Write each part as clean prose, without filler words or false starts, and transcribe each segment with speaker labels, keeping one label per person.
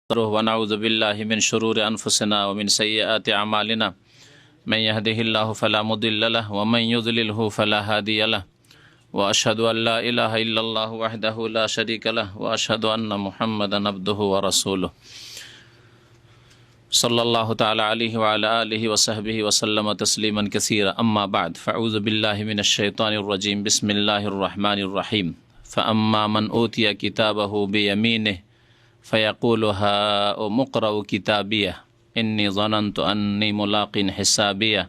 Speaker 1: ونعوذ بالله من شرور أنفسنا ومن سيئات أعمالنا من يهده الله فلا مضل له ومن يضلله فلا هادي له وأشهد أن لا إله إلا الله وحده لا شريك له وأشهد أن محمدا عبده ورسوله صلى الله تعالى عليه وعلى آله وصحبه وسلم تسليما كثيرا أما بعد فأعوذ بالله من الشيطان الرجيم بسم الله الرحمن الرحيم فأما من أوتي كتابه بيمينه فيقول هاؤم اقرءوا كتابيه إني ظننت أني ملاق حسابيه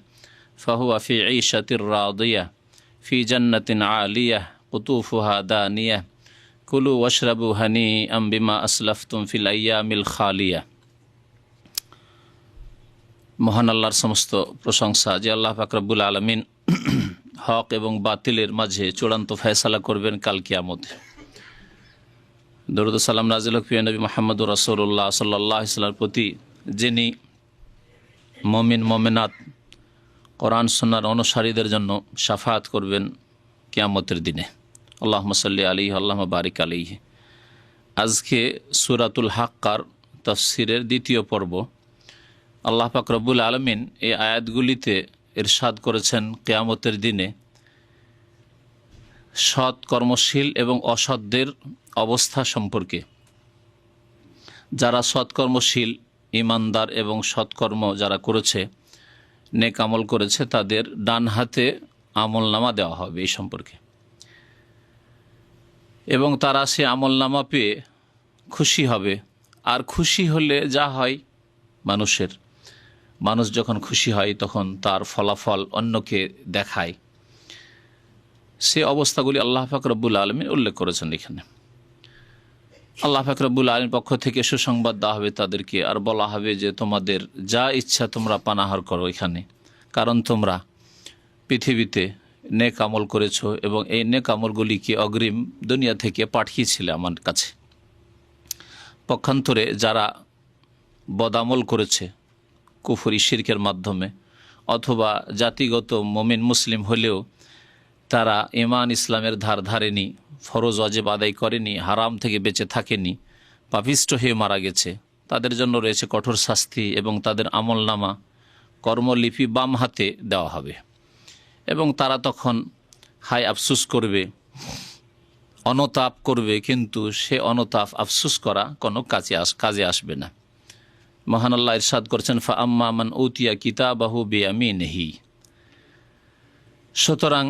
Speaker 1: فهو في عيشة راضية في جنة عالية قطوفها دانية كلوا واشربوا هنيئا بما أسلفتم في الأيام الخالية। মহান আল্লাহর সমস্ত প্রশংসা যে আল্লাহ পাক রব্বুল আলামিন হক এবং বাতিলের মাঝে চূড়ান্ত ফয়সালা করবেন কাল কিয়ামতে। দরুদ ও সালাম নাজিল হোক প্রিয় নবী মুহাম্মদুর রাসূলুল্লাহ সাল্লাল্লাহু আলাইহি ওয়াসাল্লামের প্রতি, যিনি মুমিন মুমিনাত কোরআন সুন্নাহর অনুসারীদের জন্য শাফাআত করবেন কিয়ামতের দিনে। আল্লাহুম্মা সাল্লি আলাইহি আল্লাহুম্মা বারিক আলাইহি। আজকে সূরাতুল হাক্কার তাফসীরের দ্বিতীয় পর্ব। আল্লাহ পাক রব্বুল আলামিন এই আয়াতগুলিতে ইরশাদ করেছেন কিয়ামতের দিনে সৎ কর্মশীল এবং অসৎদের অবস্থা সম্পর্কে। যারা সৎকর্মশীল, ইমানদার এবং সৎকর্ম যারা করেছে, নেক আমল করেছে, তাদের ডান হাতে আমলনামা দেওয়া হবে এই সম্পর্কে, এবং তারা সে আমলনামা পেয়ে খুশি হবে। আর খুশি হলে যা হয়, মানুষ যখন খুশি হয় তখন তার ফলাফল অন্যকে দেখায়। সে অবস্থাগুলি আল্লাহ পাক রব্বুল আলামিন উল্লেখ করেছেন এখানে। আল্লাহ পাক রব্বুল আলামিনের পক্ষ থেকে সুসংবাদ দেওয়া হবে তাদেরকে, আর বলা হবে যে তোমাদের যা ইচ্ছা তোমরা পানাহার করো এখানে, কারণ তোমরা পৃথিবীতে নেক আমল করেছো এবং এই নেক আমলগুলিকে অগ্রিম দুনিয়া থেকে পাঠিয়েছিলে আমার কাছে। পক্ষান্তরে যারা বদামল করেছে কুফরি শিরকের মাধ্যমে, অথবা জাতিগত মুমিন মুসলিম হলেও তারা ঈমান ইসলামের ধার ধারেনি, ফরজ ওয়াজিব আদায় করেনি, হারাম থেকে বেঁচে থাকেনি, পাপিষ্ঠ হয়ে মারা গেছে, তাদের জন্য রয়েছে কঠোর শাস্তি এবং তাদের আমলনামা কর্মলিপি বাম হাতে দেওয়া হবে। এবং তারা তখন হায় আফসুস করবে, অনুতাপ করবে, কিন্তু সে অনুতাপ আফসুস করা কোনো কাজে আসবে না। মহান আল্লাহ ইরশাদ করছেন ফাআম্মা মান উতিয়া কিতাবাহু বিয়ামিনিহি। সুতরাং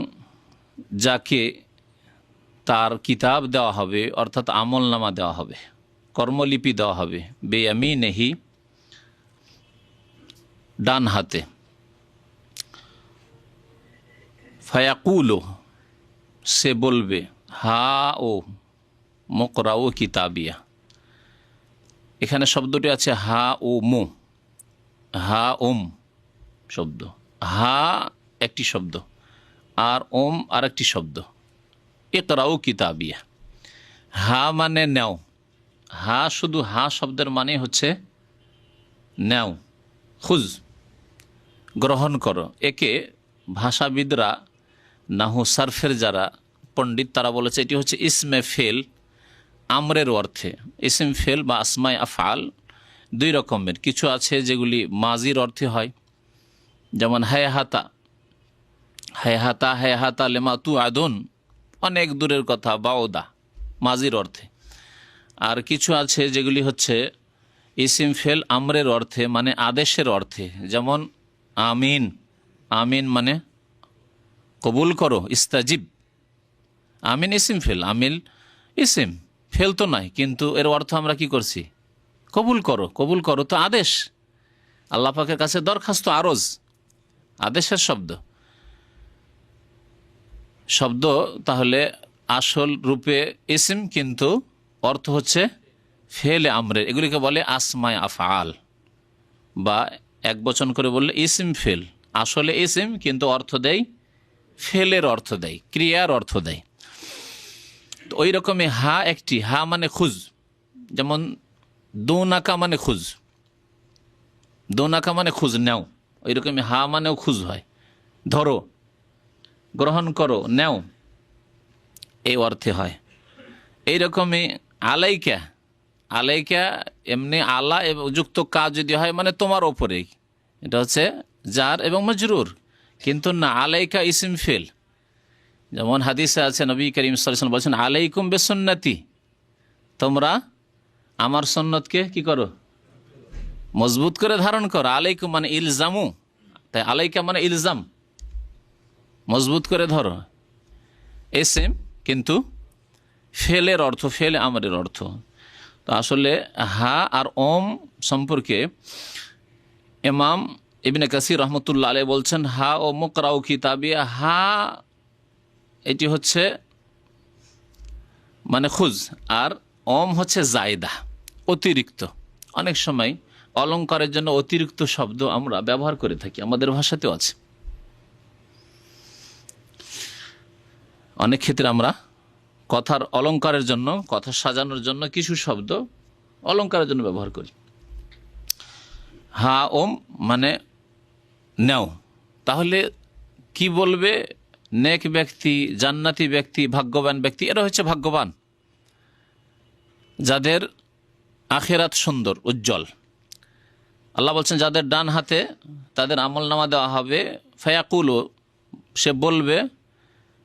Speaker 1: যাকে তার কিতাব দেওয়া হবে, অর্থাৎ আমলনামা দেওয়া হবে, কর্মলিপি দেওয়া হবে, বিয়ামিনিহি ডান হাতে, ফায়াকুলু সে বলবে হা ও মুকরাউ কিতাবিয়া। এখানে শব্দটি আছে হা ও মু, হা ওম শব্দ, হা একটি শব্দ আর ওম আর একটি শব্দ। ইকরাউ কিতাবিয়া, হা মানে নেও, হা শুধু হা শব্দের মানে হচ্ছে নেও, খুজ গ্রহণ করো। একে ভাষাবিদরা, নাহু সারফের যারা পণ্ডিত, তারা বলেছে এটি হচ্ছে ইসমে ফেল আমরের অর্থে। ইসম ফেল বা আসমায় আফআল দুই রকমের, কিছু আছে যেগুলি মাজির অর্থে হয়, যেমন হায়াহাতা, হায়াহাতা হায়াহাতা লেমা তু আদুন, অনেক দূরের কথা, বাওদা মাজির অর্থে। আর কিছু আছে যেগুলি হচ্ছে ইসিম ফেল আমরের অর্থে, মানে আদেশের অর্থে, যেমন আমিন, আমিন মানে কবুল করো, ইস্তাজিব। আমিন ইসিম ফেল, আমিল ইসিম ফেল তো নয়, কিন্তু এর অর্থ আমরা কি করছি, কবুল করো। কবুল করো তো আদেশ, আল্লাহ পাকের কাছে দরখাস্ত, আরজ, আদেশের শব্দ তাহলে আসল রূপে ইসিম, কিন্তু অর্থ হচ্ছে ফেলে আমরের। এগুলিকে বলে আসমায় আফআল, বা এক বচন করে বললে ইসিম ফেল, আসলে ইসিম কিন্তু অর্থ দেয় ফেলের অর্থ দেয়, ক্রিয়ার অর্থ দেয়। তো ওই রকমই হা একটি, হা মানে খুজ, যেমন দোনাকা মানে খুজ, দোনাকা মানে খুজ নেও, ওই রকমই হা মানেও খুজ হয়, ধরো, গ্রহণ করো, নেও, এই অর্থে হয়। এইরকমই আলাইকা, আলাইকা এমনি আলা এবং যুক্ত কাজ যদি হয় মানে তোমার ওপরেই, এটা হচ্ছে জার এবং মজরুর। কিন্তু না, আলাইকা ইসিম ফেল। যেমন হাদিসে আছে নবী করিম সাল্লাল্লাহু আলাইহি ওয়াসাল্লাম বলছেন আলাইকুম বিসুন্নতি, তোমরা আমার সুন্নতকে কি করো, মজবুত করে ধারণ করো। আলাইকুম মানে ইলজামু, তাই আলাইকা মানে ইলজাম, মজবুত করে ধরো। এসেম কিন্তু ফেলের অর্থ, ফেলে আমরের অর্থ। তো আসলে হা আর ওম সম্পর্কে ইমাম ইবনে কাসির রহমতুল্লাহ আলাইহি বলছেন হা ও মুকরাউ কিতাবিয়া, হা এটি হচ্ছে মানে খুজ, আর ওম হচ্ছে জায়দা, অতিরিক্ত। অনেক সময় অলংকারের জন্য অতিরিক্ত শব্দ আমরা ব্যবহার করে থাকি, আমাদের ভাষাতেও আছে। অনেক ক্ষেত্রে আমরা কথার অলংকারের জন্য, কথা সাজানোর জন্য কিছু শব্দ অলংকারের জন্য ব্যবহার করি। হা ওম মানে নেও, তাহলে কি বলবে? নেক ব্যক্তি, জান্নাতি ব্যক্তি, ভাগ্যবান ব্যক্তি, এরা হচ্ছে ভাগ্যবান যাদের আখিরাত সুন্দর উজ্জ্বল। আল্লাহ বলছেন যাদের ডান হাতে তাদের আমলনামা দেওয়া হবে, ফায়াকুলু সে বলবে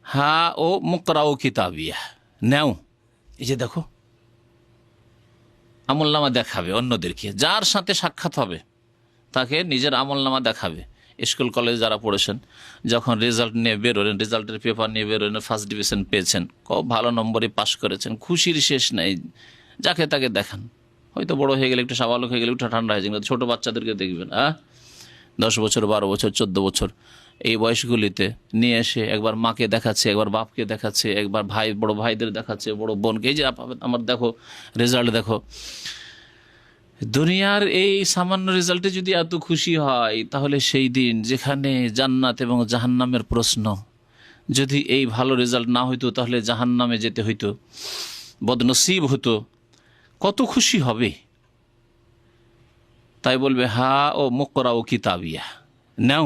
Speaker 1: হা ও মুকরাউ কিতাবিয়া, নেও, এই যে দেখো, আমলনামা দেখাবে অন্যদেরকে। যার সাথে সাক্ষাৎ হবে তাকে নিজের আমলনামা দেখাবে। স্কুল কলেজ যারা পড়েছেন, যখন রেজাল্ট নিয়ে বেরোলেন, রেজাল্টের পেপার নিয়ে বেরোলেন, ফার্স্ট ডিভিশন পেয়েছেন, খুব ভালো নম্বরে পাশ করেছেন, খুশির শেষ নেই, যাকে তাকে দেখান। হয়তো বড় হয়ে গেলে, একটু স্বাভাবিক হয়ে গেলে, একটু ঠান্ডা হয়ে যাবে। ছোটো বাচ্চাদেরকে দেখবেন 10 বছর, 12 বছর, 14 বছর, এই বয়সগুলিতে নিয়ে এসে একবার মাকে দেখাচ্ছে, একবার বাপকে দেখাচ্ছে, একবার ভাই, বড় ভাইদের দেখাচ্ছে, বড় বোনকে, এই যে আমার দেখো রেজাল্ট দেখো। দুনিয়ার এই সামান্য রেজাল্টে যদি এত খুশি হয়, তাহলে সেই দিন যেখানে জান্নাত এবং জাহান্নামের প্রশ্ন, যদি এই ভালো রেজাল্ট না হইতো তাহলে জাহান্নামে যেতে হইতো, বদনসিব হতো, কত খুশি হবে। তাই বলবে হা ও মুকরাউ কিতাবিয়া, নাও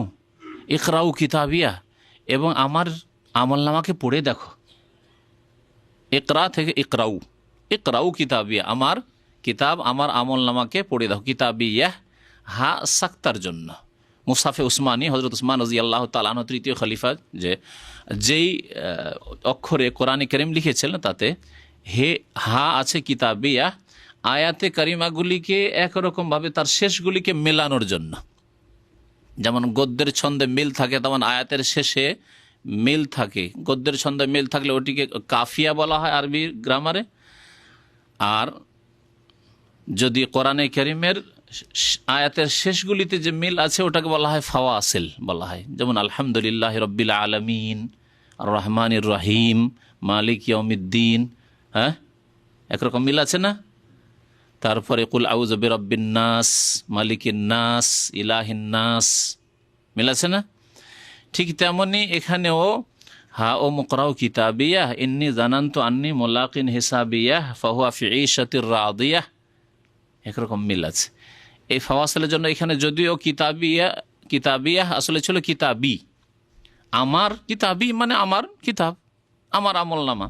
Speaker 1: ইকরাউ কিতাবিয়া, এবং আমার আমলনামাকে পড়ে দেখো। ইকরা থেকে ইকরাউ, ইকরাউ কিতাবিয়া, আমার কিতাব, আমার আমলনামাকে পড়ে দেখো। কিতাবিয়া হা সাক্তার জন্য। মুসাফে উসমানী, হজরত উসমান রাদিয়াল্লাহু তাআলা আনহু তৃতীয় খলিফা, যেই অক্ষরে কোরআনে কারীম লিখেছিলেন তাতে হে হা আছে কিতাবিয়া, আয়াতে কারিমাগুলিকে একরকমভাবে তার শেষগুলিকে মেলানোর জন্য। যেমন গদ্যের ছন্দে মিল থাকে, তেমন আয়াতের শেষে মিল থাকে। গদ্যের ছন্দে মিল থাকলে ওটিকে কাফিয়া বলা হয় আরবি গ্রামারে। আর যদি কোরআনে কারীমের আয়াতের শেষগুলিতে যে মিল আছে ওটাকে বলা হয় ফাওয়াসিল বলা হয়। যেমন আলহামদুলিল্লাহ রব্বিল আলামিন, আর রহমানির রহিম, মালিক ইয়াউমিদ্দিন, একরকম মিল আছে না? তারপরে কুল আউযু বিরাব্বিন নাস, মালিকিন নাস, ইলাহিন নাস, মিল আছে না? ঠিক তেমনি এখানেও হা ও মুকরাউ কিতাবিয়া ইন্নী জানান্তু আন্নী মুলাকিন হিসাবিয়া ফাহুয়া ফি ঈশাতির রাদিয়াহ, একরকম মিল আছে। এই ফাওয়াসিলের জন্য এখানে যদিও কিতাবিয়া আসলে ছিল কিতাবি, আমার কিতাবি মানে আমার কিতাব, আমার আমলনামা।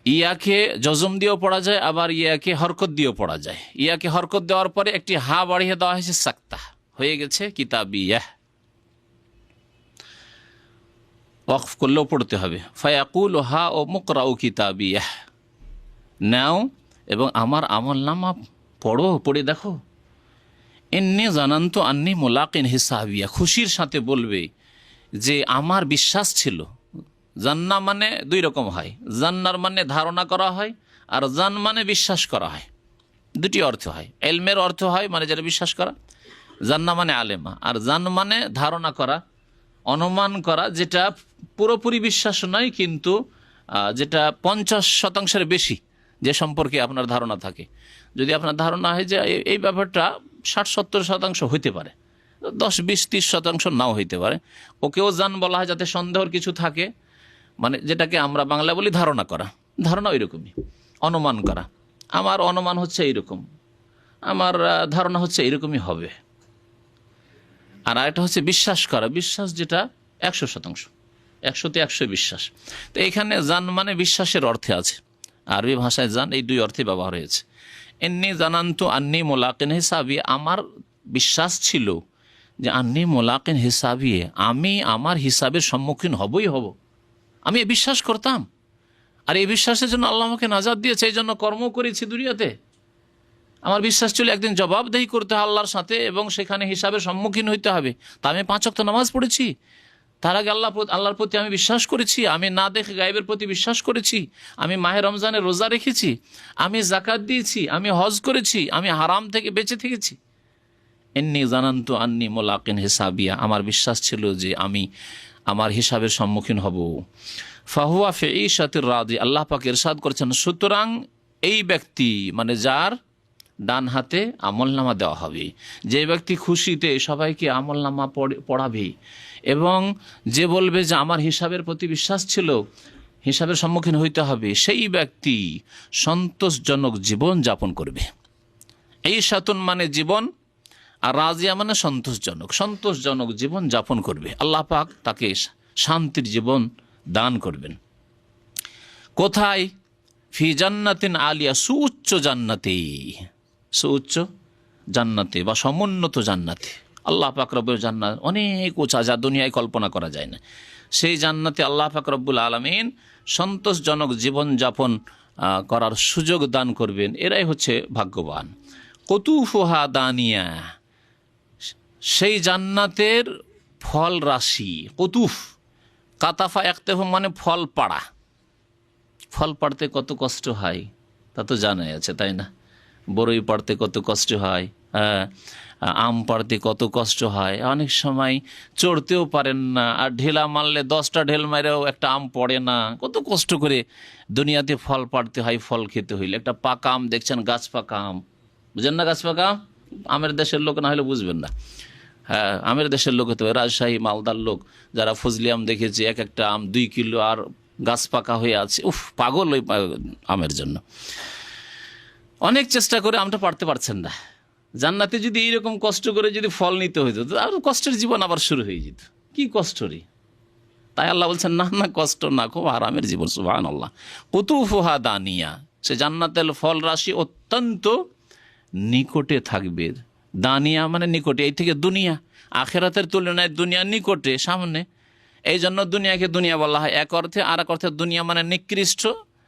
Speaker 1: ইয়াকে জজম দিয়েও পড়া যায়, আবার ইয়াকে হরকত দিয়েও পড়া যায়। ইয়াকে হরকত দেওয়ার পরে একটি হা বাড়িয়ে দেওয়া হয়েছে, সাক্তা হয়ে গেছে কিতাবিয়া। ওয়াকফ করলেও পড়তে হবে। ফায়াকুল হা ও মুকরাউ কিতাবিয়া, নাও এবং আমার আমলনামা পড়ো, পড়ে দেখো। ইন্নী জানান্তু আন্নী মুলাকিন হিসাবিয়া, খুশির সাথে বলবে যে আমার বিশ্বাস ছিল। জান্না মানে দুই রকম হয়, জান্নার মানে ধারণা করা হয়, আর জান মানে বিশ্বাস করা হয়। দুটি অর্থ হয়। এলমের অর্থ হয় মানে যেটা বিশ্বাস করা, জান্না মানে আলেমা, আর জান মানে ধারণা করা, অনুমান করা, যেটা পুরোপুরি বিশ্বাস নয়, কিন্তু যেটা 50% বেশি যে সম্পর্কে আপনার ধারণা থাকে। যদি আপনার ধারণা হয় যে এই ব্যাপারটা 60-70% হইতে পারে, 10-20-30% নাও হইতে পারে, ওকেও জান বলা হয় যাতে সন্দেহর কিছু থাকে, মানে যেটাকে আমরা বাংলা বলি ধারণা করা। ধারণা ওই রকমই, অনুমান করা। আমার অনুমান হচ্ছে এইরকম, আমার ধারণা হচ্ছে এইরকমই হবে। আর আরেকটা হচ্ছে বিশ্বাস করা, বিশ্বাস যেটা 100%, 100-তে 100 বিশ্বাস। তো এখানে জান মানে বিশ্বাসের অর্থে আছে, আরবি ভাষায় জান এই দুই অর্থে ব্যবহার হয়েছে। এন্নি জানান্তু আন্নি মোলাকিন হিসাবি, আমার বিশ্বাস ছিল যে আন্নি মোলাকিন হিসাবি, আমি আমার হিসাবের সম্মুখীন হবই হব। আমি এ বিশ্বাস করতাম, আর এই বিশ্বাসের জন্য আল্লাহ আমাকে নাজাত দিয়েছে, এই জন্য কর্ম করেছি দুনিয়াতে। আমার বিশ্বাস ছিল একদিন জবাবদেহি করতে হবে আল্লাহর সাথে এবং সেখানে হিসাবের সম্মুখীন হইতে হবে। তা আমি 5 ওয়াক্ত নামাজ পড়েছি, তার আগে আল্লাহর প্রতি আমি বিশ্বাস করেছি, আমি না দেখে গায়েবের প্রতি বিশ্বাস করেছি, আমি মাহে রমজানে রোজা রেখেছি, আমি জাকাত দিয়েছি, আমি হজ করেছি, আমি হারাম থেকে বেঁচে থেকেছি। এন্নি জানান্তু আন্নি মোলাকিন হিসাবিয়া, আমার বিশ্বাস ছিল যে আমি আমার হিসাবের সম্মুখীন হব। ফাহুয়া ফিঈশাতির রাদি, আল্লাহ পাক ইরশাদ করেছেন, সুতরাং এই ব্যক্তি মানে যার ডান হাতে আমলনামা দেওয়া হবে, যে ব্যক্তি খুশিতে সবাইকে আমলনামা পড়াবে এবং যে বলবে যে আমার হিসাবের প্রতি বিশ্বাস ছিল, হিসাবের সম্মুখীন হইতে হবে, সেই ব্যক্তি সন্তোষজনক জীবন যাপন করবে। এই সাতুন মানে জীবন, আর রাজিয়া মানে সন্তোষজনক জীবন যাপন করবে। আল্লাহ পাক তাকে শান্তির জীবন দান করবেন। কোথায়? ফি জান্নাতিন আলিয়া, সুউচ্চ জান্নাতে, সুউচ্চ জান্নাতে বা সমুন্নত জান্নাতে। আল্লাহ পাক রব্বুল জান্নাত অনেক উঁচা, যা দুনিয়ায় কল্পনা করা যায় না। সেই জান্নাতে আল্লাহ পাক রব্বুল আলামিন সন্তোষজনক জীবনযাপন করার সুযোগ দান করবেন। এরাই হচ্ছে ভাগ্যবান। কতুফুহা দানিয়া, সেই জান্নাতের ফল রাশি। কতুফ, কাতাফা একতেফ মানে ফল পাড়া। ফল পাড়তে কত কষ্ট হয় তা তো জানাই আছে, তাই না? বড়ই পাড়তে কত কষ্ট হয়, আম পাড়তে কত কষ্ট হয়, অনেক সময় চড়তেও পারেন না, আর ঢেলা মারলে 10টা ঢেল মারেও একটা আম পড়ে না। কত কষ্ট করে দুনিয়াতে ফল পাড়তে হয় ফল খেতে হইলে। একটা পাকা আম দেখছেন, গাছ পাকা আম, বুঝেন না? গাছ পাকা আম আমের দেশের লোক না হলে বুঝবেন না। হ্যাঁ, আমের দেশের লোক হতে হবে, রাজশাহী মালদার লোক যারা ফজলি আম দেখেছে, এক একটা আম 2 কিলো আর গাছ পাকা হয়ে আছে, উফ পাগল ওই আমের জন্য। অনেক চেষ্টা করে আমটা পারতে পারছেন না। জান্নাতে যদি এইরকম কষ্ট করে যদি ফল নিতে হইতো, আর কষ্টের জীবন আবার শুরু হয়ে যেত। কি কষ্ট রে! তাই আল্লাহ বলছেন না না, কষ্ট না, খুব আরামের জীবন। সুবহানাল্লাহ। কুতুফুহা দানিয়া, সে জান্নাতের ফল রাশি অত্যন্ত নিকটে থাকবে। দানিয়া মানে নিকটে, এই থেকে দুনিয়া, আখেরাতের তুলনায় দুনিয়া নিকটে, সামনে। এই জন্য দুনিয়াকে দুনিয়া বলা হয় এক অর্থে, আর এক অর্থে দুনিয়া মানে নিকৃষ্ট।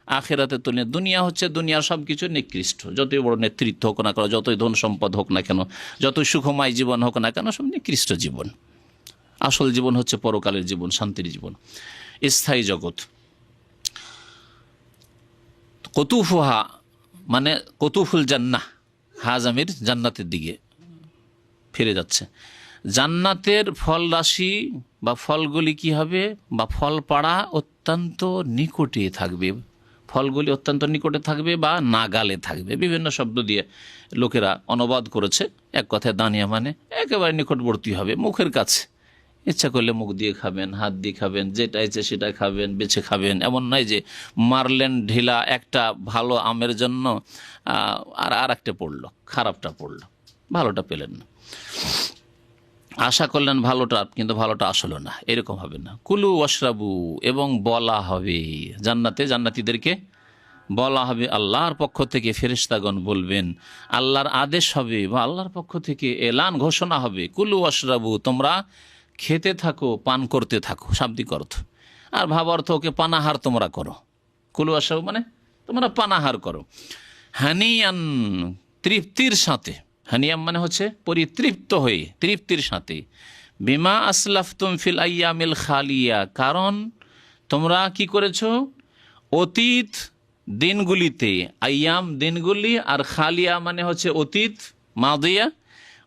Speaker 1: আখেরাতের তুলনায় দুনিয়া হচ্ছে দুনিয়ার সব কিছু নিকৃষ্ট। যতই বড় নেতৃত্ব হোক না কেন, যতই ধন সম্পদ হোক না কেন, যতই সুখময় জীবন হোক না কেন, সব নিকৃষ্ট জীবন। আসল জীবন হচ্ছে পরকালের জীবন, শান্তির জীবন, স্থায়ী জগৎ। কতুফুহা মানে কতুফুল জান্নাহ, হাজামির জান্নাতের দিকে ফিরে যাচ্ছে। জান্নাতের ফল রাশি বা ফলগুলি কি হবে, বা ফল পাড়া অত্যন্ত নিকটে থাকবে। ফলগুলি অত্যন্ত নিকটে থাকবে বা নাগালে থাকবে। বিভিন্ন শব্দ দিয়ে লোকেরা অনুবাদ করেছে। এক কথায় দানিয়া মানে একেবারে নিকটবর্তী হবে, মুখের কাছে। ইচ্ছা করলে মুখ দিয়ে খাবেন, হাত দিয়ে খাবেন, যেটা ইচ্ছে সেটা খাবেন, বেছে খাবেন। এমন নয় যে মারলেন ঢিলা একটা ভালো আমের জন্য, আর একটা পড়লো, খারাপটা পড়লো, ভালোটা পেলেন না। আশা করলেন ভালোটা, কিন্তু ভালোটা আসলো না, এরকম হবে না। কুলু ওয়াশরাবু, এবং বলা হবে জান্নাতীদেরকে বলা হবে, আল্লাহর পক্ষ থেকে ফেরেশতাগণ বলবেন, আল্লাহর আদেশ হবে বা আল্লাহর পক্ষ থেকে এলান ঘোষণা হবে, কুলু ওয়াশরাবু, তোমরা খেতে থাকো, পান করতে থাকো, শাব্দিক অর্থ। আর ভাব অর্থ ওকে পানাহার তোমরা করো। কুলু ওয়াশরাবু মানে তোমরা পানাহার করো। হানিয়ান, তৃপ্তির সাথে। হানিয়াম মানে হচ্ছে পরিতৃপ্ত হয়ে, তৃপ্তির সাথে। বিমা আসলাফতুম ফিল আইয়ামিল খালিয়া, কারণ তোমরা কি করেছো অতীত দিনগুলিতে। আইয়াম দিনগুলি, আর খালিয়া মানে হচ্ছে অতীত, মাদিয়া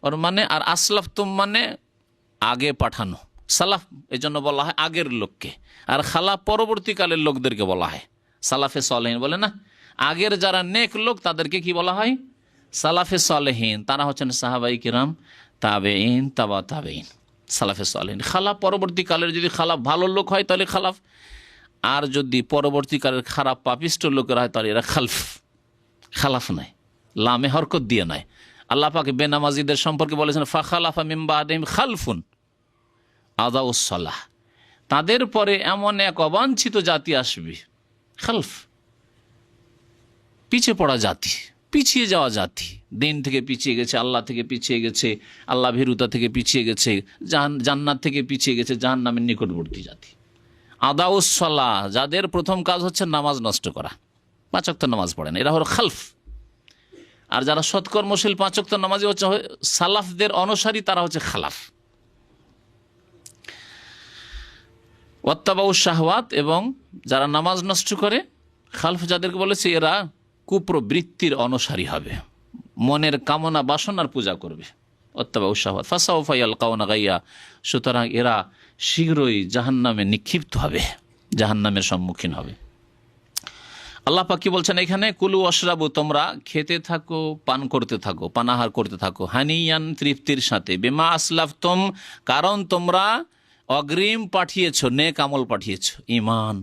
Speaker 1: ওর মানে, আর আসলাফতুম মানে আগে পাঠানো। সালাফ এই জন্য বলা হয় আগের লোককে, আর খালা পরবর্তীকালের লোকদেরকে বলা হয়। সালাফে সালেহিন বলে না, আগের যারা নেক লোক তাদেরকে কি বলা হয়? সালাফে সালেহিন। তারা হচ্ছেন সাহাবাই কিরাম, তাবেইন, তাবা তাবেইন, সালাফে সালেহিন। খালাফ পরবর্তীকালের যদি খালাফ ভালো লোক হয় তাহলে খালাফ, আর যদি পরবর্তীকালের খারাপ পাপিষ্ট লোকেরা হয় তাহলে এরা খালাফ নয়, লামে হরকত দিয়ে নয়। আল্লাহ পাক বেনামাজিদের সম্পর্কে বলেছেন, ফাখালাফা মিন বাদিহিম খালফুন আদাউস সালাহ, তাদের পরে এমন এক অবাঞ্ছিত জাতি আসবে, খালফ পিছিয়ে পড়া জাতি, পিছিয়ে যাওয়া জাতি, দিন থেকে পিছিয়ে গেছে, আল্লাহ থেকে পিছিয়ে গেছে, আল্লাহ ভীরুতা থেকে পিছিয়ে গেছে, জান্নাত থেকে পিছিয়ে গেছে, জাহান্নামের নিকটবর্তী জাতি। আদাউসসালাহ, যাদের প্রথম কাজ হচ্ছে নামাজ নষ্ট করা, 5 ওয়াক্ত নামাজ পড়ে না, এরা হলো খালফ। আর যারা সৎকর্মশীল 5 ওয়াক্ত নামাজি হচ্ছে সালাফদের অনুসারী, তারা হচ্ছে খালাফ। ওয়াত্তাবাউশ শাহওয়াত, এবং যারা নামাজ নষ্ট করে, খালফ যাদেরকে বলেছে, এরা কুপ্রবৃত্তির অনুসারী হবে, মনের কামনা বাসনার পূজা করবে। ওয়াত্তাবাউশ শাহওয়াত ফাসাউফা ইয়ালকাউনা গাইয়া, সুতরাং এরা শীঘ্রই জাহান্নামে নিক্ষিপ্ত হবে, জাহান্নামের সম্মুখীন হবে। আল্লাহ পাক কি বলছেন এখানে? কুলু ওয়াশরাবু, তোমরা খেতে থাকো, পান করতে থাকো, পানাহার করতে থাকো, হানিয়ান, তৃপ্তির সাথে, বিমা আসলাফতুম, কারণ তোমরা অগ্রিম পাঠিয়েছ, নেক আমল পাঠিয়েছ, ঈমান,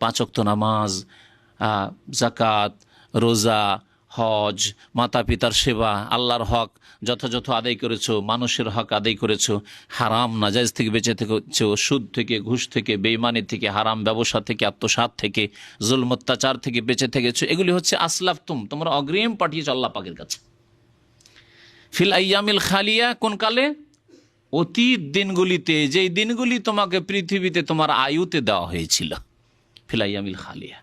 Speaker 1: 5 ওয়াক্ত নামাজ, যাকাত, রোজা, হজ, মাতা পিতার সেবা, আল্লাহর হক যথাযথ আদায় করেছো, মানুষের হক আদায় করেছো, হারাম নাজায়েজ থেকে বেঁচে থেকেছো, সুদ থেকে, ঘুষ থেকে, বেঈমানি থেকে, হারাম ব্যবসা থেকে, আত্মসাৎ থেকে, জুলম অত্যাচার থেকে বেঁচে থেকেছো। এগুলি হচ্ছে আসলাফতুম, তোমরা অগ্রিম পাঠিয়েছো আল্লাহ পাকের কাছে। ফিল আইয়ামিল খালিয়া, কোন কালে? অতীত দিনগুলিতে, যেই দিনগুলি তোমাকে পৃথিবীতে তোমার আয়ুতে দেওয়া হয়েছিল। ফিল আইয়ামিল খালিয়া,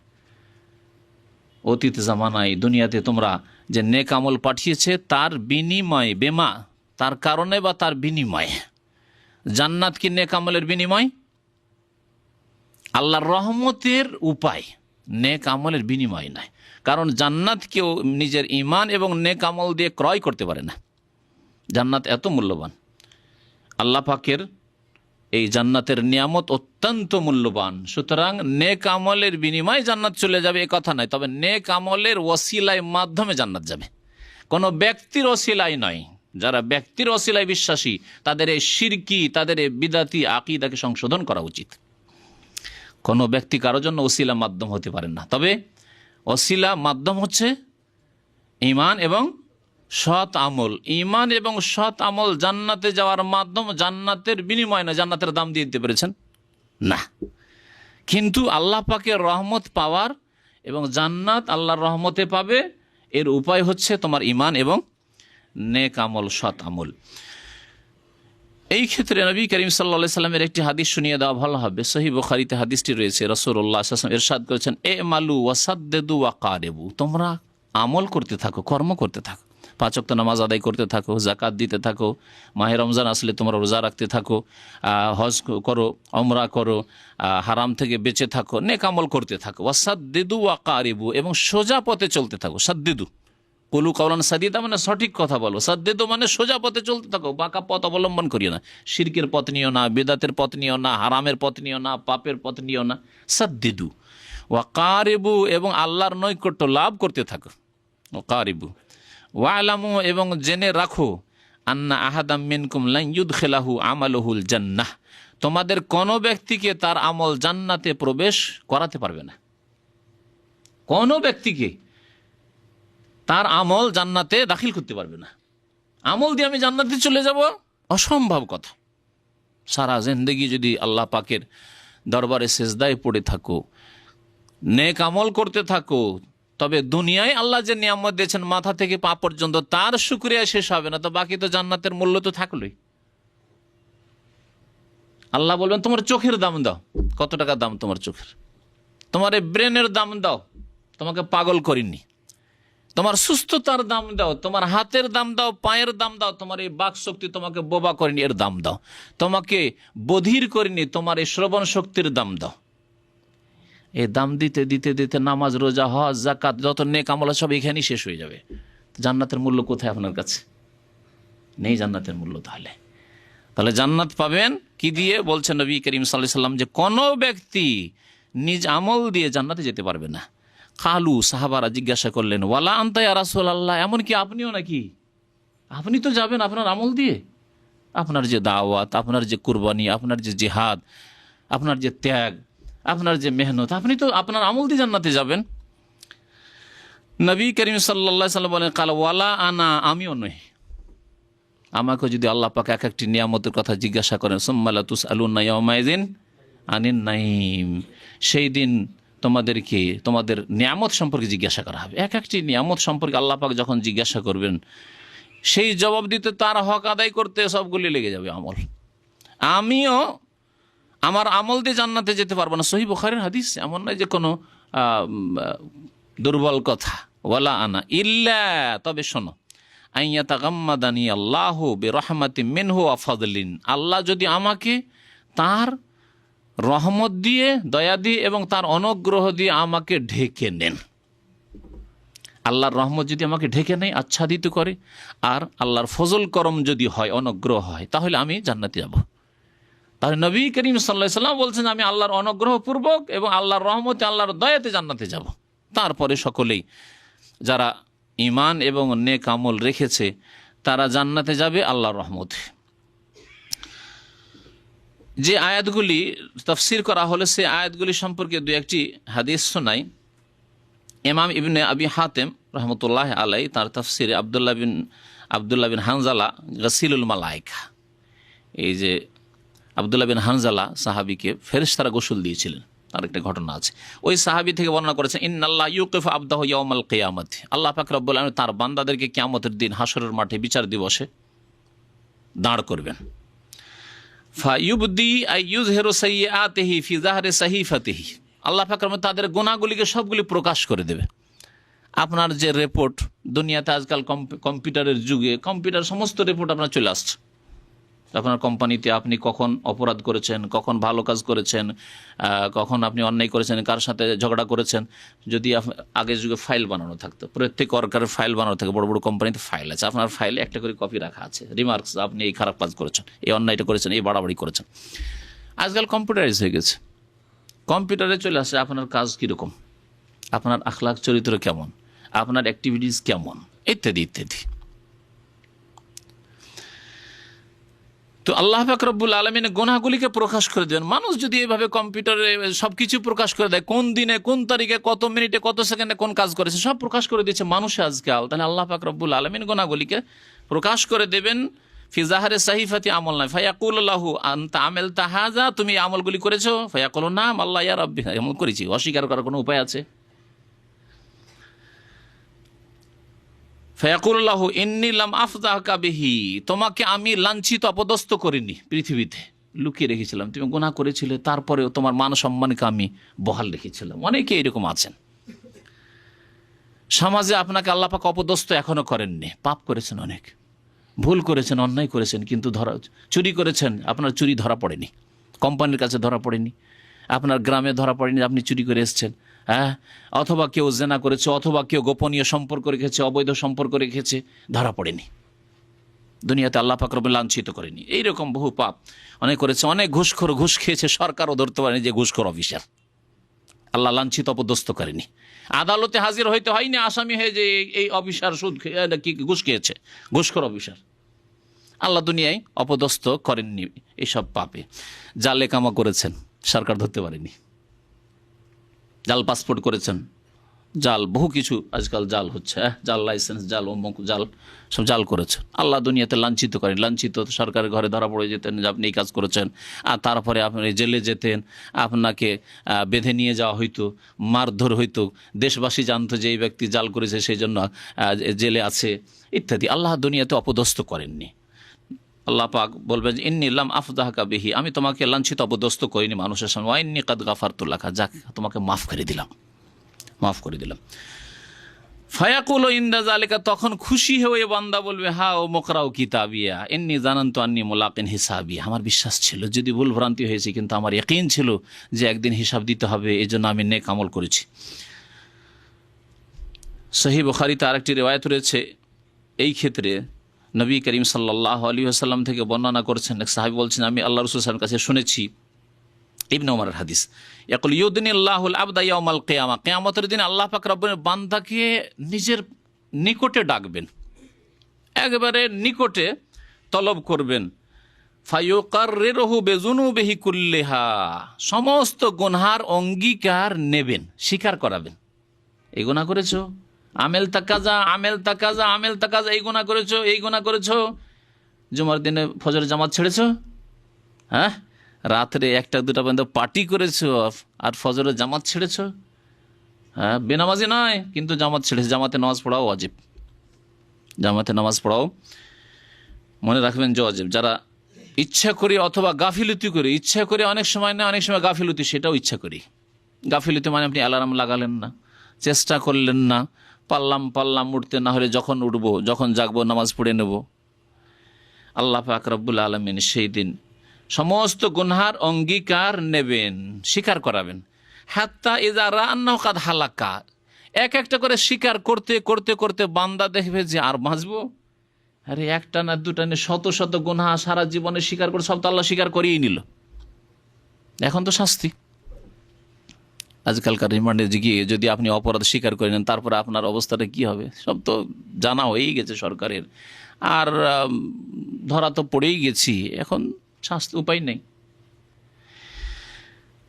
Speaker 1: অতীত জামানায় দুনিয়াতে তোমরা যে নেক আমল পাঠিয়েছে, তার বিনিময়ে, বেমা, তার কারণে বা তার বিনিময়ে। জান্নাত কি নেক আমলের বিনিময়? আল্লাহর রহমতের উপায়, নেক আমলের বিনিময় নয়। কারণ জান্নাত কেউ নিজের ঈমান এবং নেক আমল দিয়ে ক্রয় করতে পারে না। জান্নাত এত মূল্যবান, আল্লাহ পাকের এই জান্নাতের নিয়ামত অত্যন্ত মূল্যবান। সুতরাং নেক আমলের বিনিময়ে জান্নাত চলে যাবে এ কথা নয়, তবে নেক আমলের ওসিলায় মাধ্যমে জান্নাত যাবে, কোনো ব্যক্তির ওসিলায় নয়। যারা ব্যক্তির ওসিলায় বিশ্বাসী, তাদের এই শিরকি, তাদের এই বিদাতি আকীদাকে সংশোধন করা উচিত। কোনো ব্যক্তি কারোর জন্য ওসিলা মাধ্যম হতে পারেন না, তবে ওসিলা মাধ্যম হচ্ছে ঈমান এবং সৎ আমল। ঈমান এবং সৎ আমল জান্নাতে যাওয়ার মাধ্যম, জান্নাতের বিনিময় না। জান্নাতের দাম দিয়ে দিতে পেরেছেন না, কিন্তু আল্লাহ পাকের রহমত পাওয়ার এবং জান্নাত আল্লাহর রহমতে পাবে, এর উপায় হচ্ছে তোমার ঈমান এবং নেক আমল, সৎ আমল। এই ক্ষেত্রে নবী করিম সাল্লাল্লাহু আলাইহি সাল্লামের একটি হাদিস শুনিয়ে দেওয়া ভালো হবে। সহিহ বুখারীতে হাদিসটি রয়েছে। রাসূলুল্লাহ সাল্লাল্লাহু আলাইহি ওয়াসাল্লাম ইরশাদ করেছেন, আমালু ওয়াসাদ্দিদু ওয়াকারিবু, তোমরা আমল করতে থাকো, কর্ম করতে থাকো, 5 ওয়াক্ত নামাজ আদায় করতে থাকো, যাকাত দিতে থাকো, মাহে রমজান আসলে তোমরা রোজা রাখতে থাকো, হজ করো, উমরা করো, হারাম থেকে বেঁচে থাকো, নেক আমল করতে থাকো। ওয়াসাদ্দিদু ওয়াকারিবু, এবং সোজা পথে চলতে থাকো। সাদ্দিদু, কুলু কাওলান সাদিদা, মানে সঠিক কথা বলো। সাদ্দিদু মানে সোজা পথে চলতে থাকো, বাঁকা পথ অবলম্বন করিও না। শিরকের পথ নিও না, বেদাতের পথ নিও না, হারামের পথ নিও না, পাপের পথ নিও না। সাদ্দিদু ওয়াকারিবু, এবং আল্লাহর নৈকট্য লাভ করতে থাকো। ওয়াকারিবু ওয়ালামু, এবং জেনে রাখো, আন্না আহাদাম মিনকুম লান ইউদখিলাহু আমালুহুল জান্নাহ, তোমাদের কোনো ব্যক্তিকে তার আমল জান্নাতে প্রবেশ করাতে পারবে না। কোনো ব্যক্তিকে তার আমল জান্নাতে দাখিল করতে পারবে না। আমল দিয়ে আমি জান্নাতে চলে যাব, অসম্ভব কথা। সারা জিন্দেগি যদি আল্লাহ পাকের দরবারে সেজদায় পড়ে থাকো, নেক আমল করতে থাকো, তবে দুনিয়ায় আল্লাহ যে নিয়ামত দিয়েছেন মাথা থেকে পা পর্যন্ত, তার শুকরিয়া শেষ হবে না, তো বাকি তো জান্নাতের মূল্য তো থাকলোই। আল্লাহ বলবেন, তোমার চোখের দাম দাও। কত টাকা দাম তোমার চোখের? তোমার এই ব্রেনের দাম দাও, তোমাকে পাগল করিনি। তোমার সুস্থতার দাম দাও, তোমার হাতের দাম দাও, পায়ের দাম দাও, তোমার এই বাক শক্তি তোমাকে বোবা করিনি, এর দাম দাও। তোমাকে বধির করিনি, তোমার এই শ্রবণ শক্তির দাম দাও। এই দাম দিতে দিতে দিতে নামাজ, রোজা, হজ, যাকাত, যত নেক আমল সব এখানেই শেষ হয়ে যাবে। জান্নাতের মূল্য কোথায় আপনার কাছে? নেই জান্নাতের মূল্য। তাহলে জান্নাত পাবেন কি দিয়ে? বলছেন নবী করিম সাল্লাল্লাহু আলাইহি সাল্লাম যে কোনো ব্যক্তি নিজ আমল দিয়ে জান্নাতে যেতে পারবে না। কালু, সাহাবারা জিজ্ঞাসা করলেন, ওয়ালা আনতা ইয়া রাসূলুল্লাহ, এমন কি আপনিও নাকি? আপনি তো যাবেন আপনার আমল দিয়ে। আপনার যে দাওয়াত, আপনার যে কুরবানি, আপনার যে জিহাদ, আপনার যে ত্যাগ, আপনার যে মেহনত, আপনি তো আপনার আমল দিয়ে জান্নাতে যাবেন। নবী করিম সাল্লাল্লাহু আলাইহি সাল্লাম বলেন, কাল ওয়ালা আনা, আমিও নই। আমাকে যদি আল্লাহ পাক এক একটি নিয়ামতের কথা জিজ্ঞাসা করেন, সুম্মা লা তুসআলুনা ইয়াওমাইযিন আনিন নাঈম, সেই দিন তোমাদেরকে তোমাদের নিয়ামত সম্পর্কে জিজ্ঞাসা করা হবে। এক একটি নিয়ামত সম্পর্কে আল্লাহ পাক যখন জিজ্ঞাসা করবেন, সেই জবাব দিতে, তার হক আদায় করতে সবগুলি লেগে যাবে আমল। আমিও আমার আমল দিয়ে জান্নাতে যেতে পারবো না। সহিহ বুখারীর হাদিস, এমন নয় যে কোনো দুর্বল কথা। ওয়ালা আনা ইল্লা, তবে শোনো, আইয়াতাগাম্মাদানি আল্লাহু বিরহমাতিম মিনহু ওয়া ফাদলিন, আল্লাহ যদি আমাকে তার রহমত দিয়ে, দয়া দিয়ে এবং তার অনুগ্রহ দিয়ে আমাকে ঢেকে নেন। আল্লাহর রহমত যদি আমাকে ঢেকে নেয়, আচ্ছাদিত করে, আর আল্লাহর ফজল করম যদি হয়, অনুগ্রহ হয়, তাহলে আমি জান্নাতে যাব। তাহলে নবী করিম সাল্লাল্লাহু আলাইহি ওয়াসাল্লাম বলছেন, আমি আল্লাহর অনুগ্রহ পূর্বক এবং আল্লাহর রহমতে, আল্লাহর দয়াতে জান্নাতে যাব। তারপরে সকলেই যারা ঈমান এবং নেক আমল রেখেছে তারা জান্নাতে যাবে আল্লাহর রহমতে। যে আয়াতগুলি তাফসীর করা হলো, সে আয়াতগুলি সম্পর্কে দু একটি হাদিস শোনাই। ইমাম ইবনে আবি হাতেম রহমতুল্লাহ আলাই তার তাফসিরে আবদুল্লাহ বিন হানজালা গাসিলুল মালায়েকা, এই যে আবদুল্লাহ বিন হানজালা সাহাবিকে ফেরেশতারা গোসল দিয়েছিলেন, তার একটা ঘটনা আছে। ওই সাহাবি থেকে বর্ণনা করেছেন, ইন্নাল্লাহ ইউকিফু আবদাহু ইয়াউমাল কিয়ামাতি, আল্লাহ পাক রব্বুল আলামিন তার বান্দাদেরকে কিয়ামতের দিন হাসরের মাঠে বিচার দিবসে দাঁড় করবেন। ফায়ুবদি আইয়ুযহিরু সাইয়্যাতিহি ফি যাহরি সাহিফাতিহি, আল্লাহ পাক রব্বুল তাদের গুনাহগুলিকে সবগুলি প্রকাশ করে দেবে। আপনার যে রিপোর্ট, দুনিয়াতে আজকাল কম্পিউটারের যুগে কম্পিউটার সমস্ত রিপোর্ট আপনার চলে আসছে। আপনার কোম্পানিতে আপনি কখন অপরাধ করেছেন, কখন ভালো কাজ করেছেন, কখন আপনি অন্যায় করেছেন, কার সাথে ঝগড়া করেছেন। যদি আগের যুগে ফাইল বানানো থাকতো, প্রত্যেক ওয়ার্কারের ফাইল বানানো থাকে, বড় বড় কোম্পানিতে ফাইল আছে, আপনার ফাইলে একটা করে কপি রাখা আছে, রিমার্কস, আপনি এই খারাপ কাজ করেছেন, এই অন্যায়টা করেছেন, এই বাড়াবাড়ি করেছেন। আজকাল কম্পিউটারাইজ হয়ে গেছে, কম্পিউটারে চলে আসে আপনার কাজ কীরকম, আপনার আখলাক চরিত্র কেমন, আপনার অ্যাক্টিভিটিস কেমন, ইত্যাদি ইত্যাদি। তো আল্লাহ পাক রব্বুল আলামিন গুনাহগুলিকে প্রকাশ করে দেবেন। মানুষ যদি এভাবে কম্পিউটারে সব কিছু প্রকাশ করে দেয়, কোন দিনে, কোন তারিখে, কত মিনিটে, কত সেকেন্ডে কোন কাজ করেছে, সব প্রকাশ করে দিচ্ছে মানুষ আজকাল, তাহলে আল্লাহ পাক রব্বুল আলামিন গুনাহগুলিকে প্রকাশ করে দেবেন। ফি যাহরি সাহিফাতি আমলনা ফায়াকুলু লাহু আনতা আমিলতা হাযা, তুমি এই আমলগুলি করেছো? ফায়াকুলু নাম, আল্লাহ ইয়া রাব্বি, আমল করেছি। অস্বীকার করার কোনো উপায় আছে? ফায়াকুল্লাহ ইন্নী লাম আফযাহকা বিহি, তোমাকে আমি লাঞ্ছিত অপদস্থ করিনি, পৃথিবীতে লুকিয়ে রেখেছিলাম, তুমি গুনাহ করেছিলে, তারপরেও তোমার মান সম্মানকে আমি বহাল রেখেছিলাম। অনেকে এরকম আছেন সমাজে, আপনাকে আল্লাহ পাক অপদস্থ এখনো করেননি। পাপ করেছেন, অনেক ভুল করেছেন, অন্যায় করেছেন, কিন্তু চুরি করেছেন, আপনার চুরি ধরা পড়েনি, কোম্পানির কাছে ধরা পড়েনি, আপনার গ্রামে ধরা পড়েনি, আপনি চুরি করে এসছেন। হ্যাঁ, অথবা কেউ জেনা করেছে, অথবা কেউ গোপনীয় সম্পর্ক রেখেছে, অবৈধ সম্পর্ক রেখেছে, ধরা পড়েনি। দুনিয়াতে আল্লাহ পাক রব্বুল লাঞ্ছিত করেনি। এইরকম বহু পাপ অনেক করেছে। অনেক ঘুষখোর, ঘুষ খেয়েছে, সরকারও ধরতে পারেনি যে ঘুষখোর অফিসার। আল্লাহ লাঞ্ছিত অপদস্থ করেনি। আদালতে হাজির হইতে হয়নি আসামি হয়ে যে এই অফিসার সুদ কি ঘুষ খেয়েছে, ঘুষখোর অফিসার। আল্লাহ দুনিয়ায় অপদস্থ করেননি এইসব পাপে। জালে কামা করেছেন, সরকার ধরতে পারেনি। জাল পাসপোর্ট করেছেন, জাল বহু কিছু আজকাল জাল হচ্ছে, জাল লাইসেন্স, জাল অমুক, জাল, সব জাল করেছেন। আল্লাহ দুনিয়াতে লাঞ্ছিত করেন। লাঞ্ছিত, সরকারের ঘরে ধরা পড়ে যেতেন যে আপনি এই কাজ করেছেন, আর তারপরে আপনি জেলে যেতেন, আপনাকে বেঁধে নিয়ে যাওয়া হইতো, মারধর হইতো, দেশবাসী জানতো যে এই ব্যক্তি জাল করেছে, সেই জন্য জেলে আছে, ইত্যাদি। আল্লাহ দুনিয়াতে অপদস্থ করেননি। আল্লাহ পাক বলবেন, ইন্নী লাম আফযাহকা বিহি, আমি তোমাকে লাঞ্ছিত অপদস্থ করিনি মানুষের সামনে। ওয়া ইন্নী কাদ গাফারতু লাকা, যাক তোমাকে মাফ করে দিলাম, মাফ করে দিলাম। ফায়াকুলু ইনদা যালিকা, তখন খুশি হয়ে বান্দা বলবে, হা ও মুকরাউ কিতাবিয়া ইন্নী জানানতু আন্নী মুলাকিন হিসাবিয়া, আমার বিশ্বাস ছিল, যদি ভুল ভ্রান্তি হয়েছে, কিন্তু আমার ইয়াকিন ছিল যে একদিন হিসাব দিতে হবে, এই জন্য আমি নেক আমল করেছি। সহিহ বুখারীতে আরেকটি রিওয়ায়াত রয়েছে এই ক্ষেত্রে। নবী করিম সাল্লাল্লাহু আলাইহি ওয়াসাল্লাম থেকে বর্ণনা করছেন, এক সাহাবী বলছেন, আমি আল্লাহ রাসূল সাল্লাল্লাহু আলাইহি ওয়াসাল্লামের কাছে শুনেছি, ইবনে ওমরের হাদিস, ইয়াকুল ইউদনিল্লাহুল আবদা ইয়াউমাল কিয়ামা, কিয়ামতের দিন আল্লাহ পাক রব্বুল বান্দাকে নিজের নিকটে ডাকবেন, একেবারে নিকটে তলব করবেন। ফায়ুকাররিরহু বিযুনুবিহি কুল্লিহা, সমস্ত গুনহার অঙ্গীকার নেবেন, স্বীকার করাবেন। এই গুনাহ করেছো, আমেল তাকাজা, আমেল তাকাজা, আমেল তাকাজা, এই গুনাহ করেছো, এই গুনাহ করেছো, জুমার দিনে ফজর জামাত ছেড়েছো, হ্যাঁ, রাত্রে 1টা 2টা পর্যন্ত পার্টি করেছো আর ফজরের জামাত ছেড়েছো, হ্যাঁ, বেনামাজি নয় কিন্তু জামাত ছেড়েছে। জামাতে নামাজ পড়াও ওয়াজিব, জামাতে নামাজ পড়াও মনে রাখবেন যে ওয়াজিব। যারা ইচ্ছা করে অথবা গাফিলতি করে, ইচ্ছা করে অনেক সময় না, অনেক সময় গাফিলতি, সেটাও ইচ্ছা করি। গাফিলতি মানে আপনি অ্যালার্ম লাগালেন না, চেষ্টা করলেন না, পারলাম উঠতে, না হলে যখন উঠবো, যখন জাগবো নামাজ পড়ে নেব। আল্লাহ পাক রব্বুল আলামিন সেই দিন সমস্ত গুনহার অঙ্গীকার নেবেন, স্বীকার করাবেন। হাত্তা ইযা রাআন্নাহু কাদ হালাকা, এক একটা করে স্বীকার করতে করতে করতে বান্দা দেখবে যে আর বাঁচবো? আরে একটা না দুটা না, শত শত গুনহা সারা জীবনে স্বীকার করে, সব তো আল্লাহ স্বীকার করিয়ে নিল, এখন তো শাস্তি। আজকালকার রিমান্ডে গিয়ে যদি আপনি অপরাধ স্বীকার করে নেন, তারপরে আপনার অবস্থাটা কি হবে সব তো জানা হয়েই গেছে সরকারের, আর ধরা তো পড়েই গেছি, এখন শাস্তি উপায় নেই।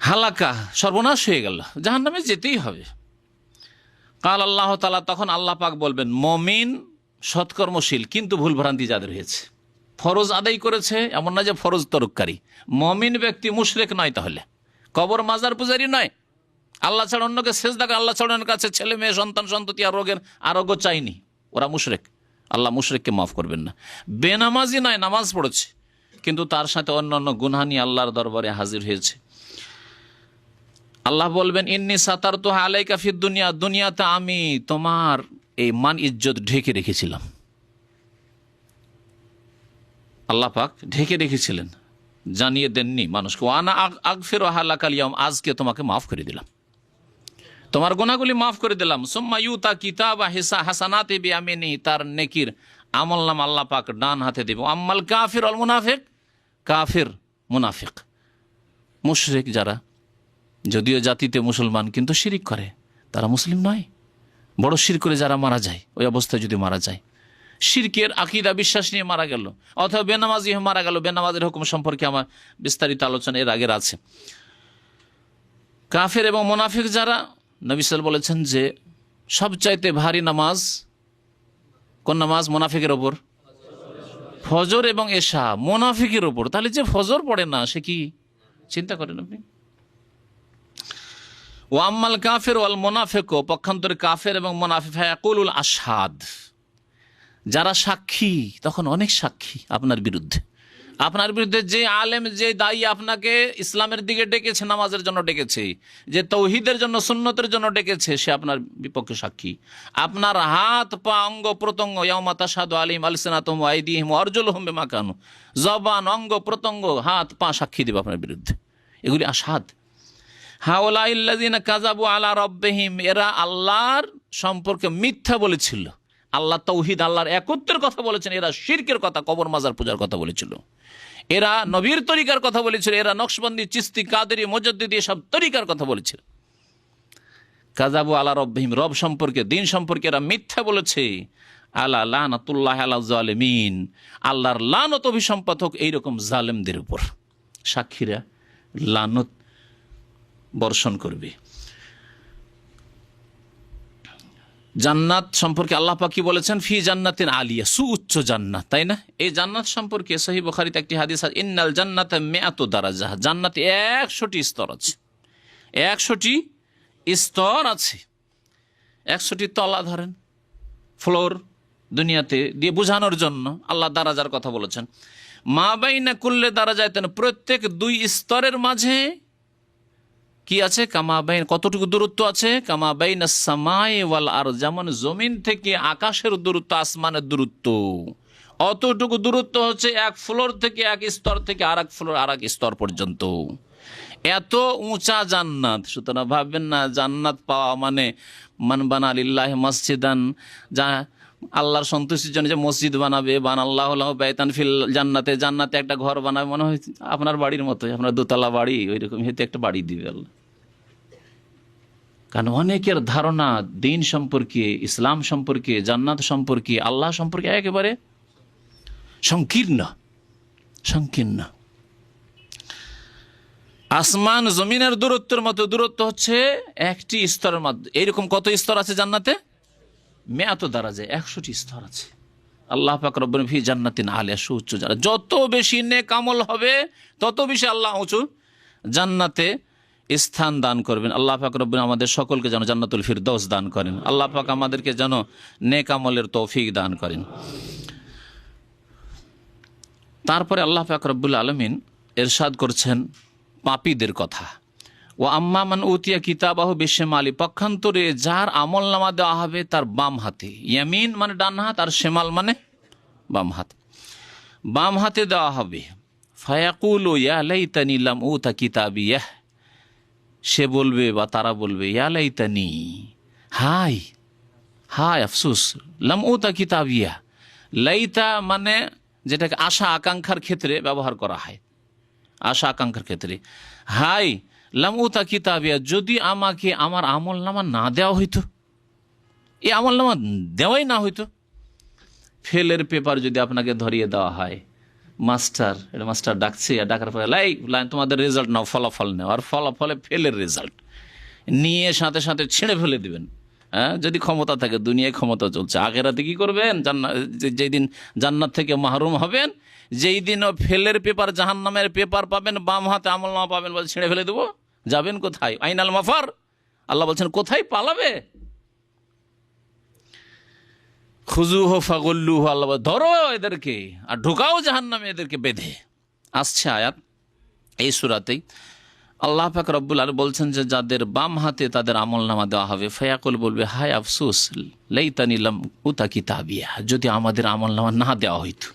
Speaker 1: হালাকা, সর্বনাশ হয়ে গেল, জাহান্নামে যেতেই হবে। কাল আল্লাহ তাআলা, তখন আল্লাহ পাক বলবেন, মমিন সৎকর্মশীল কিন্তু ভুলভ্রান্তি যাদের হয়েছে, ফরজ আদায় করেছে, এমন না যে ফরজ তরককারী, মমিন ব্যক্তি মুশরিক নয়, তাহলে কবর মাজার পূজারি নয়, আল্লাহ ছাড়া অন্যকে সেজদা করে, আল্লাহ ছাড়া অন্যের কাছে ছেলে মেয়ে সন্তান সন্ততি আর রোগের আরোগ্য চাইনি, ওরা মুশরিক, আল্লাহ মুশরিককে মাফ করবেন না। বেনামাজি নয়, নামাজ পড়েছে কিন্তু তার সাথে অন্যান্য গুনহা নিয়ে আল্লাহর দরবারে হাজির হয়েছে। আল্লাহ বলবেন, ইন্নী সাতারতুহা আলাইকা ফিদ দুনিয়া, দুনিয়াতে আমি তোমার এই মান ইজ্জত ঢেকে রেখেছিলাম। আল্লাহ পাক ঢেকে রেখেছিলেন, জানিয়ে দেননি মানুষকে। ওয়ানা আগফিরুহা লাকাল ইয়াউম, আজকে তোমাকে মাফ করে দিলাম, তোমার গুনাহগুলি মাফ করে দিলাম। সুম্মা ইউতা কিতাবা হাসানাতি বিয়ামিনি, তার নেকির আমলনামা আল্লাহ পাক ডান হাতে দেব। আম্মাল কাফির আল মুনাফিক, কাফির মুনাফিক মুশরিক যারা যদিও জাতিতে মুসলমান কিন্তু শিরিক করে, তারা মুসলিম নয়। বড় শিরক করে যারা মারা যায়, ওই অবস্থায় যদি মারা যায়, শিরকের আকীদা বিশ্বাস নিয়ে মারা গেল, অথবা বেনামাজি হয়ে মারা গেল, বেনামাজের হুকুম সম্পর্কে আমার বিস্তারিত আলোচনা এর আগের আছে। কাফের এবং মুনাফিক যারা, নবী সাল্লাল্লাহু আলাইহি ওয়াসাল্লাম বলেছেন যে সবচাইতে ভারী নামাজ কোন নামাজ? মুনাফিকের ওপর ফজর এবং এশা, মুনাফিকের ওপর। তাহলে যে ফজর পড়ে না সে কি, চিন্তা করেন আপনি। ওয়াম্মাল কাফের ওয়াল মুনাফিকও, পক্ষান্তরে কাফের এবং মুনাফিক, ফায়াকুলুল আশহাদ, যারা সাক্ষী, তখন অনেক সাক্ষী আপনার বিরুদ্ধে, আপনার বিরুদ্ধে যে আলেম, যে দায়ী আপনাকে ইসলামের দিকে ডেকেছে, নামাজের জন্য ডেকেছে, যে তৌহিদের জন্য, সুন্নতের জন্য ডেকেছে, সে আপনার বিপক্ষে সাক্ষী। আপনার হাত পা অঙ্গ প্রত্যঙ্গ, ইয়াউমা তাশহাদু আলাইহিম আলসিনাতুহুম ওয়া আইদিহিম ওয়া আরজুলুহুম বিমা কানু, জবান, অঙ্গ প্রত্যঙ্গ, হাত পা সাক্ষী দেবে আপনার বিরুদ্ধে, এগুলি আশহাদ। হাউলাইল্লাযিনা কাযাবু আলা রাব্বিহিম, এরা আল্লাহর সম্পর্কে মিথ্যা বলেছিল, আল্লাহ তৌহিদ, আল্লাহর একত্বের কথা বলেছেন, এরা শিরকের কথা, কবর মাজার পূজার কথা বলেছিল, এরা নবীর তরিকার কথা বলেছিল, এরা নকশবন্দি, চিস্তি, কাদেরি, মুজাদ্দিদি এসব তরিকার কথা বলেছিল। কাযাবু আলা রাব্বিহিম, রব সম্পর্কে, দিন সম্পর্কে এরা মিথ্যা বলেছে। আলা লানাতুল্লাহি আলা যালিমিন, আল্লাহর লানত অভিসম্পাত হোক এইরকম জালেমদের উপর। সাক্ষীরা লানত বর্ষণ করবে। জান্নাত সম্পর্কে আল্লাহ পাক কি বলেছেন? ফি জান্নাতিন আলিয়া, সুউচ্চ জান্নাত, তাই না? এই জান্নাত সম্পর্কে সহিহ বুখারীতে একটি হাদিস আছে, ইন্নাল জান্নাতা মিআতু দারাজাহ, জান্নাতে 100টি স্তর আছে, 100টি স্তর আছে, 100টি তলা ধরেন, ফ্লোর, দুনিয়াতে দিয়ে বোঝানোর জন্য আল্লাহ দারাজার কথা বলেছেন। মা বাইনা কুল্লি দারাজাতিন, প্রত্যেক 2 স্তরের মাঝে কি আছে? কামা বাইন, কতটুকু দূরত্ব আছে? কামা বাইনাস সামাই ওয়াল আরদ, যেমন জমিন থেকে আকাশের দূরত্ব, আসমানের দূরত্ব, অতটুকু দূরত্ব হচ্ছে এক ফ্লোর থেকে, এক স্তর থেকে আরেক ফ্লোর, আরেক স্তর পর্যন্ত। এত উঁচা জান্নাত। সুতরাং ভাববেন না জান্নাত পাওয়া মানে মান বানা লিল্লাহি মসজিদান, যা আল্লাহর সন্তুষ্টির জন্য যে মসজিদ বানাবে, বানাল্লাহু লাহু বাইতান ফিল জান্নাতে, জান্নাতে একটা ঘর বানাবে, মনে হয় আপনার বাড়ির মতো, আপনার দোতলা বাড়ি, ওই রকম হেতে একটা বাড়ি দিবে আল্লাহ। কারণ অনেকের ধারণা দিন সম্পর্কে, ইসলাম সম্পর্কে, জান্নাত সম্পর্কে, আল্লাহ সম্পর্কে একেবারে সংকীর্ণ সংকীর্ণ। আসমান জমিনের দূরত্বের মতো দূরত্ব হচ্ছে একটি স্তরের মধ্যে। এইরকম কত স্তর আছে জান্নাতে? মিআতু দারাজা, 100টি স্তর আছে। আল্লাহ পাক রব্বুল ফি জান্নাতিন আলিয়া, সুউচ্চ জান্নাত। যত বেশি নেক আমল হবে তত বেশি আল্লাহ উঁচু জান্নাতে স্থান দান করবেন। আল্লাহ পাক রব্বুল আমাদের সকলকে যেন জান্নাতুল ফিরদৌস দান করেন। আল্লাহ পাক আমাদেরকে যেন নেক আমলের তৌফিক দান করেন। তারপরে আল্লাহ পাক রব্বুল আলামিন ইরশাদ করছেন পাপীদের কথা। ও আম্মা মান উতিয়া কিতাবাহু বিশিমালি, পক্ষান্তরে যার আমলনামা দেওয়া হবে তার বাম হাতে। ইয়ামিন মানে ডান হাত, আর শিমাল মানে বাম হাত। বাম হাতে দেওয়া হবে। ফায়াকুলু ইয়া লাইতানি লাম উতা কিতাবিয়াহ, সে বলবে বা তারা বলবে ইয়া লাইতানি, হায় হায় আফসোস, লাম উতা কিতাবিয়া। লাইতা মানে যেটাকে আশা আকাঙ্ক্ষার ক্ষেত্রে ব্যবহার করা হয়, আশা আকাঙ্ক্ষার ক্ষেত্রে। হায় লাম উতা কিতাবিয়া, যদি আমাকে আমার আমল নামা না দেওয়া হইতো, এই আমল নামা দেওয়াই না হইতো। ফেলের পেপার যদি আপনাকে ধরিয়ে দেওয়া হয়, মাস্টার ডাকছে, ডাকার পরে লাইন তোমাদের রেজাল্ট নাও, ফলাফল নাও, আর ফলাফলে ফেলের রেজাল্ট নিয়ে সাথে সাথে ছিঁড়ে ফেলে দিবেন। হ্যাঁ, যদি ক্ষমতা থাকে, দুনিয়ায় ক্ষমতা চলছে, আখেরাতে কি করবেন? যেই দিন জান্নাত থেকে মাহরুম হবেন, যেই দিন ফেলের পেপার, জাহান্নামের পেপার পাবেন, বাম হাতে আমল নামা পাবেন, বলে ছিঁড়ে ফেলে দেবো। যাবেন কোথায়? আইনাল মাফার, আল্লাহ বলছেন কোথায় পালাবে? খুজুহু ফাগুল্লুহু, আল্লাহ ধরো এদেরকে আর ঢুকাও জাহান্নামে এদেরকে বেঁধে। আসছে আয়াত এই সূরাতেই। আল্লাহ পাক রব্বুল আলামিন বলছেন যে যাদের বাম হাতে তাদের আমলনামা দেওয়া হবে, ফায়াকুল বলবে হায় আফসোস, লাইতানি লাম উতা কিতাবিয়া, যদি আমাদের আমলনামা না দেওয়া হইতো।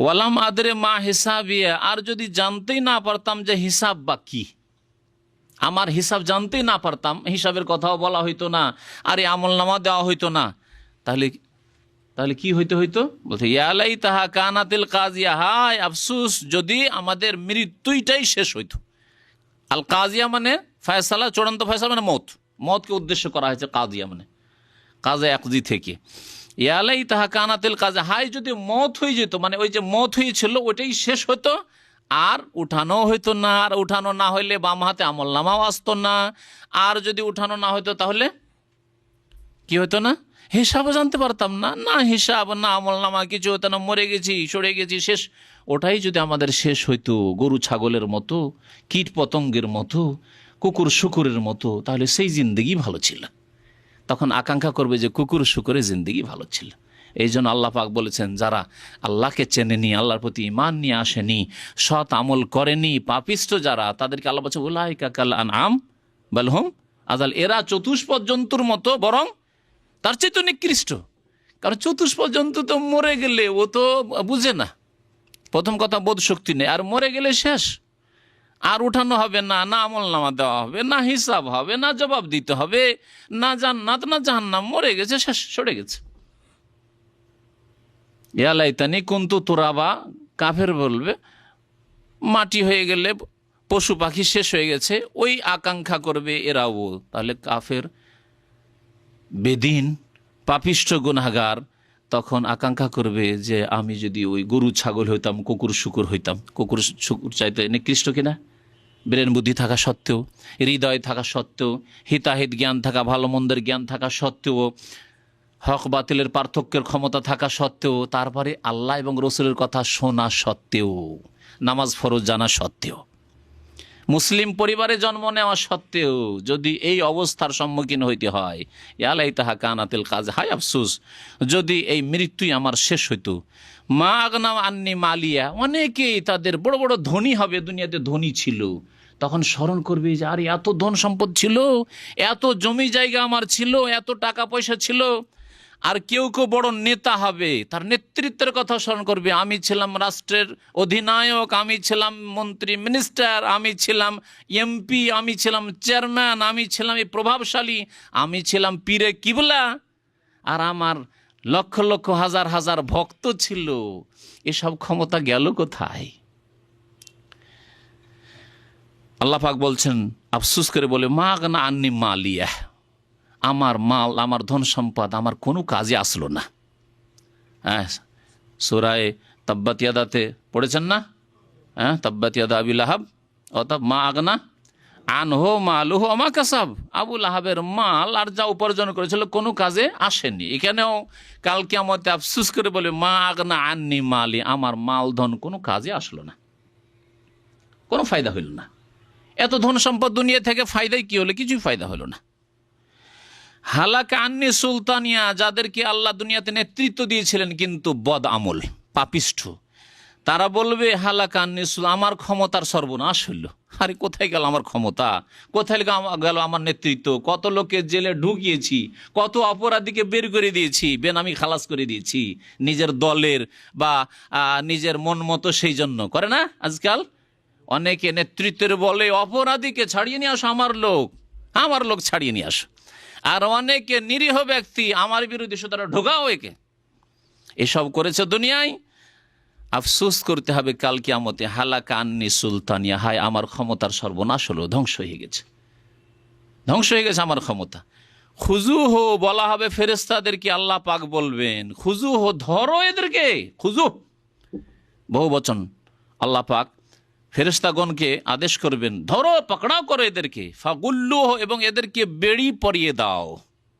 Speaker 1: ওয়ালাম আদরে মা হিসাবিয়া, আর যদি জানতেই না পারতাম যে হিসাব বা কি, আমার হিসাব জানতেই না পারতাম, হিসাবের কথাও বলা হইতো না, আর এই আমলনামা দেওয়া হইতো না, তাহলে কি হইতো? বলছে ইয়ালাই তাহা কানাতিল কাজিয়া, হায় আফসুস, যদি আমাদের মৃত্যুইটাই শেষ হইতো। আল কাজিয়া মানে ফয়সালা, চূড়ান্ত ফয়সালা মানে মতকে উদ্দেশ্য করা হয়েছে কাজিয়া মানে কাজা একজি থেকে। ইয়ালাই তাহা কানাতিল কাজিয়া, হায় যদি মত হয়ে যেত, মানে ওই যে মত হয়েছিল ওইটাই শেষ হতো, আর উঠানো হইতো না। আর উঠানো না হইলে বাম হাতে আমলনামাও আসতো না। আর যদি উঠানো না হইতো তাহলে কি হইতো না? হিসাবও জানতে পারতাম না, না হিসাব না আমলনামা, কিছু হতো না, মরে গেছি, সরে গেছি, শেষ। ওটাই যদি আমাদের শেষ হইতো, গরু ছাগলের মতো, কীট পতঙ্গের মতো, কুকুর শুকুরের মতো, তাহলে সেই জিন্দেগি ভালো ছিল। তখন আকাঙ্ক্ষা করবে যে কুকুর শুকুরের জিন্দেগি ভালো ছিল। এই জন্য আল্লাহ পাক বলেছেন যারা আল্লাহকে চেনেনি, আল্লাহর প্রতি ঈমান নিয়ে আসেনি, সৎ আমল করেনি, পাপিষ্ট যারা, তাদেরকে আল্লাহ বলছে উলাইকা কাল আনআম বাল হুম আযাল, এরা চতুষ্পদ জন্তুর মতো, বরং তার চেয়ে তো নিকৃষ্ট। কারণ চতুষ্পদ জন্তু তো মরে গেলে ও তো বুঝে না, প্রথম কথা বোধ শক্তি নেই, আর মরে গেলে শেষ, আর উঠানো হবে না, না আমলনামা দেওয়া হবে, না হিসাব হবে, না জবাব দিতে হবে, না জান্নাত না জাহান্নাম, মরে গেছে, শেষ, সরে গেছে। ইয়া লাইতানি কুনতু তুরাবা, কাফের বলবে মাটি হয়ে গেলে, পশু পাখি শেষ হয়ে গেছে, ওই আকাঙ্ক্ষা করবে এরাও। তাহলে কাফের, বেদিন, পাপিষ্ঠ গুনাহগার তখন আকাঙ্ক্ষা করবে যে আমি যদি ওই গরু ছাগল হইতাম, কুকুর শুকুর হইতাম। কুকুর শুকুর চাইতে নিকৃষ্ট কিনা? ব্রেন বুদ্ধি থাকা সত্ত্বেও, হৃদয় থাকা সত্ত্বেও, হিতাহিত জ্ঞান থাকা, ভালো মন্দের জ্ঞান থাকা সত্ত্বেও, হক বাতিলের পার্থক্যের ক্ষমতা থাকা সত্ত্বেও, তারপরে আল্লাহ এবং রসুলের কথা শোনা সত্ত্বেও, নামাজ ফরজ জানা সত্ত্বেও, মুসলিম পরিবারে জন্ম নেওয়া সত্ত্বেও যদি এই অবস্থার সম্মুখীন হইতে হয়, ইয়ালাই তাহা কানাতিল কাজ, হায় আফসুস, যদি এই মৃত্যুই আমার শেষ হইতো। মা আগনা আন্নি মালিয়া, অনেকেই তাদের বড় বড় ধনী হবে, দুনিয়াতে ধনী ছিল, তখন স্মরণ করবে যে আরে এত ধন সম্পদ ছিল, এত জমি জায়গা আমার ছিল, এত টাকা পয়সা ছিল। আর কেউ কেউ বড় নেতা হবে, তার নেতৃত্বের কথা স্মরণ করবে, আমি ছিলাম রাষ্ট্রের অধিনায়ক, আমি ছিলাম মন্ত্রী মিনিস্টার, আমি ছিলাম এমপি, আমি ছিলাম চেয়ারম্যান, আমি ছিলাম এই প্রভাবশালী, আমি ছিলাম পীরে কিবলা, আর আমার লক্ষ লক্ষ হাজার হাজার ভক্ত ছিল। এসব ক্ষমতা গেল কোথায়? আল্লাহ পাক বলছেন, আফসুস করে বলে মা আগনা আন্নি মালিয়া, আমার মাল, আমার ধন সম্পদ আমার কোনো কাজে আসলো না। হ্যাঁ, সূরায়ে তাব্বাত ইয়াদাতে পড়েছেন না? হ্যাঁ, তাব্বাত ইয়াদা আবি লাহাব, অর্থাৎ মা আগনা আনহু মালুহু ওমা কাসাব, আবু লাহাবের মাল আর যা উপার্জন করেছিল কোনো কাজে আসেনি। এখানেও কাল কিয়ামতে আফসুস করে বলে মা আগনা আন্নি মালি, আমার মাল ধন কোনো কাজে আসলো না, কোনো ফায়দা হইল না। এত ধন সম্পদ দুনিয়া থেকে ফায়দাই কি হলো? কিছুই ফায়দা হলো না। হালাকা আন্নি সুলতানিয়া, যাদেরকে আল্লাহ দুনিয়াতে নেতৃত্ব দিয়েছিলেন কিন্তু বদ আমল, পাপিষ্ঠ, তারা বলবে হালাকা আন্নি আমার ক্ষমতার সর্বনাশ হইল। আরে কোথায় গেল আমার ক্ষমতা, কোথায় গেল আমার নেতৃত্ব? কত লোকে জেলে ঢুকিয়েছি, কত অপরাধীকে বের করে দিয়েছি, বেনামি খালাস করে দিয়েছি নিজের দলের বা নিজের মন মতো। সেই জন্য করে না আজকাল অনেকে নেতৃত্বের বলে অপরাধীকে ছাড়িয়ে নিয়ে আসো, আমার লোক ছাড়িয়ে নিয়ে আসো। আর অনেকে নিরীহ ব্যক্তি আমার বিরোধী, সুতরাং ঢোকাও একে। এসব করেছে দুনিয়ায়, আফসোস করতে হবে কাল কিয়ামতে। হালাকা আন্নি সুলতানিয়া, হায় আমার ক্ষমতার সর্বনাশ হলো, ধ্বংস হয়ে গেছে আমার ক্ষমতা। খুজু হো, বলা হবে ফেরেশতাদেরকে, আল্লাহ পাক বলবেন খুজু হো, ধরো এদেরকে। খুজু বহু বচন, আল্লাহ পাক ফেরেশতাগণকে আদেশ করবেন, ধরো, পাকড়াও করো এদেরকে। ফাগুল্লু হো, এবং এদেরকে বেড়ি পরিয়ে দাও,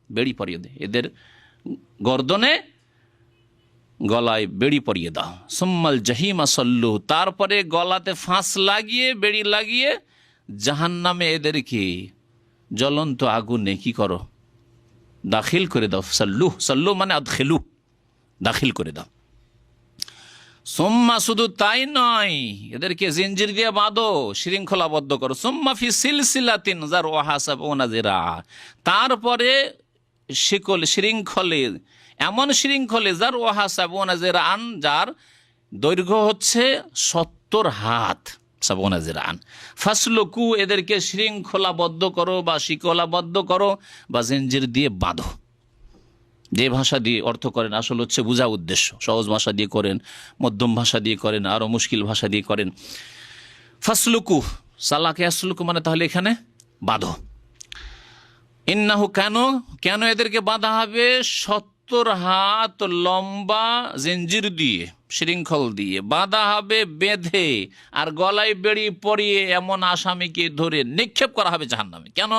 Speaker 1: বেড়ি পরিয়ে দে, এদের গর্দনে গলায় বেড়ি পরিয়ে দাও। সুম্মাল জাহিমা সল্লু, তারপরে গলাতে ফাঁস লাগিয়ে, বেড়ি লাগিয়ে জাহান্নামে এদেরকে জ্বলন্ত আগুনে কি করো? দাখিল করে দাও। সল্লু, সল্লু মানে আদখিলু, দাখিল করে দাও। সুম্মা, শুধু তাই নয়, এদেরকে জিঞ্জির দিয়ে বাঁধো, শৃঙ্খলাবদ্ধ করো। সুম্মা ফি সিলসিলাতিন যারউহা সাবউনা যিরা, তারপরে শিকল, শৃঙ্খলে, এমন শৃঙ্খলে, যারউহা সাবউনা যিরান, যার দৈর্ঘ্য হচ্ছে 70 হাত, সাবউনা যিরান। ফাসলুকু, এদেরকে শৃঙ্খলাবদ্ধ করো বা শিকলাবদ্ধ করো বা জিঞ্জির দিয়ে বাঁধো। যে ভাষা দিয়ে অর্থ করেন আসলে হচ্ছে বোঝা উদ্দেশ্য, সহজ ভাষা দিয়ে করেন, মধ্যম ভাষা দিয়ে করেন, আরও মুশকিল ভাষা দিয়ে করেন। ফাসলুকু, সালাকে আসলুকু মানে তাহলে এখানে বাঁধো। ইন্নাহু, কেন এদেরকে বাঁধা হবে? 70 হাত লম্বা জিঞ্জির দিয়ে, শৃঙ্খল দিয়ে বাঁধা হবে, বেঁধে, আর গলায় বেড়ি পরিয়ে এমন আসামিকে ধরে নিক্ষেপ করা হবে জাহান্নামে। কেন?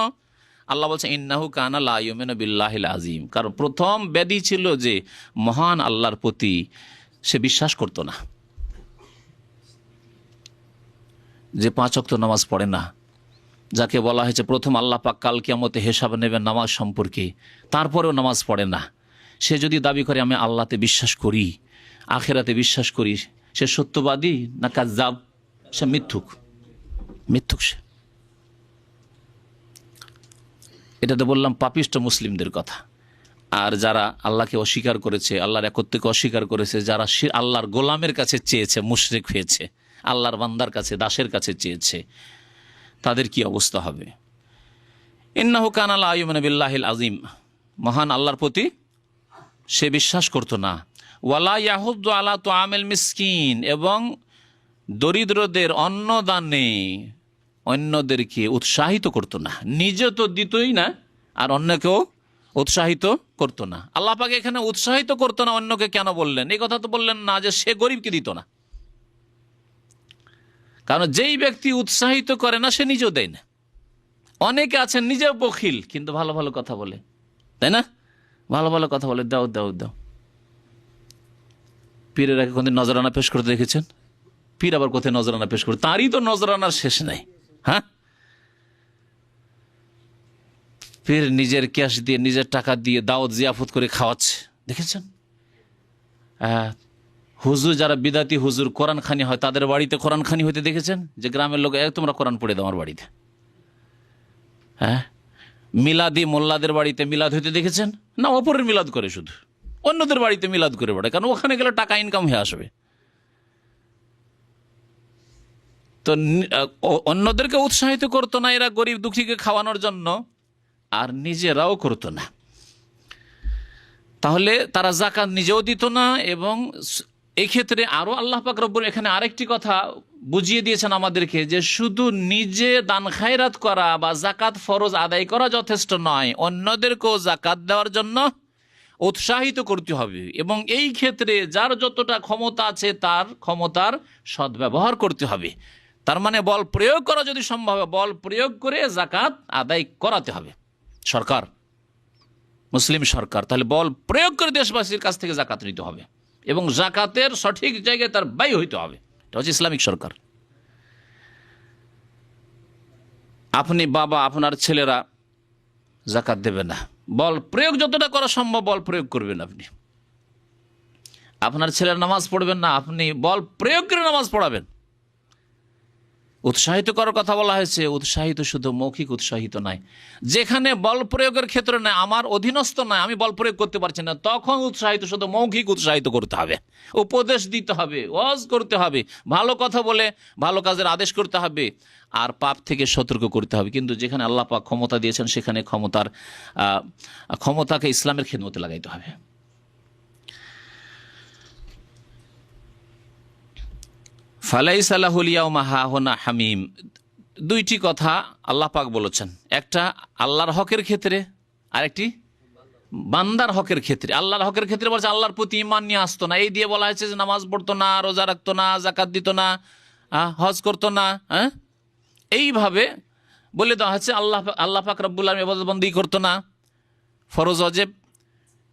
Speaker 1: আল্লাহ বলছেন ইন্নাহু কানা লা ইউমিনু বিল্লাহিল আযীম, কারণ প্রথম ব্যাধি ছিল যে মহান আল্লাহর প্রতি সে বিশ্বাস করত না, যে 5 ওয়াক্ত নামাজ পড়ে না, যাকে বলা হয়েছে প্রথম আল্লাহ পাক কাল কিয়ামতে হিসাব নেবেন নামাজ সম্পর্কে, তারপরেও নামাজ পড়ে না। সে যদি দাবি করে আমি আল্লাহতে বিশ্বাস করি, আখেরাতে বিশ্বাস করি, সে সত্যবাদী না কাজ্জাব? সে মিথ্যুক সে। এটা তো বললাম পাপিষ্ট মুসলিমদের কথা। আর যারা আল্লাহকে অস্বীকার করেছে, আল্লাহর একত্বকে অস্বীকার করেছে, যারা আল্লাহর গোলামের কাছে চেয়েছে, মুশরিক হয়েছে, আল্লাহর বান্দার কাছে, দাসের কাছে চেয়েছে, তাদের কি অবস্থা হবে? ইন্নাহু কানা লা ইউমিনু বিল্লাহিল আযীম, মহান আল্লাহর প্রতি সে বিশ্বাস করত না। ওয়ালা ইয়াহুদ্দু আলা তুআমিল মিসকিন, এবং দরিদ্রদের অন্নদানে অন্যদেরকে উৎসাহিত করত না। নিজে তো দিতই না, আর অন্যকেও উৎসাহিত করত না। আল্লাহ পাক এখানে উৎসাহিত করতো না অন্যকে কেন বললেন? এই কথা তো বললেন না যে সে গরিবকে দিত না, কারণ যেই ব্যক্তি উৎসাহিত করে না সে নিজেও দেয় না। অনেকে আছেন নিজেও বখিল কিন্তু ভালো ভালো কথা বলে, তাই না? ভালো ভালো কথা বলে, দাও দাও দাও। পীরের আগে কোনদিন নজরানা পেশ করতে দেখেছেন? পীর আবার কোথায় নজরানা পেশ করে? তারই তো নজরানার শেষ নাই। হ্যাঁ, পীর নিজের ক্যাশ দিয়ে, নিজের টাকা দিয়ে দাওয়াত জিয়াফত করে খাওয়াচ্ছে, দেখেছেন? হুজুর, যারা বিদাতি হুজুর, কোরআন খানি হয়, তাদের বাড়িতে কোরআন খানি হইতে দেখেছেন? যে গ্রামের লোক, তোমরা কোরআন পড়ে দাও আমার বাড়িতে। হ্যাঁ, মিলাদি মোল্লাদের বাড়িতে মিলাদ হইতে দেখেছেন? না, অপরের মিলাদ করে, শুধু অন্যদের বাড়িতে মিলাদ করে বেড়ায়, কারণ ওখানে গেলে টাকা ইনকাম হয়ে আসবে। তো অন্যদেরকে উৎসাহিত করতো না এরা গরিব দুঃখীকে খাওয়ানোর জন্য, আর নিজেরাও করতো না। তাহলে তারা যাকাত নিজেও দিত না। এবং এই ক্ষেত্রে আরো আল্লাহ পাক রব্বুল এখানে আরেকটি কথা বুঝিয়ে দিয়েছেন আমাদেরকে, যে শুধু নিজে দান খায়রাত করা বা জাকাত ফরজ আদায় করা যথেষ্ট নয়, অন্যদেরকেও জাকাত দেওয়ার জন্য উৎসাহিত করতে হবে। এবং এই ক্ষেত্রে যার যতটা ক্ষমতা আছে তার ক্ষমতার সদ্ব্যবহার করতে হবে। তার মানে বল প্রয়োগ করা যদি সম্ভব হয়, বল প্রয়োগ করে জাকাত আদায় করাতে হবে। সরকার, মুসলিম সরকার, তাহলে বল প্রয়োগ করে দেশবাসীর কাছ থেকে জাকাত নিতে হবে এবং জাকাতের সঠিক জায়গায় তার ব্যয় হইতে হবে। এটা হচ্ছে ইসলামিক সরকার। আপনি বাবা, আপনার ছেলেরা জাকাত দেবে না, বল প্রয়োগ যতটা করা সম্ভব বল প্রয়োগ করবেন। আপনি আপনার ছেলের নামাজ পড়বেন না, আপনি বল প্রয়োগ করে নামাজ পড়াবেন। উৎসাহিত করার কথা বলা হয়েছে, উৎসাহিত শুধু মৌখিক উৎসাহিত নয়, যেখানে বল প্রয়োগের ক্ষেত্রে নয়, আমার অধীনস্থ নয়, আমি বল প্রয়োগ করতে পারছি না, তখন উৎসাহিত শুধু মৌখিক উৎসাহিত করতে হবে, উপদেশ দিতে হবে, ওয়াজ করতে হবে, ভালো কথা বলে ভালো কাজের আদেশ করতে হবে, আর পাপ থেকে সতর্ক করতে হবে। কিন্তু যেখানে আল্লাহ পাক ক্ষমতা দিয়েছেন সেখানে ক্ষমতাকে ইসলামের খেদমতে লাগাইতে হবে। ফালাইসা লাহুল ইয়াওমা হাহুনা হামিম, দুইটি কথা আল্লাহ পাক বলেছেন, একটা আল্লাহর হকের ক্ষেত্রে, আরেকটি বান্দার হকের ক্ষেত্রে। আল্লাহর হকের ক্ষেত্রে বলছে আল্লাহর প্রতি ঈমান নিয়ে আসতো না, এই দিয়ে বলা হয়েছে যে নামাজ পড়তো না, রোজা রাখতো না, যাকাত দিত না, হজ করতো না, এইভাবে বলে দেওয়া হয়েছে। আল্লাহ পাক রব্বুল আলামিন ইবাদত বন্দেগী করতো না, ফরজ ওয়াজিব,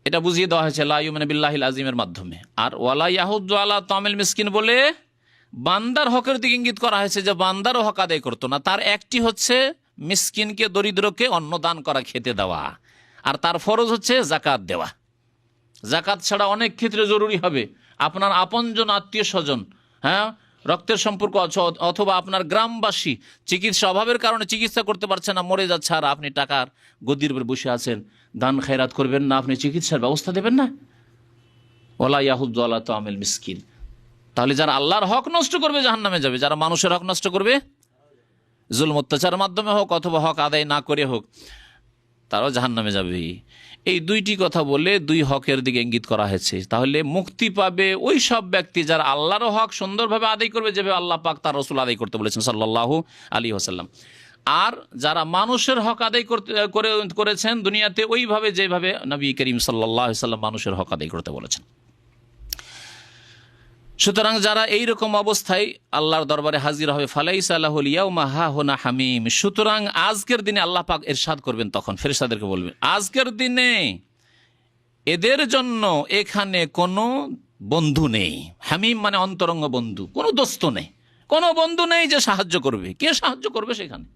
Speaker 1: এটা বুঝিয়ে দেওয়া হয়েছে লা ইউমিনু বিল্লাহিল আযীমের মাধ্যমে। আর ওয়ালা ইয়াহুদ্দু আলা তামিল মিসকিন বলে বান্দার হকের দিকে ইঙ্গিত করা হয়েছে যে বান্দারও হক আদায় করতো না। তার একটি হচ্ছে মিসকিনকে, দরিদ্রকে অন্ন দান করা, খেতে দেওয়া, আর তার ফরজ হচ্ছে জাকাত দেওয়া। জাকাত ছাড়া অনেক ক্ষেত্রে জরুরি হবে, আপনার আপনজন, আত্মীয় স্বজন, রক্তের সম্পর্ক, অথবা আপনার গ্রামবাসী চিকিৎসা অভাবের কারণে চিকিৎসা করতে পারছে না, মরে যাচ্ছে, আর আপনি টাকার গদির উপর বসে আছেন, দান খেরাত করবেন না, আপনি চিকিৎসার ব্যবস্থা দেবেন না। ওয়ালা ইয়াহুদ্দু আলা তামিল মিসকিন। তাহলে যারা আল্লাহর হক নষ্ট করবে জাহান্নামে যাবে, যারা মানুষের হক নষ্ট করবে, জুলম অত্যাচারের মাধ্যমে হোক অথবা হক আদায় না করে হোক, তারাও জাহান্নামে যাবে। এই দুইটি কথা বলে দুই হকের দিকে ইঙ্গিত করা হয়েছে। তাহলে মুক্তি পাবে ওই সব ব্যক্তি যারা আল্লাহর হক সুন্দরভাবে আদায় করবে, যেভাবে আল্লাহ পাক তার রাসূল আদায় করতে বলেছেন সাল্লাল্লাহু আলাইহি ওয়াসাল্লাম। আর যারা মানুষের হক আদায় করেছেন দুনিয়াতে ওইভাবে যেভাবে নবী করিম সাল্লাল্লাহু আলাইহি ওয়াসাল্লাম মানুষের হক আদায় করতে বলেছেন। সুতরাং যারা এইরকম অবস্থায় আল্লাহর দরবারে হাজির হবে, ফালাইসা লাহুল ইয়াওমা হাহুনা হামিম, সুতরাং আজকের দিনে আল্লাহ পাক ইরশাদ করবেন, তখন ফেরেশতাদেরকে বলবেন, আজকের দিনে এদের জন্য এখানে কোনো বন্ধু নেই। হামিম মানে অন্তরঙ্গ বন্ধু, কোনো দোস্ত নেই, কোনো বন্ধু নেই যে সাহায্য করবে। কে সাহায্য করবে সেখানে?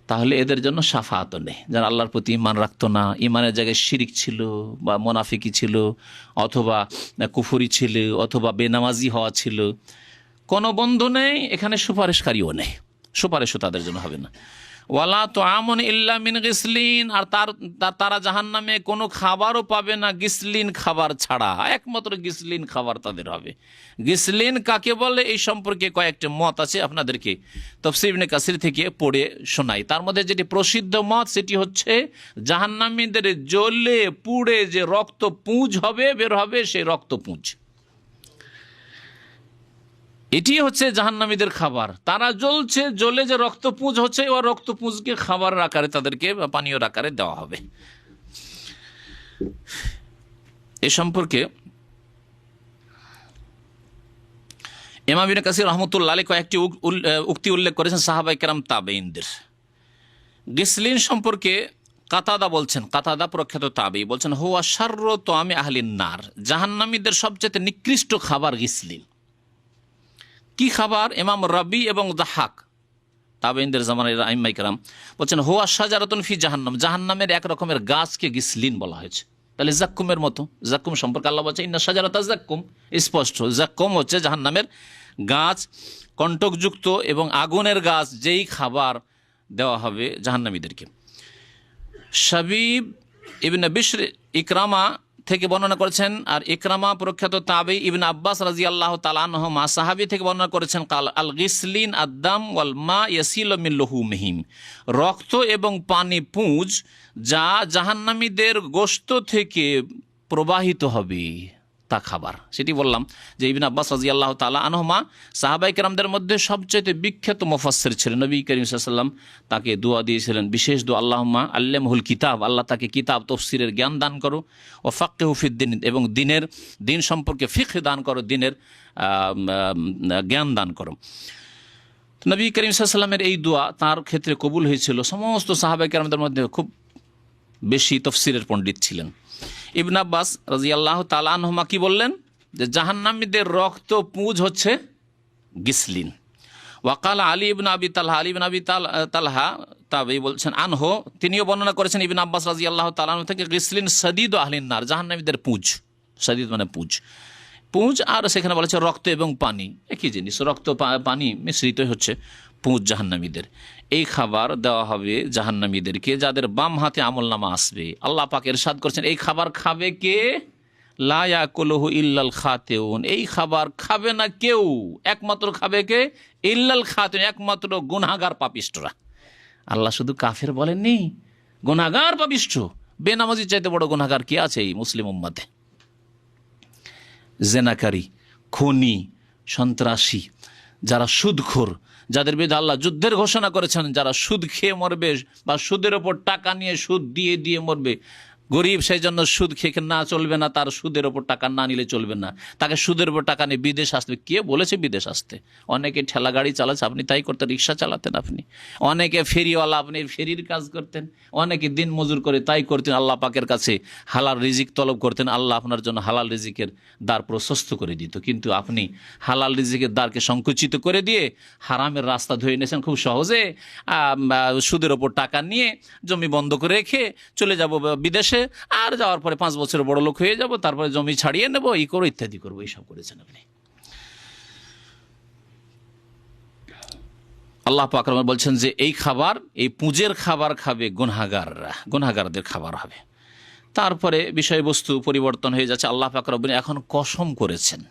Speaker 1: তাহলে এদের জন্য শাফাআতও নেই। যারা আল্লাহর প্রতি ঈমান রাখতো না, ঈমানের জায়গায় শিরিক ছিল বা মুনাফিকি ছিল অথবা কুফরি ছিল অথবা বেনামাজি হওয়া ছিল, কোনো বন্ধু নেই এখানে, সুপারিশকারীও নেই, সুপারিশও তাদের জন্য হবে না। ওয়ালা তুআমুন ইল্লা মিন গিসলিন, আর তারা জাহান্নামে কোনো খাবারও পাবে না গিসলিন খাবার ছাড়া, একমাত্র গিসলিন খাবার তাদের হবে। গিসলিন কাকে বলে এই সম্পর্কে কয়েকটি মত আছে, আপনাদেরকে তাফসীর ইবনে কাসির থেকে পড়ে শোনাই। তার মধ্যে যেটি প্রসিদ্ধ মত সেটি হচ্ছে জাহান্নামীদের জ্বলে পুড়ে যে রক্ত পুঁজ হবে, বের হবে, সেই রক্ত পুঁজ, এটি হচ্ছে জাহান্নামীদের খাবার। তারা জ্বলছে, জ্বলে যে রক্তপুঞ্জ হচ্ছে, ও রক্তপুঞ্জকে খাবার আকারে তাদেরকে পানীয় আকারে দেওয়া হবে। এ সম্পর্কে ইমাম ইবনে কাসির রাহমাতুল্লাহ আলাইহি কয়েকটি উক্তি উল্লেখ করেছেন সাহাবায়ে কেরাম তাবেঈনদের। গিসলিন সম্পর্কে কাতাদা বলছেন, কাতাদা প্রখ্যাত তাবেঈ বলছেন, হুয়া শাররু তুআমি আহলিন নার, জাহান্নামীদের সবচেয়ে নিকৃষ্ট খাবার গিসলিন। কি খাবার? ইমাম রাবি এবং দাহাক তাবেঈনদের জামানার আইম্মায়ে কেরাম বলছেন, হুয়া শাজারাতুন ফি জাহান্নাম, জাহান্নামের এক রকমের গাছকে গিসলিন বলা হয়েছে। তাহলে জাক্কুমের মতো, জাক্কুম সম্পর্কে আল্লাহ বলছে ইন্না শাজারাতা জাক্কুম, স্পষ্ট জাক্কুম হচ্ছে জাহান্নামের গাছ, কণ্টকযুক্ত এবং আগুনের গাছ, যেই খাবার দেওয়া হবে জাহান্নামীদেরকে। শাবিব ইবনে বিশর ইকরামা থেকে বর্ণনা করেছেন, আর ইকরামা প্রখ্যাত তাবেঈ ইবনে আব্বাস রাদিয়াল্লাহু তাআলা আনহুমা সাহাবী থেকে বর্ণনা করেছেন, কাল আল গিসলিন আদ-দাম ওয়াল মা ইয়াসিলু মিন লুহুমিহিম, রক্ত এবং পানি পুঁজ যা জাহান্নামীদের গোশত থেকে প্রবাহিত হবে, তা খাবার। সেটি বললাম যে ইবনে আব্বাস রাদিয়াল্লাহু তাআলা আনহুমা সাহাবায়ে কেরামদের মধ্যে সবচেয়ে বিখ্যাত মুফাসসির ছিলেন। নবী করিম সাল্লাল্লাহু আলাইহি ওয়াসাল্লাম তাকে দোয়া দিয়েছিলেন, বিশেষ দোয়া, আল্লাহুম্মা আল্লিমহুল কিতাব, আল্লাহ তাকে কিতাব তাফসীরের জ্ঞান দান করো, ও ফাক্কিহু ফিদ্দিন, এবং দিন সম্পর্কে ফিকহ দান করো, দিনের জ্ঞান দান করো। নবী করিম সাল্লাল্লাহু আলাইহি ওয়াসাল্লামের এই দোয়া তার ক্ষেত্রে কবুল হয়েছিল। সমস্ত সাহাবায়ে কেরামদের মধ্যে খুব বেশি তাফসীরের পণ্ডিত ছিলেন। ইবনে আব্বাস রাদিয়াল্লাহু তাআলা আনহুমা কি বললেন, যে জাহান্নামীদের রক্ত পুঁজ হচ্ছে গিসলিন। ওয়াকাল আলী ইবনে আবি তালহা, আলী ইবনে আবি তালহা তাবেঈ বলছেন, আনহু তিনিও বর্ণনা করেছেন ইবনে আব্বাস রাদিয়াল্লাহু তাআলা আনহু থেকে, গিসলিন সাদিদ আহলিন নার, জাহান্নামীদের পুঁজ, সাদিদ মানে পুঁজ, পুঁজ, আর সেখানে বলেছে রক্ত এবং পানি একই জিনিস, রক্ত পানি মিশ্রিত হচ্ছে পুঁজ জাহান্নামীদের। এই খাবার দেওয়া হবে জাহান্নামীদেরকে যাদের বাম হাতে আমলনামা আসবে। আল্লাহ পাক ইরশাদ করছেন, এই খাবার খাবে কে? লা ইয়াকুলুহু ইল্লাল খাতিউন, এই খাবার খাবে না কেউ, একমাত্র খাবে কে? ইল্লাল খাতিউন, একমাত্র গুনাহগার পাপিষ্ঠরা। আল্লাহ শুধু কাফের বলেননি, গুনাহগার পাপিষ্ঠ, বেনামাজির চাইতে বড় গুনাহগার কে আছে এই মুসলিম উম্মতে? জেনাকারী, খুনি, সন্ত্রাসী, যারা সুদখোর, যাদের বিরুদ্ধে আল্লাহ যুদ্ধের ঘোষণা করেছেন, যারা সুদ খেয়ে মরবে বা সুদের ওপর টাকা নিয়ে সুদ দিয়ে দিয়ে মরবে, গরিব সেই জন্য সুদ খেয়ে না চলবে না, তার সুদের ওপর টাকা না নিলে চলবে না, তাকে সুদের ওপর টাকা নিয়ে বিদেশ আসতে। কে বলেছে বিদেশ আসতে? অনেকে ঠেলা গাড়ি চালাচ্ছে, আপনি তাই করতেন, রিক্সা চালাতেন আপনি, অনেকে ফেরিওয়ালা, আপনি ফেরির কাজ করতেন, অনেকে দিন মজুর করে তাই করতেন, আল্লাহ পাকের কাছে হালাল রিজিক তলব করতেন, আল্লাহ আপনার জন্য হালাল রিজিকের দ্বার প্রশস্ত করে দিত। কিন্তু আপনি হালাল রিজিকের দ্বারকে সংকুচিত করে দিয়ে হারামের রাস্তা ধরে নিয়েছেন খুব সহজে, সুদের ওপর টাকা নিয়ে জমি বন্ধ করে রেখে চলে যাব বিদেশে, আর যাওয়ার পরে 5 বছর বড় লোক হয়ে যাব, তারপরে জমি ছাড়িয়ে নেব, এই করবো, ইত্যাদি করবো, এইসব করেছেন আপনি। আল্লাহ পাক বলছেন যে এই খাবার, এই পুঁজের খাবার খাবে গুনাহগাররা, গুনাহগারদের খাবার হবে। তারপরে বিষয়বস্তু পরিবর্তন হয়ে যাচ্ছে। আল্লাহ পাক রব্বুল এখন কসম করেছেন,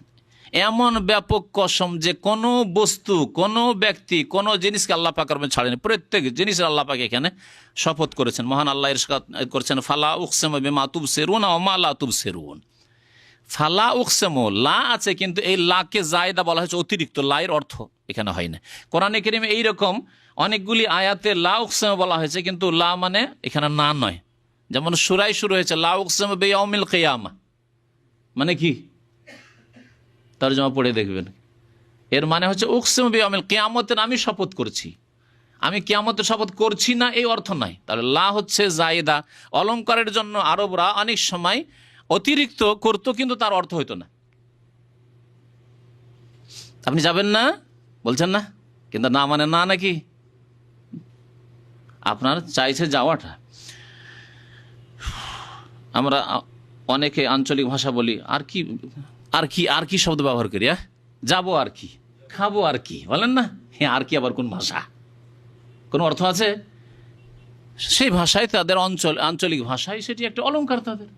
Speaker 1: এমন ব্যাপক কসম যে কোনো বস্তু, কোনো ব্যক্তি, কোনো জিনিসকে আল্লাহ পাক রব্বুল ছাড়েনি, প্রত্যেক জিনিসের আল্লাহ পাক এখানে শপথ করেছেন। মহান আল্লাহ ইরশাদ করেছেন, ফালা উকসিমু বিমা তুবসিরুন ওয়া মা লা তুবসিরুন। ফালা উকসিমু, লা আছে কিন্তু এই লাকে জায়দা বলা হয়েছে, অতিরিক্ত, লায়ের অর্থ এখানে হয় না। কোরআনে কারীমে এইরকম অনেকগুলি আয়াতে লা উকসিমু বলা হয়েছে, কিন্তু লা মানে এখানে না নয়। যেমন সূরায় শুরু হয়েছে লা উকসিমু বিয়াউমিল কিয়ামা, মানে কি? তরজমা পড়ে দেখবেন, এর মানে হচ্ছে উকসিমু বিয়াউমিল কিয়ামতের আমি শপথ করছি, আমি কিয়ামতের শপথ করছি না, এই অর্থ নয়। তাহলে লা হচ্ছে জায়েদা, অলংকারের জন্য আরবরা অনেক সময় অতিরিক্ত করতো, কিন্তু তার অর্থ হইতো না। আপনি যাবেন না বলছেন না, কিন্তু না মানে না নাকি? আপনার চাইছে যাওয়াটা। আমরা অনেকে আঞ্চলিক ভাষা বলি, আর কি আর কি আর কি শব্দ ব্যবহার করি, যাবো আর কি, খাবো আর কি, বলেন না? হ্যাঁ, আর কি আবার কোন ভাষা? কোন অর্থ আছে? সেই ভাষায় তাদের আঞ্চলিক ভাষায় সেটি একটা অলংকার তাদের।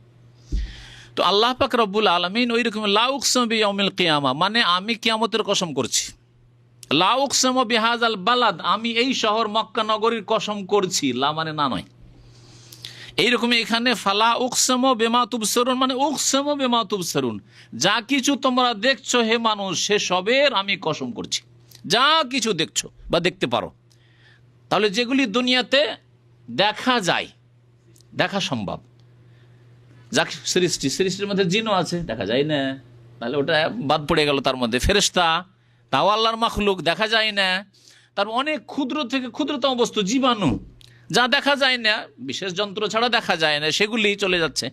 Speaker 1: তো আল্লাহ পাক রব্বুল আলামিন ওই রকম লা উকসিমু বিয়াউমিল কিয়ামা, মানে আমি কিয়ামতের কসম করছি। লা উকসিমু বিহাযাল বালাদ, আমি এই শহর মক্কা নগরীর কসম করছি, লা মানে না নয়। এইরকম এখানে ফালা উকসিমু বিমা তুবসিরুন, মানে উকসিমু বিমা তুবসিরুন, যা কিছু তোমরা দেখছো হে মানুষ, সে সবের আমি কসম করছি, যা কিছু দেখছো বা দেখতে পারো। তাহলে যেগুলি দুনিয়াতে দেখা যায়, দেখা সম্ভব, যা সৃষ্টি, সৃষ্টির মধ্যে জিনও আছে, দেখা যায় না, তাহলে ওটা বাদ পড়ে গেল। তার মধ্যে ফেরেশতা, তাও আল্লাহর মাখলুক, দেখা যায় না। তার অনেক ক্ষুদ্র থেকে ক্ষুদ্রতম বস্তু, জীবাণু, যা দেখা যায় না, বিশেষ যন্ত্র ছাড়া দেখা যায় না, সেগুলি চলে যাচ্ছে।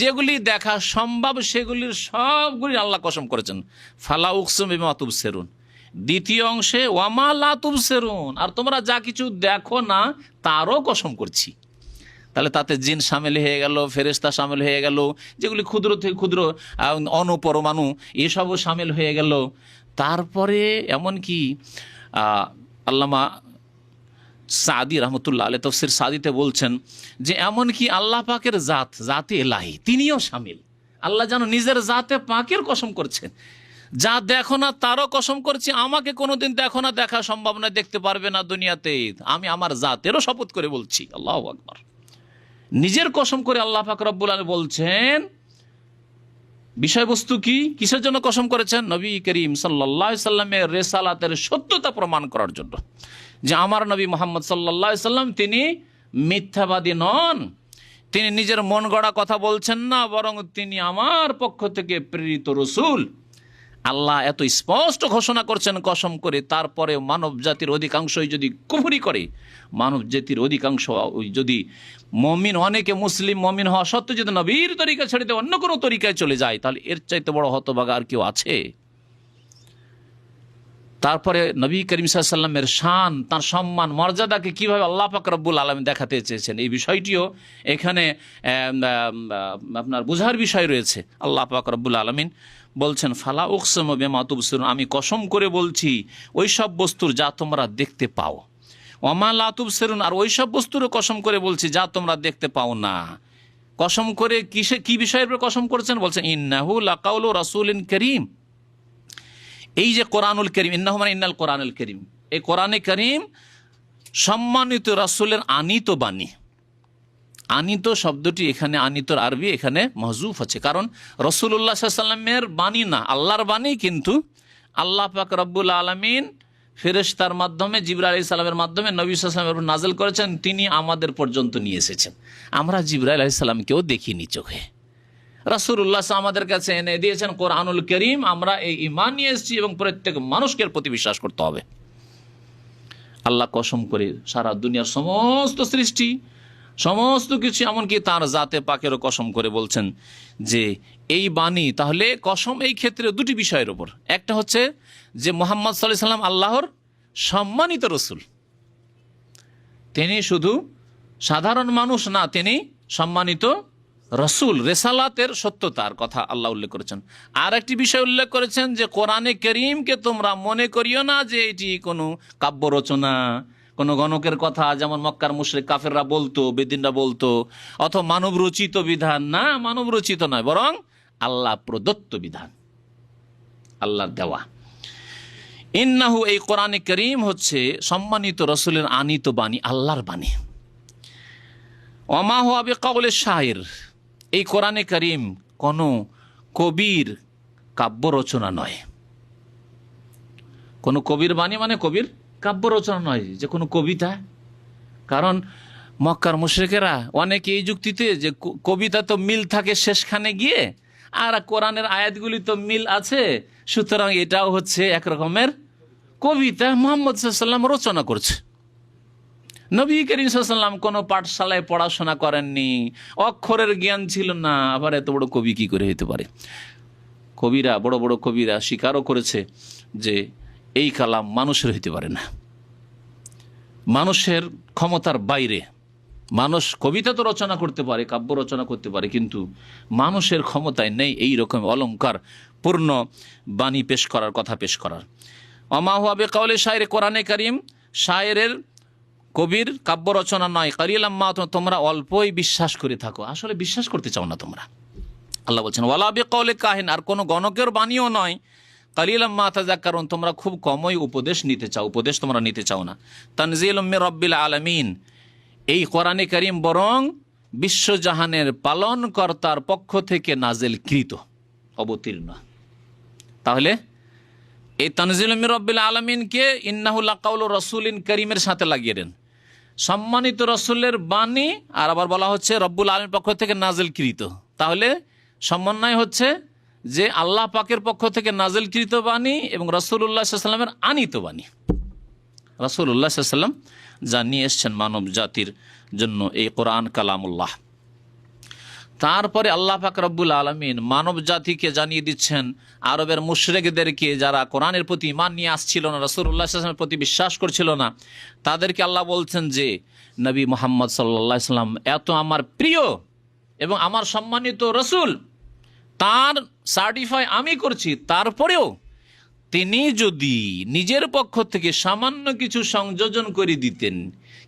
Speaker 1: যেগুলি দেখা সম্ভব সেগুলির সবগুলি আল্লাহ কসম করেছেন। ফালা উকসিমু বিমা তুবসিরুন। দ্বিতীয় অংশে ওয়ামা লা তুবসিরুন, আর তোমরা যা কিছু দেখো না তারও কসম করছি। তাহলে তাতে জিন সামিল হয়ে গেল, ফেরেশতা সামিল হয়ে গেল, যেগুলি ক্ষুদ্র থেকে ক্ষুদ্র অণুপরমাণু, এসবও সামিল হয়ে গেল। তারপরে এমনকি আল্লামা সাদি রহমতুল্লাহ আলাইহি তাফসীর সাদিতে বলছেন যে এমনকি আল্লাহ পাকের জাতে এলাহি তিনিও সামিল। আল্লাহ যেন নিজের জাতে পাকের কসম করছেন, যা দেখো না তারও কসম করছি, আমাকে কোনোদিন দেখো না, দেখা সম্ভব না, দেখতে পারবে না দুনিয়াতে, আমি আমার জাতেরও শপথ করে বলছি। আল্লাহু আকবার। নিজের কসম করে আল্লাহ পাক রব্বুল আলামিন বলছেন। বিষয়বস্তু কি, কিসের জন্য কসম করেছেন? নবী করিম সাল্লাল্লাহু আলাইহি সাল্লামের রিসালাতের সত্যতা প্রমাণ করার জন্য, যে আমার নবী মুহাম্মদ সাল্লাল্লাহু আলাইহি সাল্লাম তিনি মিথ্যাবাদী নন, তিনি নিজের মন গড়া কথা বলছেন না, বরং তিনি আমার পক্ষ থেকে প্রেরিত রাসূল। আল্লাহ এত স্পষ্ট ঘোষণা করছেন কসম করে, তারপরে মানব জাতির অধিকাংশই যদি কুফরি করে, মানব জাতির অধিকাংশ যদি মমিন, অনেকে মুসলিম মমিন হওয়া সত্ত্বেও যদি নবীর তরিকা ছেড়ে দিয়ে অন্য কোনো তরিকায় চলে যায়, তাহলে এর চাইতে বড় হতভাগা আর কেউ আছে? তারপরে নবী করিম সাল্লাল্লাহু আলাইহি ওয়াসাল্লামের শান, তার সম্মান মর্যাদাকে কিভাবে আল্লাহ পাক রব্বুল আলামিন দেখাতে চেয়েছেন, এই বিষয়টিও এখানে আপনার বোঝার বিষয় রয়েছে। আল্লাহ পাক রব্বুল আলামিন বলছেন ফালা উকসিমু বিমা তুবসিরুন, আমি কসম করে বলছি ওই সব বস্তুর যা তোমরা দেখতে পাও, ওমা লা তুবসিরুন, আর ওই সব বস্তুরও কসম করে বলছি যা তোমরা দেখতে পাও না। কসম করে কি বিষয়ের উপর কসম করেছেন? বলছেন ইন্নাহু লাকাউলু রাসূলিন কারীম, এই যে কোরআনুল করিম, ইন্নাহু মানে ইন্নাল কোরআনুল করিম, এই কোরআনে করিম সম্মানিত রাসূলের আনিত বাণী। আনিত শব্দটি এখানে, আনিতর আরবি এখানে মাহজুফ আছে, কারণ রাসূলুল্লাহ সাল্লাল্লাহু আলাইহি ওয়াসাল্লামের বাণী না, আল্লাহর বাণী, কিন্তু আল্লাহ পাক রব্বুল আলামিন ফেরেশতার মাধ্যমে জিবরাইল আলাইহিস সালামের মাধ্যমে নবী সাল্লাল্লাহু আলাইহি ওয়াসাল্লামের উপর নাযিল করেছেন, তিনি আমাদের পর্যন্ত নিয়ে এসেছেন। আমরা জিবরাইল আলাইহিস সালামকেও দেখিনি চোখে, রাসূলুল্লাহ আমাদের কাছে এনে দিয়েছেন কোরআনুল করিম, আমরা এই ঈমান নিয়ে এসেছি এবং প্রত্যেক মানুষকে এর প্রতি বিশ্বাস করতে হবে। আল্লাহ কসম করে সারা দুনিয়ার সমস্ত সৃষ্টি, সমস্ত কিছু, এমনকি তার জাতে পাকেরও কসম করে বলছেন যে এই বাণী, তাহলে কসম এই ক্ষেত্রে দুটি বিষয়ের উপর। একটা হচ্ছে যে মুহাম্মদ সাল্লাল্লাহু আলাইহি সাল্লাম আল্লাহর সম্মানিত রসুল, তিনি শুধু সাধারণ মানুষ না, তিনি সম্মানিত রসুল, রেসালাতের সত্যতার কথা আল্লাহ উল্লেখ করেছেন। আর একটি বিষয় উল্লেখ করেছেন যে কোরআনে করিমকে তোমরা মনে করিও না যে এটি কোনো কাব্য রচনা, কোনো গণকের কথা, যেমন মক্কার মুশরিক কাফেররা বলতো, বেদিনরা বলতো, অথবা মানব রচিত বিধান। না, মানব রচিত নয়, বরং আল্লাহ প্রদত্ত বিধান, আল্লাহর দেওয়া। ইন্নাহু, এই কোরআনে করিম হচ্ছে সম্মানিত রসুলের আনিত বাণী, আল্লাহর বাণী। ওমা হুয়া বিকাউলি শাইর, এই কোরআনে করিম কোনো কবির কাব্য রচনা নয়। কোনো কবির বাণী মানে কবির কাব্য রচনা নয়, যে কোনো কবিতা। কারণ মক্কার মুশরিকেরা অনেকে এই যুক্তিতে যে কবিতা তো মিল থাকে শেষখানে গিয়ে, আর কোরআনের আয়াতগুলি তো মিল আছে, সুতরাং এটাও হচ্ছে এক রকমের কবিতা, মুহাম্মদ সাল্লাল্লাহু আলাইহি ওয়াসাল্লাম রচনা করছে। নবী করিম সাল্লাল্লাহু আলাইহি ওয়াসাল্লাম কোনো পাঠশালায় পড়াশোনা করেননি, অক্ষরের জ্ঞান ছিল না, আবার এত বড় কবি কি করে হতে পারে? কবিরা, বড় বড় কবিরা স্বীকারও করেছে যে এই কালাম মানুষের হইতে পারে না, মানুষের ক্ষমতার বাইরে। মানুষ কবিতা তো রচনা করতে পারে, কাব্য রচনা করতে পারে, কিন্তু মানুষের ক্ষমতায় নেই এই রকম অলংকার পূর্ণ বাণী পেশ করার, কথা পেশ করার। ওমা হুয়া বিকাউলি শাইর, কোরআনে কারীম শায়েরের, কবির কাব্য রচনা নয়। কালিলাম মা, তোমরা অল্পই বিশ্বাস করে থাকো, আসলে বিশ্বাস করতে চাও না তোমরা। আল্লাহ বলছেন ওয়ালা বিকাউলি কাহিন, আর কোনো গণকের বাণীও নয়। কালিলাম মা তাযাক্কারুন, তোমরা খুব কমই উপদেশ নিতে চাও, উপদেশ তোমরা নিতে চাও না। তানজিলুম মির রাব্বিল আলামিন, এই কোরআনে কারীম বরং বিশ্বজাহানের পালনকর্তার পক্ষ থেকে নাজিলকৃত, অবতীর্ণ। তাহলে এই তানজিলুম মির রাব্বিল আলামিনকে ইন্নাহু লাকাউলু রাসূলিন কারীমের সাথে লাগিয়ে দেন, সম্মানিত রসুলের বাণী, আর আবার বলা হচ্ছে রব্বুল আলামিনের পক্ষ থেকে নাজিলকৃত। তাহলে সমন্বয় হচ্ছে যে আল্লাহ পাকের পক্ষ থেকে নাজিলকৃত বাণী এবং রাসূলুল্লাহ সাল্লাল্লাহু আলাইহি ওয়াসাল্লামের আনিত বাণী। রাসূলুল্লাহ সাল্লাল্লাহু আলাইহি ওয়াসাল্লাম যা নিয়ে এসছেন মানব জাতির জন্য, এই কোরআন কালামুল্লাহ। তারপরে আল্লাহ পাক রব্বুল আলামিন মানব জাতিকে জানিয়ে দিচ্ছেন, আরবের মুশরিকদেরকে যারা কোরআনের প্রতি ঈমান নিয়ে আসছিল না, রাসূলুল্লাহ সাল্লাল্লাহু আলাইহি ওয়াসাল্লামের প্রতি বিশ্বাস করছিল না, তাদেরকে আল্লাহ বলছেন যে নবী মুহাম্মদ সাল্লাল্লাহু আলাইহি ওয়াসাল্লাম এত আমার প্রিয় এবং আমার সম্মানিত রসুল, তার সার্টিফাই আমি করছি, তারপরেও তিনি যদি নিজের পক্ষ থেকে সামান্য কিছু সংযোজন করে দিতেন,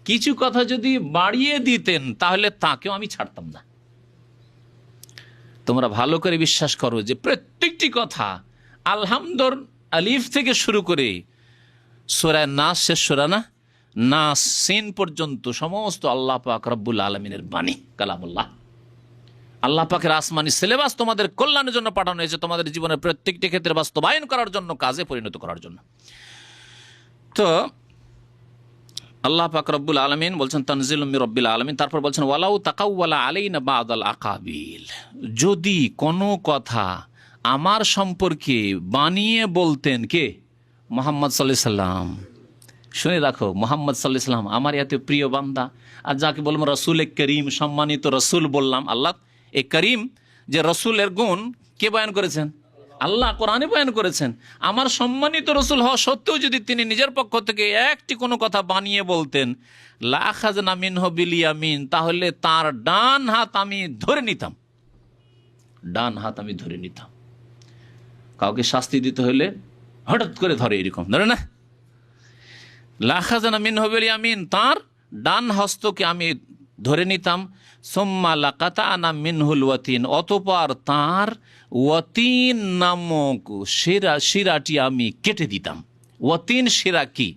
Speaker 1: কিছু কথা যদি বাড়িয়ে দিতেন, তাহলে তাকেও আমি ছাড়তাম না। তোমরা ভালো করে বিশ্বাস করো যে প্রত্যেকটি কথা আলহামদুর আলিফ থেকে শুরু করে সূরা নাস, শেষ সূরা না নাস, সিন পর্যন্ত সমস্ত আল্লাহ পাক রব্বুল আলামিনের বাণী, কালামুল্লাহ। আল্লাহ পাকের আসমানি সিলেবাস তোমাদের কল্যাণের জন্য পাঠানো হয়েছে, তোমাদের জীবনের প্রত্যেকটি ক্ষেত্রে বাস্তবায়ন করার জন্য, কাজে পরিণত করার জন্য। তো আল্লাহ পাক রব্বুল আলামিন বলছেন তানজিলুম মির রাব্বিল আলামিন, তারপর বলছেন ওয়ালাউ তাকাওয়ালা আলাইনা বাদাল আকাবিল, যদি কোনো কথা আমার সম্পর্কে বানিয়ে বলতেন কে? মুহাম্মদ সাল্লাল্লাহু আলাইহি সাল্লাম। শুনে রাখো, মুহাম্মদ সাল্লাল্লাহু আলাইহি সাল্লাম আমার এত প্রিয় বান্দা, আর যাকে বললাম রসুল করিম, সম্মানিত রসুল বললাম, আল্লাহ এই করিম যে রসুলের গুণ কে বয়ান করেছেন? আল্লাহ কোরআনে বয়ান করেছেন, আমার সম্মানিত রসুল হওয়া সত্ত্বেও যদি তিনি নিজের পক্ষ থেকে একটি কোনো কথা বানিয়ে বলতেন, লা আখাযনা মিনহু বিল ইয়ামিন, তাহলে তার ডান হাত আমি ধরে নিতাম, ডান হাত আমি ধরে নিতাম। কাউকে শাস্তি দিতে হলে হঠাৎ করে ধরে, এরকম ধরে না, লা আখাযনা মিনহু বিল ইয়ামিন, তার ডান হস্তকে আমি ধরে নিতাম। সুম্মা লাকাতানা মিনহুল ওয়াতিন, অতঃপর তার ওয়াতিন নামক শিরাটি আমি কেটে দিতাম। ওয়াতিন শিরা কি?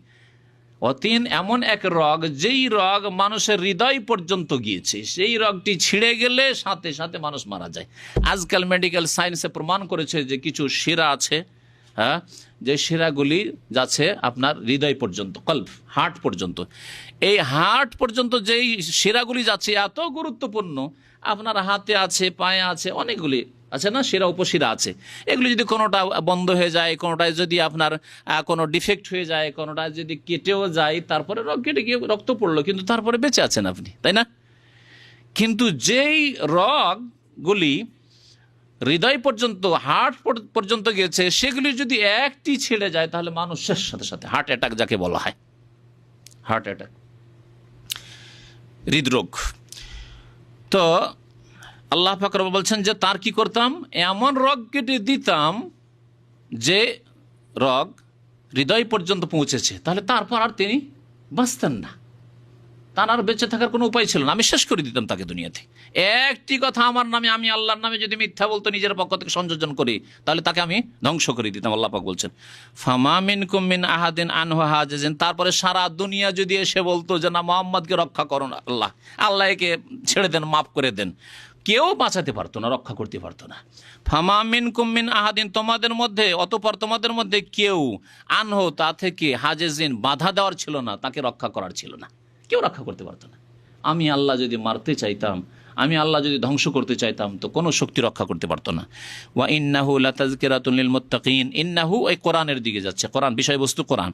Speaker 1: ওয়াতিন এমন এক রগ, যেই রগ মানুষের হৃদয় পর্যন্ত গিয়েছে, সেই রগটি ছিঁড়ে গেলে সাথে সাথে মানুষ মারা যায়। আজকাল মেডিকেল সায়েন্সে প্রমাণ করেছে যে কিছু শিরা আছে, হ্যাঁ, যে শিরাগুলি যাচ্ছে আপনার হৃদয় পর্যন্ত, কল্ব, হার্ট পর্যন্ত। এই হার্ট পর্যন্ত যেই শিরাগুলি যাচ্ছে এত গুরুত্বপূর্ণ, আপনার হাতে আছে, পায়ে আছে, অনেকগুলি আছে না শিরা, উপশিরা আছে। এগুলি যদি কোনোটা বন্ধ হয়ে যায়, কোনোটায় যদি আপনার কোনো ডিফেক্ট হয়ে যায়, কোনোটায় যদি কেটেও যায়, তারপরে কেটে গিয়ে রক্ত পড়লো, কিন্তু তারপরে বেঁচে আছেন আপনি, তাই না? কিন্তু যেই রগগুলি হৃদয় পর্যন্ত, হার্ট পর্যন্ত গেছে, সেগুলি যদি একটি ছেড়ে যায়, তাহলে মানুষের সাথে সাথে হার্ট অ্যাটাক, যাকে বলা হয় হার্ট অ্যাটাক, হৃদরোগ। তো আল্লাহ পাক রব্বুল বলছেন যে তার কি করতাম, এমন রগ কেটে দিতাম যে রগ হৃদয় পর্যন্ত পৌঁছেছে, তাহলে তারপর আর তিনি বাঁচতেন না, তার আর বেঁচে থাকার কোনো উপায় ছিল না, আমি শেষ করে দিতাম তাকে দুনিয়াতে। একটি কথা আমার নামে, আমি আল্লাহর নামে যদি মিথ্যা বলতো নিজের পক্ষ থেকে সংযোজন করি, তাহলে তাকে আমি ধ্বংস করে দিতাম। আল্লাহ পাক বলছেন ফামা মিনকুম মিন আহাদিন আনহু হাজিজিন, তারপরে সারা দুনিয়া যদি এসে বলতো যে না, মোহাম্মদকে রক্ষা করুন, আল্লাহ একে ছেড়ে দেন, মাফ করে দেন, কেউ বাঁচাতে পারতো না, রক্ষা করতে পারতো না। ফামা মিনকুম মিন আহাদিন, তোমাদের মধ্যে, অতঃপর তোমাদের মধ্যে কেউ, আনহু, তা থেকে, হাজিজিন, বাধা দেওয়ার ছিল না, তাকে রক্ষা করার ছিল না, কেউ রক্ষা করতে পারতো না। আমি আল্লাহ যদি মারতে চাইতাম, আমি আল্লাহ যদি ধ্বংস করতে চাইতাম, তো কোনো শক্তি রক্ষা করতে পারতো না। ওয়া ইন্নাহু লাতাযকিরাতুন লিল মুত্তাকিন, ইন্নাহু এই কোরআনের দিকে যাচ্ছে, কোরআন বিষয়বস্তু কোরআন,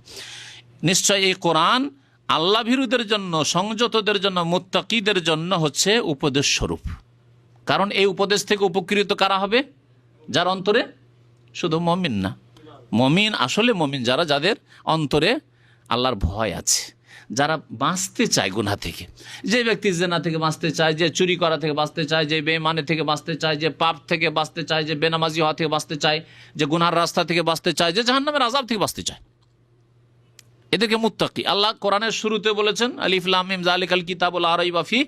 Speaker 1: নিশ্চয় এই কোরআন আল্লাহ ভীরুদের জন্য, সংযতদের জন্য, মুত্তাকিদের জন্য হচ্ছে উপদেশ স্বরূপ। কারণ এই উপদেশ থেকে উপকৃত কারা হবে? যার অন্তরে, শুধু মমিন না, মমিন আসলে মমিন যারা, যাদের অন্তরে আল্লাহর ভয় আছে, যারা বাঁচতে চায় গুনাহ থেকে। যে ব্যক্তি জিনা থেকে বাঁচতে চায়, যে চুরি করা থেকে বাঁচতে চায়, যে বেঈমানি থেকে বাঁচতে চায়, যে পাপ থেকে বাঁচতে চায়, যে বেনামাজি হওয়া থেকে বাঁচতে চায়, যে গুনাহর রাস্তা থেকে বাঁচতে চায়, যে জাহান্নামের আযাব থেকে বাঁচতে চায়, এদেরকে মুত্তাকি। আল্লাহ কোরআনের শুরুতে বলেছেন আলিফ লাম মিম যালিকাল কিতাবুল লা রাইবা ফি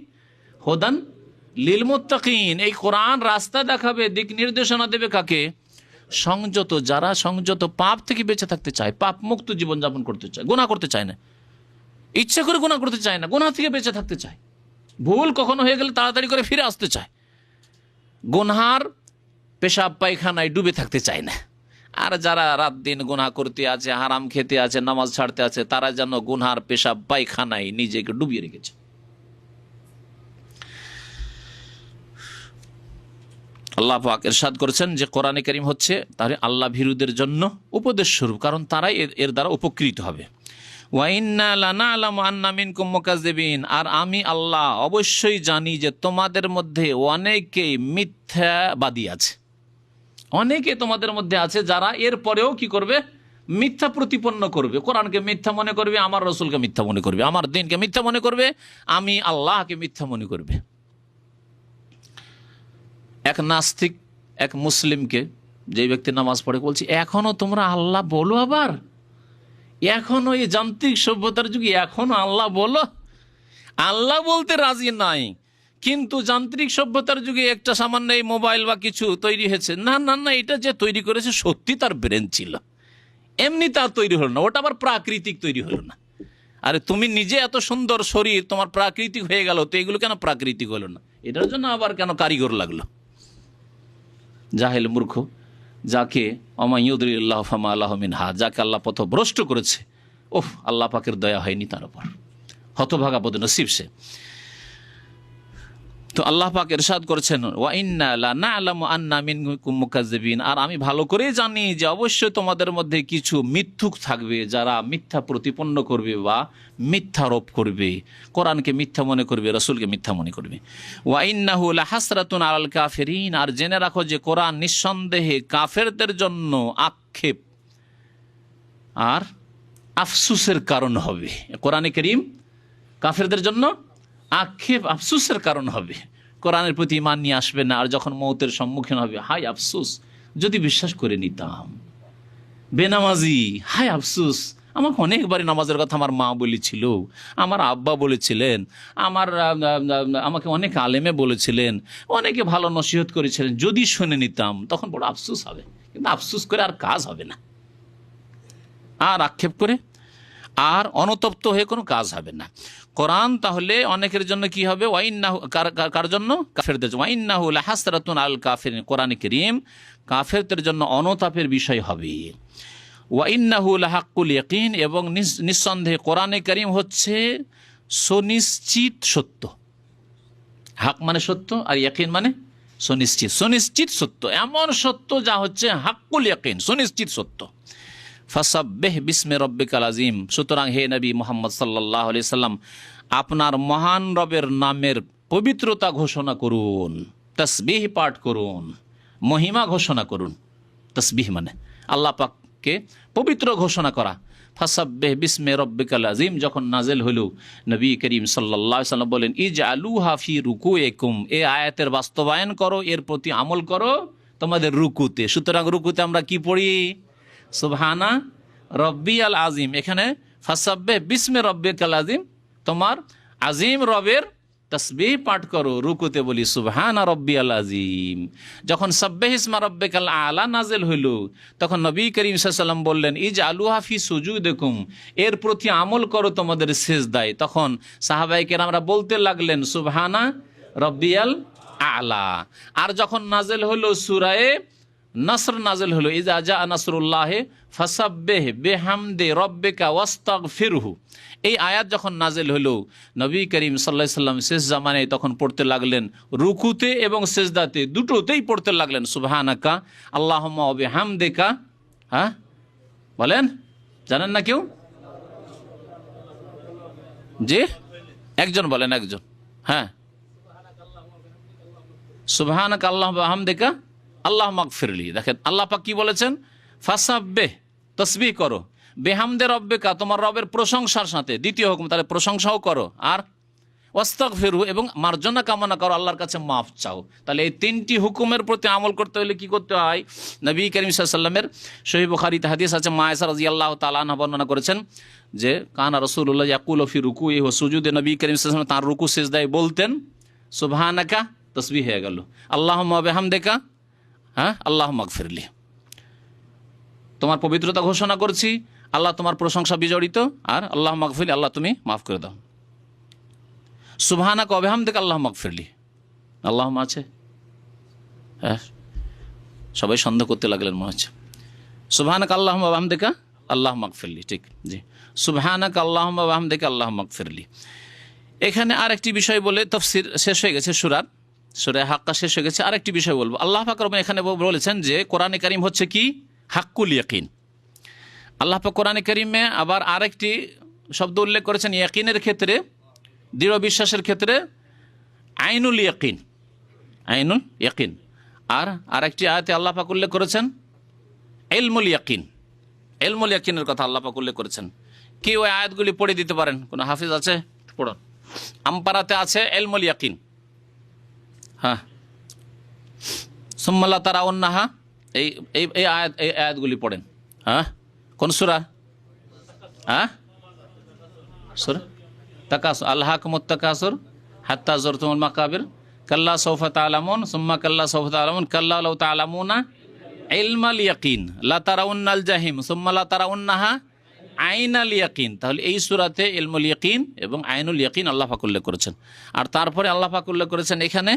Speaker 1: হুদান লিল মুত্তাকিন, এই কোরআন রাস্তা দেখাবে, দিক নির্দেশনা দেবে কাকে? সংযত, যারা সংযত, পাপ থেকে বেঁচে থাকতে চায়, পাপ মুক্ত জীবনযাপন করতে চায়, গুনাহ করতে চায় না, ইচ্ছা করে গুনাহ করতে চায় না, গুনাহ থেকে বেঁচে থাকতে চায়, ভুল কখনো হয়ে গেলে তাড়াতাড়ি করে ফিরে আসতে চায়, গুনহার পেশাব পায়খানায় ডুবে থাকতে চায় না। আর যারা রাত দিন গুনাহ করতে আছে, হারাম খেতে আছে, নামাজ ছাড়তে আছে, তারা যেন গুনহার পেশাব পায়খানায় নিজেকে ডুবিয়ে রেখেছে। আল্লাহ পাক ইরশাদ করেছেন যে কোরআনে কারীম হচ্ছে তাহলে আল্লাহ ভীরুদের জন্য উপদেশ স্বরূপ, কারণ তারাই এর দ্বারা উপকৃত হবে। ওয়া ইন্না লানা'লামু আন্না মিনকুম মুকাজ্জিবিন, আর আমি আল্লাহ অবশ্যই জানি যে তোমাদের মধ্যে অনেকেই মিথ্যাবাদী আছে, অনেকে তোমাদের মধ্যে আছে যারা এর পরেও কি করবে? মিথ্যা প্রতিপন্ন করবে, কোরআনকে মিথ্যা মনে করবে, আমার রসুলকে মিথ্যা মনে করবে, আমার দ্বীনকে মিথ্যা মনে করবে, আমি আল্লাহকে মিথ্যা মনে করবে। এক নাস্তিক এক মুসলিমকে, যে ব্যক্তি নামাজ পড়ে, বলছি এখনো তোমরা আল্লাহ বলো, আবার এখনো এই যান্ত্রিক সভ্যতার যুগে এখনো আল্লাহ বলো? আল্লাহ বলতে রাজি নাই, কিন্তু যান্ত্রিক সভ্যতার যুগে একটা সামান্য এই মোবাইল বা কিছু তৈরি হয়েছে, না না না, এটা যে তৈরি করেছে সত্যি তার ব্রেন ছিল, এমনি তার তৈরি হলো না, ওটা আবার প্রাকৃতিক তৈরি হলো না। আরে তুমি নিজে এত সুন্দর শরীর, তোমার প্রাকৃতিক হয়ে গেল, তো এগুলো কেন প্রাকৃতিক হলো না? এটার জন্য আবার কেন কারিগর লাগলো? জাহেল মূর্খ, যাকে অমাইয়ুদুল্লাহ ফামা আলাহু মিনহা, যাকে আল্লাহ পথভ্রষ্ট করেছে, ওহ, আল্লাহ পাকের দয়া হয়নি তার উপর, হতভাগা বদনসিব সে। তো আল্লাহ পাক ইরশাদ করেছেন, ওয়া ইন্না লা না'লামু আন্না মিনকুম মুকাজ্জিবিন, আর আমি ভালো করেই জানি যে অবশ্যই তোমাদের মধ্যে কিছু মিথ্যুক থাকবে, যারা মিথ্যা প্রতিপন্ন করবে বা মিথ্যারোপ করবে, কোরআনকে মিথ্যা মনে করবে, রাসূলকে মিথ্যা মনে করবে। ওয়া ইন্নাহু লাহাসরাতুন আলাল কাফিরিন, আর জেনে রাখো যে কোরআন নিঃসন্দেহে কাফেরদের জন্য আক্ষেপ আর আফসুসের কারণ হবে। কোরআনে কারীম কাফেরদের জন্য আক্ষেপ আফসুসের কারণ হবে। কোরআনের প্রতি ঈমান নিয়ে আসবে না, আর যখন মৌতের সম্মুখীন হবে, হাই আফসুস যদি বিশ্বাস করে নিতাম। বেনামাজি, হাই আফসুস, আমাকে অনেকবারই নামাজের কথা আমার মা বলেছিল, আমার আব্বা বলেছিলেন, আমাকে অনেক আলেমে বলেছিলেন, অনেকে ভালো নসিহত করেছিলেন, যদি শুনে নিতাম তখন বড় আফসুস হবে। কিন্তু আফসুস করে আর কাজ হবে না, আর আক্ষেপ করে আর অনুতপ্ত হয়ে কোনো কাজ হবে না। কোরআন তাহলে অনেকের জন্য কি হবে? ওয়াইন্নাহু, কার জন্য? কাফেরদের জন্য। ওয়াইন্নাহু লাহাসরাতুন আল কাফিরিন, কোরআন কারীম কাফেরদের জন্য অনুতাপের বিষয় হবে। ওয়াইন্নাহু লাহাক্কুল ইয়াকিন, এবং নিঃসন্দেহে কোরআনে কারীম হচ্ছে সুনিশ্চিত সত্য। হক মানে সত্য, আর ইয়াকিন মানে সুনিশ্চিত। সুনিশ্চিত সত্য, এমন সত্য যা হচ্ছে হাক্কুল ইয়াকিন, সুনিশ্চিত সত্য। ফাসাব্বিহ বিসমি রব্বিকাল আযীম, সুতরাং হে নবী মুহাম্মদ সাল্লাল্লাহু আলাইহি সাল্লাম, আপনার মহান রবের নামের পবিত্রতা ঘোষণা করুন, তাসবিহ পাঠ করুন, মহিমা ঘোষণা করুন। তাসবিহ মানে আল্লাহ পাককে পবিত্র ঘোষণা করা। ফাসাব্বিহ বিসমি রব্বিকাল আযীম যখন নাজেল হল, নবী করিম সাল্লাল্লাহু আলাইহি সাল্লাম বলেন, ইজআলুহা ফি রুকুইকুম, এই আয়াতের বাস্তবায়ন করো, এর প্রতি আমল করো তোমাদের রুকুতে। সুতরাং রুকুতে আমরা কি পড়ি? সুবহানা রব্বিয়াল আযীম। এখানে ফাসাব্বিহ বিসমি রব্বিকাল আযীম, তোমার আজিম রবের তাসবিহ পাঠ করো। রুকুতে বলি সুবহানা রব্বিয়াল আযীম। যখন সাব্বিহ ইসমা রব্বিকাল আলা নাজিল হইল, তখন নবী করিম সাল্লাল্লাহু আলাইহি ওয়াসাল্লাম বললেন, ইজআলুহা ফি সুজুদিকুম, এর প্রতি আমল করো তোমাদের সিজদায়। তখন সাহাবায়ে কেরামরা বলতে লাগলেন সুবহানা রব্বিয়াল আলা। আর যখন নাজিল হলো সূরা নাসর নাজিল হলো, ইজা জা নাসরুল্লাহি ফাসাব্বিহ বিহামদি রব্বিকা ওয়াস্তাগফিরহু, এই আয়াত যখন নাজিল হলো, নবী করিম সাল্লাল্লাহু আলাইহি সাল্লাম শেষ জামানায় তখন পড়তে লাগলেন, রুকুতে এবং সিজদাতে দুটোতেই পড়তে লাগলেন সুবহানাকা আল্লাহুম্মা ওয়া বিহামদিকা। হ্যাঁ বলেন, জানেন না কেউ? জি, একজন বলেন, একজন। হ্যাঁ, সুবহানাকা আল্লাহুম্মা ওয়া বিহামদিকা আল্লাহ মাগফিরলি। দেখেন আল্লাহ পাক কি বলেছেন? ফাসাব্বিহ, তাসবিহ করো, বিহামদে রব্বিকা, তোমার রবের প্রশংসার সাথে। দ্বিতীয় হুকুম, তাহলে প্রশংসাও করো, আর ওয়াস্তাগফিরহু, এবং মার্জনা কামনা করো, আল্লাহর কাছে মাফ চাও। তাহলে এই তিনটি হুকুমের প্রতি আমল করতে হলে কি করতে হয়? নবী করিম সাল্লাল্লাহু আলাইহি ওয়াসাল্লামের সহিহ বুখারীতে হাদিস আছে, মা আয়েশা রাদিয়াল্লাহু তাআলা আনহা বর্ণনা করেছেন যে কানা রাসূলুল্লাহ ইয়াকুলু ফি রুকুইহি ওয়া সুজুদে, নবী করিম সাল্লাল্লাহু আলাইহি ওয়াসাল্লাম তার রুকু সিজদায় বলতেন সুবহানাকা, তাসবিহ হয়ে গেল, আল্লাহুম্মা ওয়া বিহামদিকা, হ্যাঁ, আল্লাহ মাগফিরলি, তোমার পবিত্রতা ঘোষণা করছি, আল্লাহ তোমার প্রশংসা বিজড়িত, আর আল্লাহ মাগফিরলি, আল্লাহ তুমি মাফ করে দাও। সুবহানাকা ওয়া বিহামদিকা আল্লাহ মাগফিরলি, আল্লাহ আছে। হ্যাঁ, সবাই সন্দেহ করতে লাগলেন মনে হচ্ছে। সুবহানাকা আল্লাহুম্মা ওয়া বিহামদিকা আল্লাহ মাগফিরলি, ঠিক, জি, সুবহানাকা আল্লাহুম্মা ওয়া বিহামদিকা আল্লাহ মাগফিরলি। এখানে আরেকটি বিষয় বলে তাফসীর শেষ হয়ে গেছে, সূরা হাক্কা শেষ হয়ে গেছে। আরেকটি বিষয় বলবো, আল্লাহ পাক রব্বুল এখানে বলেছেন যে কোরআনে কারীম হচ্ছে কি? হাক্কুল ইয়াকিন। আল্লাহ পাক কোরআনে কারীমে আবার আরেকটি শব্দ উল্লেখ করেছেন ইয়াকিনের ক্ষেত্রে, দৃঢ় বিশ্বাসের ক্ষেত্রে, আইনুল ইয়াকিন, আইনুল ইয়াকিন। আর আরেকটি আয়াতে আল্লাহ পাক উল্লেখ করেছেন ইলমুল ইয়াকিন, ইলমুল ইয়াকিনের কথা আল্লাহ পাক উল্লেখ করেছেন। কি ওই আয়াতগুলি পড়ে দিতে পারেন? কোন হাফিজ আছে? পড়ুন। আমপারাতে আছে ইলমুল ইয়াকিন। হ্যাঁ, সুম্মা লা তারাউন্নাহা, এই আয়াতগুলি পড়েন। হ্যাঁ, কোন সূরা? হ্যাঁ, সূরা তাকাসুর, আলহাকুমুত তাকাসুর হাত্তা যুরতুমুল মাকাবির, কাল্লা সাওফা তা'লামুন সুম্মা কাল্লা সাওফা তা'লামুন, কাল্লা লাউ তা'লামুনা ইলমাল ইয়াকিন লা তারাউন্নাল জাহিম সুম্মা লা তারাউন্নাহা আইনাল ইয়াকিন। তাহলে এই সূরাতে ইলমুল ইয়াকিন এবং আইনুল ইয়াকিন আল্লাহ পাক উল্লেখ করেছেন। আর তারপরে আল্লাহ পাক উল্লেখ করেছেন এখানে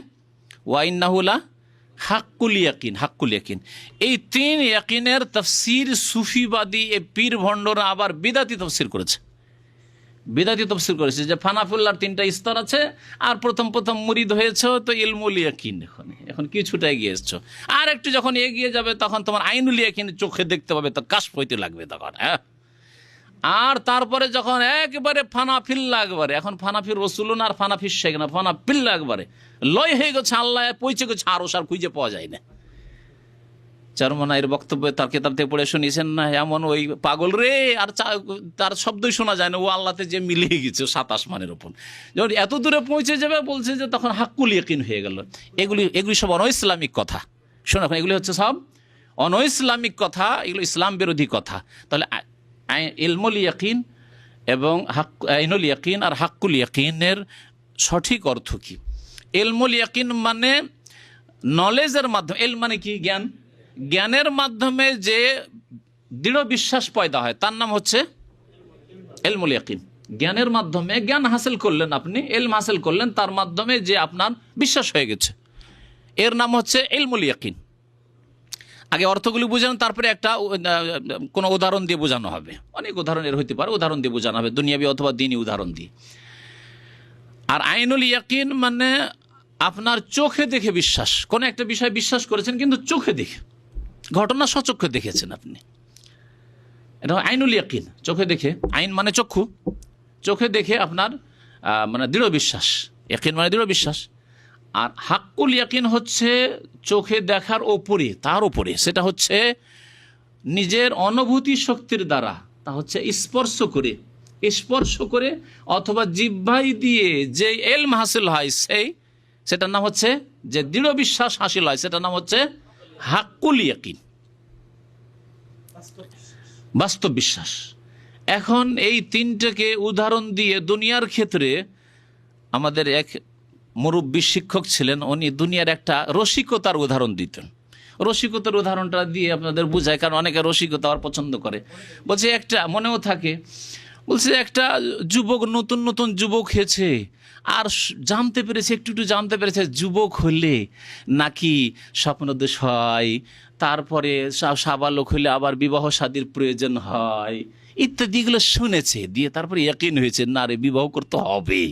Speaker 1: ওয়া ইন্নাহু লা হাক্কুল ইয়াকিন, হাক্কুল ইয়াকিন। এই তিন ইয়াকিনের তাফসীর সুফিবাদী এ পীর ভণ্ডরা আবার বিদাতি তাফসীর করেছে। বিদাতি তফসির করেছে যে ফানাফিল্লার 3টা স্তর আছে, আর প্রথম মুরিদ হয়েছে তো ইলমুল ইয়াকিন, এখন কিছুটা এগিয়ে এসছো, আর একটু যখন এগিয়ে যাবে তখন তোমার আইনুল ইয়াকিন চোখে দেখতে পাবে, তো কাশফ হইতে লাগবে তখন। হ্যাঁ, আর তারপরে যখন একবারে ফানাফিল্লা, একবারে এখন ফানাফির রসুল না আর ফানাফির শেখ না, ফানাফিল্লা একবারে লয় হয়ে গেছে, আল্লাহ পৌঁছে গেছে, আরো সার খুঁজে পাওয়া যায় না। চরমনাইয়ের বক্তব্য তার কেতাব থেকে পড়ে শুনিয়েছেন না, এমন ওই পাগল রে, আর তার শব্দই শোনা যায় না, ও আল্লাহতে যে মিলিয়ে গেছে 7 আসমানের ওপর। যখন এত দূরে পৌঁছে যাবে বলছে যে তখন হাক্কুল ইয়াকিন হয়ে গেল। এগুলি সব অনইসলামিক কথা। শোনো, এখন এগুলি হচ্ছে সব অনইসলামিক কথা, এগুলো ইসলাম বিরোধী কথা। তাহলে ইলমুল ইয়াকিন এবং আইনুল ইয়াকিন আর হাক্কুল ইয়াকিনের সঠিক অর্থ কি? ইলমুল ইয়াকিন মানে নলেজের মাধ্যমে, এল মানে কি? জ্ঞান। জ্ঞানের মাধ্যমে যে দৃঢ় বিশ্বাস পয়দা হয় তার নাম হচ্ছে ইলমুল ইয়াকিন। জ্ঞানের মাধ্যমে জ্ঞান হাসিল করলেন, আপনি ইলম হাসিল করলেন, তার মাধ্যমে যে আপনার বিশ্বাস হয়ে গেছে, এর নাম হচ্ছে ইলমুল ইয়াকিন। আগে অর্থগুলি বুঝানো, তারপরে একটা কোনো উদাহরণ দিয়ে বোঝানো হবে। অনেক উদাহরণ এর হইতে পারে, উদাহরণ দিয়ে বোঝানো হবে, দুনিয়াবি অথবা দ্বীনি উদাহরণ দিয়ে। আর আইনুল ইয়াকিন মানে আপনার চোখে দেখে বিশ্বাস, কোন একটা বিষয় বিশ্বাস করেছেন কিন্তু চোখে দেখে, ঘটনা সচক্ষে দেখেছেন আপনি, এটা আইনুল ইয়াকিন। চোখে দেখে, আইন মানে চক্ষু, চোখে দেখে আপনার মানে দৃঢ় বিশ্বাস, ইয়াকিন মানে দৃঢ় বিশ্বাস। আর হাক্কুল ইয়াকিন হচ্ছে চোখে দেখার ওপরে, তার ওপরে, সেটা হচ্ছে নিজের অনুভূতি শক্তির দ্বারা, তা হচ্ছে স্পর্শ করে অথবা জিহ্বাই দিয়ে যে ইলম হাসিল হয়, সেটার নাম হচ্ছে, যে দৃঢ় বিশ্বাস হাসিল হয়, সেটার নাম হচ্ছে হাক্কুল ইয়াকিন, বাস্তব বিশ্বাস। এখন এই 3টাকে উদাহরণ দিয়ে দুনিয়ার ক্ষেত্রে, আমাদের এক মুরব্বী শিক্ষক ছিলেন, উনি দুনিয়ার একটা রসিকতার উদাহরণ দিতেন। রসিকতার উদাহরণটা দিয়ে আপনাদের বুঝায়, কারণ অনেকে রসিকতা আর পছন্দ করে। বলছে একটা মনেও থাকে, বলছে একটা যুবক, নতুন যুবক হয়েছে, আর জানতে পেরেছে, একটু জানতে পেরেছে যুবক হলে নাকি স্বপ্নদোষ হয়, তারপরে সাবালক হলে আবার বিবাহ শাদীর প্রয়োজন হয়, ইত্যাদিগুলো শুনেছে, দিয়ে তারপরে ইয়াকিন হয়েছে, না রে বিবাহ করতে হবে।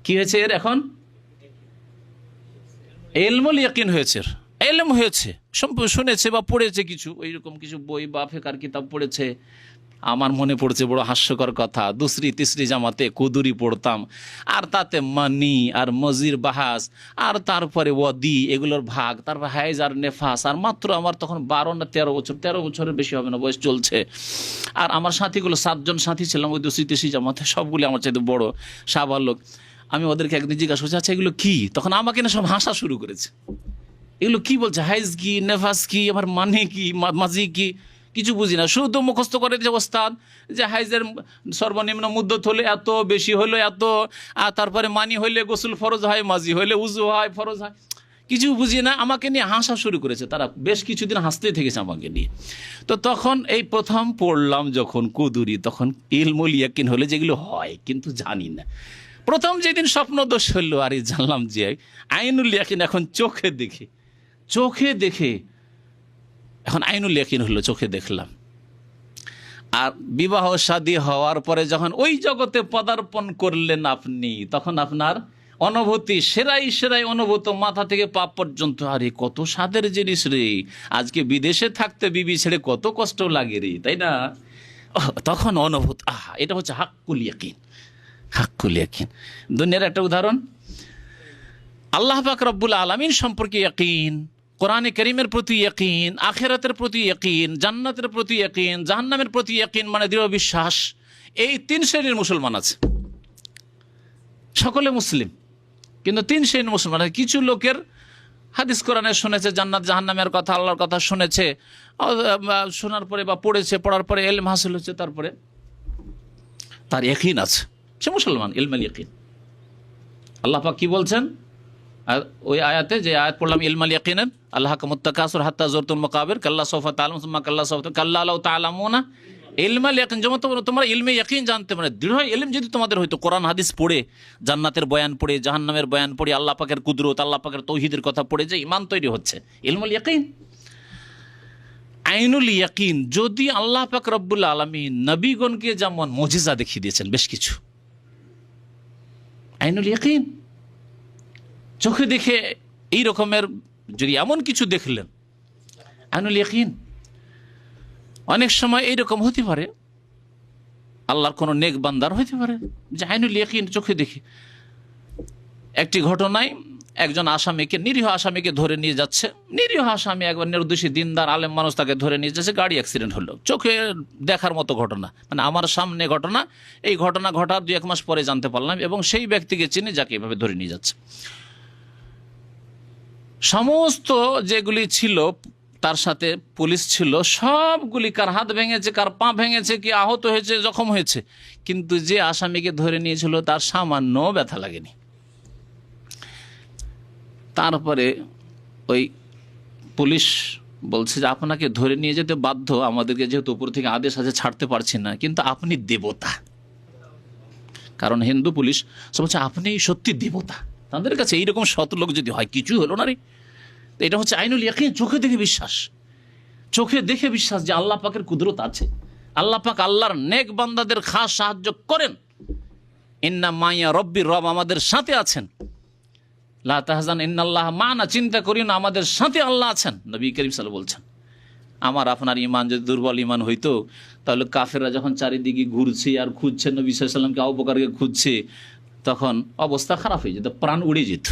Speaker 1: কি হয়েছে এর? এখন ইলমুল ইয়াকিন হয়েছে, ইলম হয়েছে, শুনেছে বা পড়েছে কিছু, ওইরকম কিছু বই বা ফিকহের কিতাব পড়েছে। আমার মনে পড়ছে বড় হাস্যকর কথা, 2রি 3রি জামাতে কুদুরি পড়তাম, আর তাতে মানি আর মজির বাহাস, আর তারপরে ওয়াদি, এগুলোর ভাগ, তারপর হাইজ আর নেফাস, আর মাত্র আমার তখন 12 না 13 বছর, 13 বছরের বেশি হবে না বয়স চলছে। আর আমার সাথীগুলো 7 জন সাথী ছিলাম ওই 2রি 3রি জামাতে, সবগুলি আমার চাইতে বড় সাবালক। আমি ওদেরকে একদিন জিজ্ঞাসা করছি, আচ্ছা এগুলো কি? তখন আমাকে না সব হাসা শুরু করেছে, এগুলো কি বলছে, হাইজ কি, নেফাস কি, আমার মানে কি, মাজি কি, কিছু বুঝি না। শুধু মুখস্থ করে যে ওস্তাদ, যে হাইজের সর্বনিম্ন মুদ্দত হলে এত, বেশি হলো এত, আর তারপরে মানি হইলে গোসল ফরজ হয়, মাজি হইলে উজু হয়, ফরজ হয়, কিছু বুঝি না। আমাকে নিয়ে হাসা শুরু করেছে তারা, বেশ কিছুদিন হাসতেই থেকেছে আমাকে নিয়ে। তো তখন এই প্রথম পড়লাম যখন কুদুরি, তখন ইলমুল ইয়াকিন হলে যেগুলো হয় কিন্তু জানি না। প্রথম যেদিন স্বপ্নদোষ হলো, আর জানলাম যে আইনুল ইয়াকিন এখন চোখে দেখে এখন আইনুল ইয়াকিন হলো, চোখে দেখলাম। আর বিবাহ শাদী হওয়ার পরে যখন ওই জগতে পদার্পণ করলেন আপনি, তখন আপনার অনুভূতি সেরাই অনুভূত, মাথা থেকে পা পর্যন্ত, আরে কত স্বাদের জিনিস রে, আজকে বিদেশে থাকতে বিবি ছেড়ে কত কষ্ট লাগে রে, তাই না? তখন অনুভূত, এটা হচ্ছে হাক্কুল ইয়াকিন। দুনিয়ার একটা উদাহরণ, আল্লাহ পাক রব্বুল আলামিন সম্পর্কে ইয়াকিন, কোরআনে কারীমের প্রতি ইয়াকিন, আখিরাতের প্রতি ইয়াকিন, জান্নাতের প্রতি ইয়াকিন, জাহান্নামের প্রতি ইয়াকিন মানে দৃঢ় বিশ্বাস। এই 3 শ্রেণীর মুসলমান আছে, সকলে মুসলিম, কিন্তু 3 শ্রেণীর মুসলমান। কিছু লোকের হাদিস কোরআনে শুনেছে জান্নাত জাহান্নামের কথা, আল্লাহর কথা শুনেছে, শোনার পরে বা পড়ার পরে ইলম হাসিল হচ্ছে, তারপরে তার ইয়াকিন আছে, সে মুসলমান, ইলমুল ইয়াকিন। আল্লাহ পাক কি বলছেন ওই আয়াতে, যে আয়াত পড়লাম ইলমুল ইয়াকিনের, আল্লাহকুমুত তাকাসুর হাত্তা যুরতুল মাকাবির, কাল্লা সাউফা তা'লামুন সুম্মা কাল্লা সাউফা কাল্লা লাউ তা'লামুনা ইলমুল ইয়াকিন। যেমন তোমরা ইলমে ইয়াকিন জানতে, মানে দৃঢ় ইলম যদি তোমাদের হইতো, কোরআন হাদিস পড়ে, জান্নাতের বয়ান পড়ে, জাহান্নামের বয়ান পড়ে, আল্লাহ পাকের কুদরত, আল্লাহ পাকের তৌহিদের কথা পড়ে যে ঈমান তৈরি হচ্ছে, ইলমুল ইয়াকিন। আইনুল ইয়াকিন, যদি আল্লাহ পাক রব্বুল আলামিন নবীগণকে যেমন মুজিজা দেখিয়ে দিয়েছেন বেশ কিছু, আইনুল ইয়াকিন চোখে দেখে এই রকমের যদি এমন কিছু দেখলেন, আইনুল ইয়াকিন। অনেক সময় এইরকম হতে পারে, আল্লাহর কোনো নেক বান্দার হতে পারে যে আইনুল ইয়াকিন চোখে দেখে একটি ঘটনায় একজন আসামিকে, নিরীহ আসামিকে ধরে নিয়ে যাচ্ছে, নিরীহ আসামি একবার নির্দোষী দিনদার আলেম মানুষ, তাকে ধরে নিয়ে যাচ্ছে, গাড়ি অ্যাক্সিডেন্ট হলো, চোখে দেখার মতো ঘটনা, মানে আমার সামনে ঘটনা, এই ঘটনা ঘটার 2-1 মাস পরে জানতে পারলাম এবং সেই ব্যক্তিকে চিনি যাকে এভাবে ধরে নিয়ে যাচ্ছে। সমস্ত যেগুলি ছিল তার সাথে পুলিশ ছিল, সবগুলি কার হাত ভেঙেছে, কার পা ভেঙেছে, কি আহত হয়েছে, জখম হয়েছে, কিন্তু যে আসামিকে ধরে নিয়েছিল তার সামান্য ব্যথা লাগেনি। তারপরে ওই পুলিশ বলছে যে আপনাকে ধরে নিয়ে যেতে বাধ্য, আমাদেরকে যেহেতু উপর থেকে আদেশ আছে ছাড়তে পারছি না, কিন্তু আপনি দেবতা। কারণ হিন্দু পুলিশ সব বলছে আপনি সত্যি দেবতা, তাদের কাছে এইরকম শত লোক যদি হয় কিছু হলো না রে। তো এটা হচ্ছে আইনুল ইয়াকিন, চোখে দেখে বিশ্বাস, চোখে দেখে বিশ্বাস যে আল্লাহ পাকের কুদরত আছে, আল্লাহ পাক আল্লাহর নেক বান্দাদের খাস সাহায্য করেন। ইন্না মাইয়া রব্বির, রব আমাদের সাথে আছেন। লা তাহজান ইন্নাল্লাহ মানা, চিন্তা করি না আমাদের সাথে আল্লাহ আছেন। নবী করিম সাল্লাল্লাহু বলছেন, আমার আপনার ইমান যদি দুর্বল ইমান হইতো তাহলে কাফেররা যখন চারিদিকে ঘুরছে আর খুঁজছে নবী সাল্লাল্লাহু আলাইহি ওয়াসাল্লামকে, আবু বকরকে খুঁজছে, তখন অবস্থা খারাপ হয়ে যেত, প্রাণ উড়ে যেত।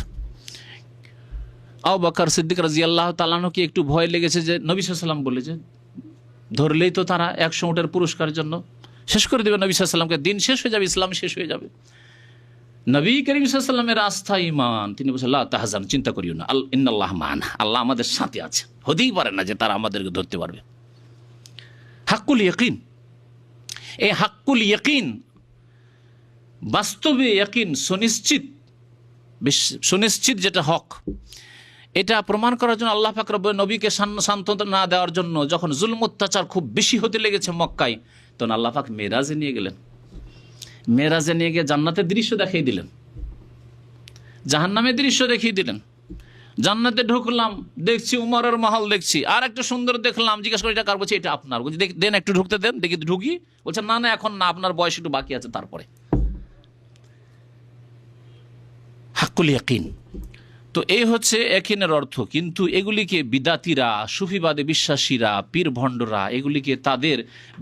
Speaker 1: আবু বকর সিদ্দিক রাদিয়াল্লাহু তাআলা আনহুকে একটু ভয় লেগেছে যে নবী সাল্লাল্লাহু আলাইহি ওয়াসাল্লাম বলেছে ধরলেই তো তারা 100 উটের পুরস্কারের জন্য শেষ করে দেবে নবী সাল্লাল্লাহু আলাইহি ওয়াসাল্লামকে, দিন শেষ হয়ে যাবে, ইসলাম শেষ হয়ে যাবে। নবী করিম সাল্লাল্লাহু আলাইহি ওয়াসাল্লামের আস্থা ইমান, তিনি বলছেন লা তাহজান, চিন্তা করিও না, ইন্নাল্লাহ মানা, আল্লাহ আমাদের সাথে আছে। হতেই পারে না যে তারা আমাদেরকে ধরতে পারবে। হাক্কুল ইয়াকিন, এই হাক্কুল ইয়াকিন, বাস্তবে ইয়াকিন, সুনিশ্চিত, সুনিশ্চিত যেটা হক, এটা প্রমাণ করার জন্য আল্লাহ পাক রব্বুল নবীকে সান্ত্বনা না দেওয়ার জন্য যখন জুলম অত্যাচার খুব বেশি হতে লেগেছে মক্কায়, তখন আল্লাহ পাক মেরাজে নিয়ে গেলেন। মেরাজে নিয়ে গিয়ে জান্নাতের দৃশ্য দেখিয়ে দিলেন, জাহান্নামের দৃশ্য দেখিয়ে দিলেন। জান্নাতে ঢুকলাম, দেখছি উমরের মহল, দেখছি আর একটা সুন্দর দেখলাম, জিজ্ঞাসা করি এটা কার, বলছে এটা আপনার। বলছি দেন একটু ঢুকতে দেন, দেখি ঢুকি। বলছে না না এখন না, আপনার বয়স একটু বাকি আছে তারপরে। হাক্কুল ইয়াকিন। তো এই হচ্ছে ইয়াকিনের অর্থ। কিন্তু এগুলিকে বিদাতিরা, সুফিবাদে বিশ্বাসীরা, পীর ভণ্ডরা, এগুলিকে তাদের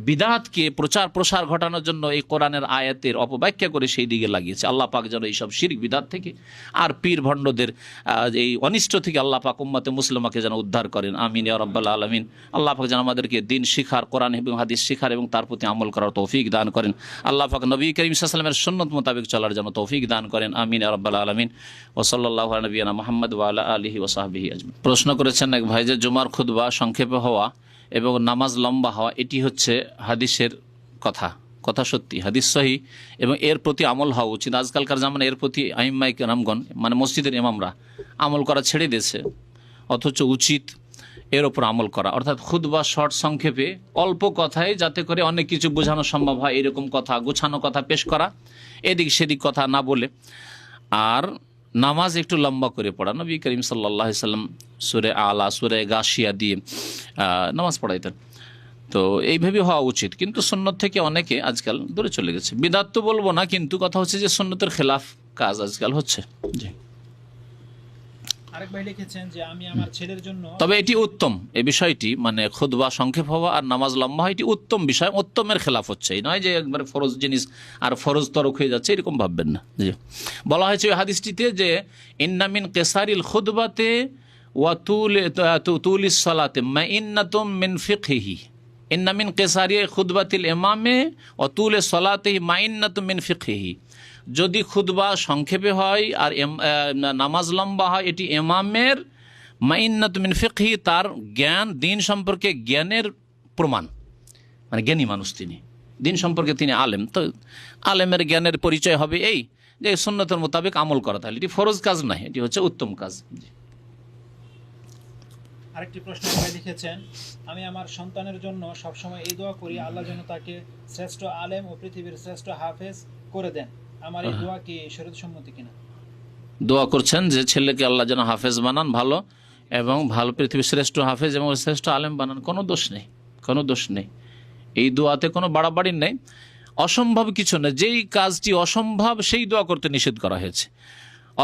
Speaker 1: বিদাতকে প্রচার প্রসার ঘটানোর জন্য এই কোরআনের আয়াতের অপব্যাখ্যা করে সেই দিকে লাগিয়েছে। আল্লাহ পাক যেন এইসব শিরক বিদাত থেকে আর পীর ভণ্ডদের এই অনিষ্ট থেকে আল্লাহ পাক উম্মতে মুসলিমাকে যেন উদ্ধার করেন। আমিন ইয়া রাব্বাল আলামিন। আল্লাহ পাক যেন আমাদেরকে দিন শিখার, কোরআন এবং হাদিস শিখার এবং তার প্রতি আমল করার তৌফিক দান করেন। আল্লাহ পাক নবী করিম সাল্লাল্লাহু আলাইহি ওয়াসাল্লামের সুন্নাত মোতাবেক চলার জন্য তৌফিক দান করেন। আমিন ইয়া রাব্বাল আলামিন। ওয়া সাল্লাল্লাহু আলা নবিয়িনা মুহাম্মদ ওয়া আলা আলিহি ওয়া সাহবিহি আজমাইন। প্রশ্ন করেছেন এক ভাই যে জুমার খুতবা সংক্ষেপে হওয়া এবং নামাজ লম্বা হওয়া, এটি হচ্ছে হাদিসের কথা, কথা সত্যি, হাদিস সহি এবং এর প্রতি আমল হওয়া উচিত। আজকালকার জামানে এর প্রতি আইম্মায়ে কেরামগণ, মানে মসজিদের ইমামরা আমল করা ছেড়ে দিয়েছে, অথচ উচিত এর ওপর আমল করা। অর্থাৎ খুতবা শর্ট, সংক্ষেপে অল্প কথায়, যাতে করে অনেক কিছু বোঝানো সম্ভব হয়, এরকম কথা, গোছানো কথা পেশ করা, এদিক সেদিক কথা না বলে। আর নামাজ একটু লম্বা করে পড়া। নবী করিম সাল্লাল্লাহু আলাইহি ওয়াসাল্লাম সূরা আলা, সূরা গাশিয়া দিয়ে নামাজ পড়াইতেন। তো এইভাবে হওয়া উচিত। কিন্তু সুন্নত থেকে অনেকে আজকাল দূরে চলে গেছে। বিদআত তো বলবো না, কিন্তু কথা হচ্ছে যে সুন্নতের খেলাফ কাজ আজকাল হচ্ছে। জি।
Speaker 2: আরেক ভাই লিখেছেন যে আমি আমার ছেলের জন্য,
Speaker 1: তবে এটি উত্তম, এই বিষয়টি, মানে খুতবা সংক্ষেপ হওয়া আর নামাজ লম্বা হওয়া, এটি উত্তম বিষয়, উত্তমের খেলাফ হচ্ছে। এই নয় যে একবারে ফরজ জিনিস আর ফরজ তরক হয়ে যাচ্ছে, এরকম ভাববেন না। জি। বলা হয়েছে ওই হাদিসটিতে যে ইন্না মিন কেসারিল খুতবাতে ওয়া তুলিস সালাতে মাইন্নাতুম মিন ফিকহিহি। ইন্না মিন কেসারি খুতবাতিল ইমামে ওয়া তুলিস সালাতিহি মাইন্নাতুম মিন ফিকহিহি। যদি খুতবা সংক্ষেপে হয় আর নামাজ লম্বা হয়, এটি ইমামের মাইন্নাত মিন ফিকহি, তার জ্ঞান, দিন সম্পর্কে জ্ঞানের প্রমাণ, মানে জ্ঞানী মানুষ তিনি, দিন সম্পর্কে তিনি আলেম। তো আলেমের জ্ঞানের পরিচয় হবে এই যে সুন্নতের মোতাবেক আমল করা, তাহলে এটি ফরজ কাজ নয়, এটি হচ্ছে উত্তম কাজ।
Speaker 2: আরেকটি প্রশ্ন ভাই লিখেছেন, আমি আমার সন্তানের জন্য সবসময় এই দোয়া করি, আল্লাহ যেন তাকে শ্রেষ্ঠ আলেম ও পৃথিবীর শ্রেষ্ঠ হাফেজ করে দেন। আমার এই দোয়া কি শরীয়ত সম্মত কিনা?
Speaker 1: দোয়া করছেন যে ছেলেকে আল্লাহ যেন হাফেজ বানান, ভালো এবং ভালো পৃথিবীর শ্রেষ্ঠ হাফেজ এবং শ্রেষ্ঠ আলেম বানান, কোনো দোষ নেই, কোনো দোষ নেই। এই দোয়াতে কোনো বাড়াবাড়ি নেই, অসম্ভব কিছু নেই। যেই কাজটি অসম্ভব সেই দোয়া করতে নিষেধ করা হয়েছে,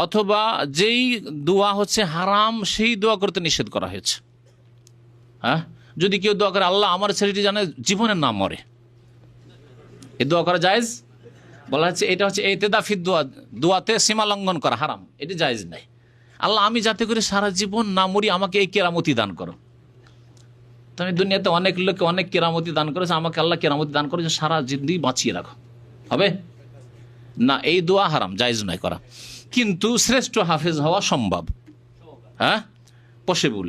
Speaker 1: অথবা যেই দোয়া হচ্ছে হারাম সেই দোয়া করতে নিষেধ করা হয়েছে। হ্যাঁ, যদি কেউ দোয়া করে আল্লাহ আমার ছেলেটি জানে জীবনের না মরে, এ দোয়া করা জায়েজ? বলা হচ্ছে এটা হচ্ছে এতেদাফির দোয়া, দোয়াতে সীমা লঙ্ঘন করা হারাম, এটি জায়েজ নাই। আল্লাহ আমি যাতে করে সারা জীবন না মরি আমাকে এই কেরামতি দান করো। তো আমি দুনিয়াতে অনেক লোককে অনেক কেরামতি দান করেছে, আমাকে আল্লাহ কেরামতি দান করেছে সারা জিন্দেগি বাঁচিয়ে রাখো, হবে না? এই দোয়া হারাম, জায়েজ নয় করা। কিন্তু শ্রেষ্ঠ হাফেজ হওয়া সম্ভব, হ্যাঁ পসিবল।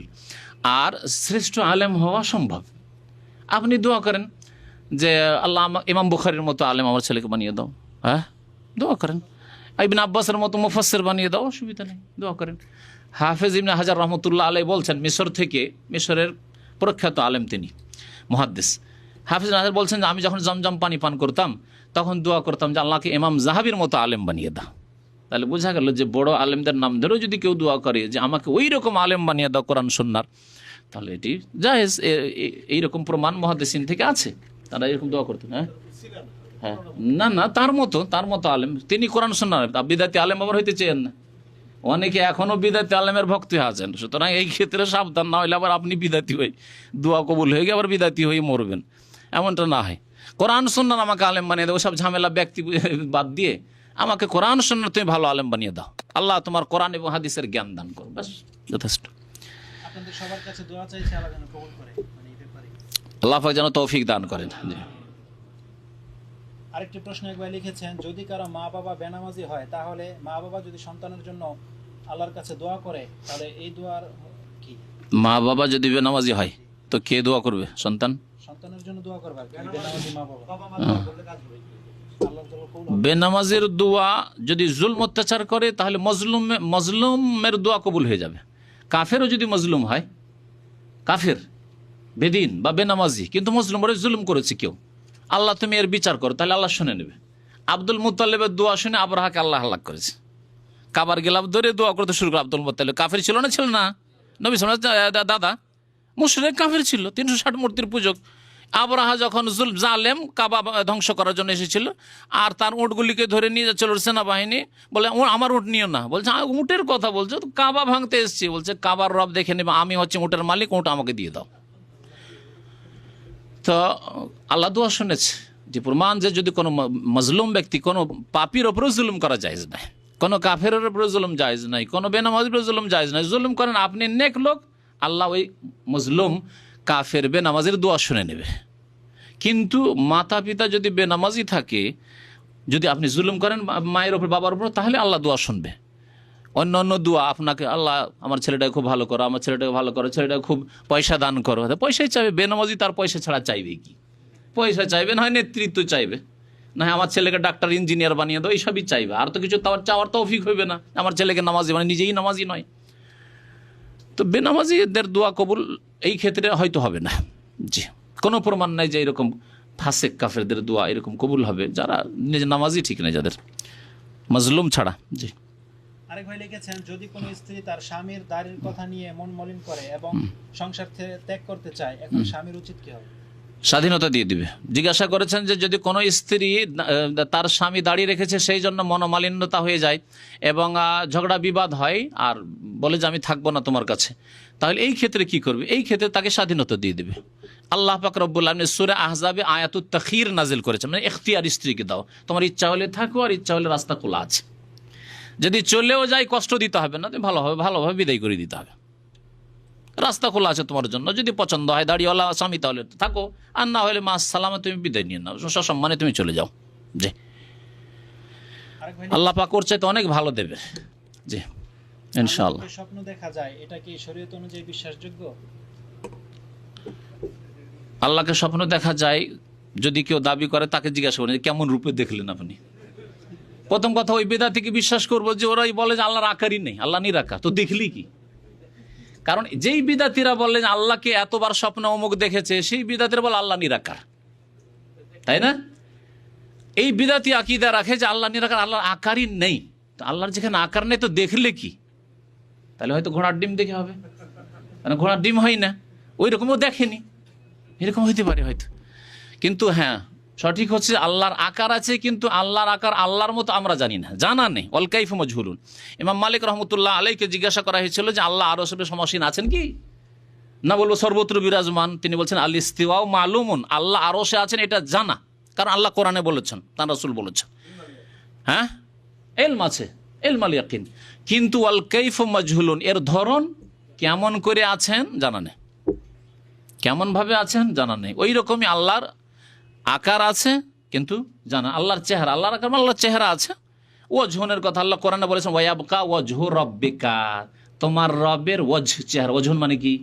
Speaker 1: আর শ্রেষ্ঠ আলেম হওয়া সম্ভব। আপনি দোয়া করেন যে আল্লাহ ইমাম বুখারীর মতো আলেম আমার ছেলেকে বানিয়ে দাও, হ্যাঁ দোয়া করেন। ইবনে আব্বাসের মতো মুফাসসির বানিয়ে দাও, অসুবিধা নেই, দোয়া করেন। হাফেজ ইবনে হাজার রহমতুল্লাহ আলাইহি বলছেন, মিশর থেকে, মিশরের প্রখ্যাত আলেম তিনি, মুহাদ্দিস। হাফেজ ইবনে হাজার বলছেন যে আমি যখন জমজম পানি পান করতাম তখন দোয়া করতাম যে আল্লাহকে ইমাম জাহাবির মতো আলেম বানিয়ে দাও। তাহলে বোঝা গেল যে বড় আলেমদের নাম ধরেও যদি কেউ দোয়া করে যে আমাকে ওই রকম আলেম বানিয়ে দাও কোরআন সুন্নাহর, তাহলে এটি জায়েজ। এইরকম প্রমাণ মুহাদ্দিসিন থেকে আছে, তারা এরকম দোয়া করতেন। হ্যাঁ হ্যাঁ, না না, তার মতো আলেম তিনি কোরআন সুন্নাহ, বিদাতি আলেম আবার হইতে চেয়েন না। অনেকে এখনো বিদাতি আলেমের ভক্ত হয়ে আছেন, সুতরাং এই ক্ষেত্রে সাবধান, না হইলে আবার আপনি বিদাতি হয়ে দোয়া কবুল হয়ে গিয়ে আবার বিদাতি হয়ে মরবেন, এমনটা না হয়। কোরআন সুন্নাহ আমাকে আলেম বানিয়ে দাও, সব ঝামেলা ব্যক্তি বাদ দিয়ে আমাকে কোরআন সুন্নাহ তুমি ভালো আলেম বানিয়ে দাও, আল্লাহ তোমার কোরআন এবং হাদিসের জ্ঞান দান করো, ব্যাস যথেষ্ট।
Speaker 2: আপনাদের সবার কাছে দোয়া চাইছি আল্লাহ যেন কবুল করে, মানে এই ব্যাপারে
Speaker 1: আল্লাহ পাক যেন তৌফিক দান করেন। জি।
Speaker 2: আরেকটি প্রশ্ন একবার লিখেছেন, যদি কারো মা বাবা বেনামাজি হয় তাহলে মা বাবা যদি সন্তানের জন্য আল্লাহর কাছে দোয়া করে তাহলে এই দোয়ার কি?
Speaker 1: মা বাবা যদি বেনামাজি হয় তো কে দোয়া করবে? সন্তান
Speaker 2: সন্তানের জন্য দোয়া করবে আর কি, বেনামাজি মা বাবা আল্লাহর জন্য কবুল হবে।
Speaker 1: বেনামাজের দোয়া যদি জুলম অত্যাচার করে তাহলে মজলুমের দোয়া কবুল হয়ে যাবে। কাফেরও যদি মজলুম হয়, কাফের বেদিন বা বেনামাজি কিন্তু মজলুম করে জুলুম করেছে কেউ, আল্লাহ তুমি এর বিচার করো, তাহলে আল্লাহ শুনে নেবে। আব্দুল মুত্তালিবের দোয়া শুনে আবরাহাকে আল্লাহ হালাক করেছে, কাবার গিলাফ ধরে দোয়া করতে শুরু করে। আব্দুল মুত্তালিব কাফের ছিল না, ছিল না? নবী সাল্লাল্লাহু দাদা মুশরিক কাফের ছিল, 360 মূর্তির পূজক। আবরাহা যখন জালেম কাবা ধ্বংস করার জন্য এসেছিল আর তার উঁটগুলিকে ধরে নিয়ে যাচ্ছিল সেনাবাহিনী, বলে আমার উঁট নিও না, বলছে উঁটের কথা বলছো, তো কাবা ভাঙতে এসেছি, বলছে কাবার রব দেখে নেবে, আমি হচ্ছে উঁটের মালিক, উঁট আমাকে দিয়ে দাও। তো আল্লাহ দোয়া শুনেছে, যে প্রমাণ যে যদি কোনো মজলুম ব্যক্তি, কোনো পাপীর ওপরেও জুলুম করা জায়েজ নাই, কোনো কাফের উপরে জুলুম জায়েজ নাই, কোনো বেনামাজির উপরে জুলুম জায়েজ নাই। জুলুম করেন আপনি নেক লোক, আল্লাহ ওই মজলুম কাফের বেনামাজির দোয়া শুনে নেবে। কিন্তু মাতা পিতা যদি বেনামাজি থাকে, যদি আপনি জুলুম করেন মায়ের ওপর বাবার উপর, তাহলে আল্লাহ দোয়া শুনবে। অন্য অন্য দোয়া আপনাকে আল্লাহ আমার ছেলেটাকে খুব ভালো করো, আমার ছেলেটাকে ভালো করো, ছেলেটাকে খুব পয়সা দান করো, পয়সাই চাইবে। বেনামাজি তার পয়সা ছাড়া চাইবে কি? পয়সা চাইবে, না হয় নেতৃত্ব চাইবে, না হয় আমার ছেলেকে ডাক্তার ইঞ্জিনিয়ার বানিয়ে দাও, এইসবই চাইবে। আর তো কিছু চাওয়ার তৌফিক হইবে না, আমার ছেলেকে নামাজি, মানে নিজেই নামাজি নয়। তো বেনামাজিদের দোয়া কবুল এই ক্ষেত্রে হয়তো হবে না। জি, কোনো প্রমাণ নাই যে এরকম ফাসেক কাফেরদের দোয়া এরকম কবুল হবে, যারা নিজে নামাজি ঠিক নেই, যাদের মজলুম ছাড়া। জি।
Speaker 2: আরেক ভাই লিখেছেন, যদি কোনো স্ত্রী তার স্বামীর দাড়ির কথা নিয়ে মন মলিন করে এবং সংসার ত্যাগ করতে চায়, এখন স্বামীর উচিত কি হবে?
Speaker 1: স্বাধীনতা দিয়ে দিবে। জিজ্ঞাসা করেছেন যে যদি কোনো স্ত্রী তার স্বামী দাঁড়িয়ে রেখেছে সেই জন্য মনোমালিন্যতা হয়ে যায় এবং ঝগড়া বিবাদ হয় আর বলে যে আমি থাকবো না তোমার কাছে, তাহলে এই ক্ষেত্রে কি করবে? এই ক্ষেত্রে তাকে স্বাধীনতা দিয়ে দেবে। আল্লাহ পাক রব্বুল আলামিন সূরা আহজাবে আয়াতুত তাখির নাজিল করেছেন, মানে ইখতিয়ার স্ত্রীকে দাও, তোমার ইচ্ছা হলে থাকো আর ইচ্ছা হলে রাস্তা খোলা আছে। যদি চলেও যায় কষ্ট দিতে হবে না, তুমি ভালোভাবে বিদায় করে দিতে হবে, রাস্তা খোলা আছে তোমার জন্য। যদি পছন্দ হয় দাড়িওয়ালা স্বামী তাহলে থাকো, আর না হলে মা সালামে তুমি বিদায় নিয়ে নাও, সসম্মানে তুমি চলে যাও। জি, আল্লাহ পাক ওর চাইতে অনেক ভালো দেবে। জি ইনশাআল্লাহ।
Speaker 2: স্বপ্ন দেখা যায়, এটা কি শরীয়ত অনুযায়ী বিশ্বাসযোগ্য?
Speaker 1: আল্লাহকে স্বপ্ন দেখা যায় যদি কেউ দাবি করে, তাকে জিজ্ঞাসা করেন কেমন রূপে দেখলেন আপনি। প্রথম কথা, ওই বেদাতিকে বিশ্বাস করবো যে ওরাই বলে যে আল্লাহর আকারই নেই, আল্লাহ নিরাকার, তো দেখলি কি? কারণ যেই বিদাতিরা বললেন আল্লাহকে এতবার স্বপ্ন অমুক দেখেছে, সেই বিদাতিরা বলে আল্লাহ নিরাকার, তাই না? এই বিদাতি আকীদা রাখে যে আল্লাহ নিরাকার, আল্লাহর আকারই নেই। তো আল্লাহর যেখানে আকার নেই তো দেখলে কি? তাহলে হয়তো ঘোড়ার ডিম দেখে হবে, মানে ঘোড়ার ডিম হয় না, ওই রকমও দেখেনি, এরকম হইতে পারে হয়তো। কিন্তু হ্যাঁ, সঠিক হচ্ছে আল্লাহর আকার আছে, কিন্তু আল্লাহর আকার আল্লাহর মতো আমরা জানি না, জানা নেই। অল কাইফ মজহুলুন। ইমাম মালিক রহমতুল্লাহ আলাইকে জিজ্ঞাসা করা হয়েছিল যে আল্লাহ আরশে সমাসীন আছেন কি? না, বলবো সর্বত্র বিরাজমান। তিনি বলছেন আল ইস্তিওয়াউ মালুমুন, আল্লাহ আরশে আছেন এটা জানা, কারণ আল্লাহ কোরআনে বলেছেন, তার রাসূল বলেছেন। হ্যাঁ, ইলম আছে, ইলম আল ইয়াকিন। কিন্তু আল কাইফ মজহুলুন, এর ধরন কেমন করে আছেন জানা নেই, কেমন ভাবে আছেন জানা নেই। ওই রকমই আল্লাহর আকার আছে কিন্তু জানা। আল্লাহর চেহারা, আল্লাহর আকার, আল্লাহর চেহারা আছে। ওয়াজহুনের কথা আল্লাহ কোরআনে বলেছেন ওয়ায়াবকা ওয়াজহু রব্বিকা, তোমার রবের ওয়াজহ চেহারা। ওয়াজহুন মানে কি?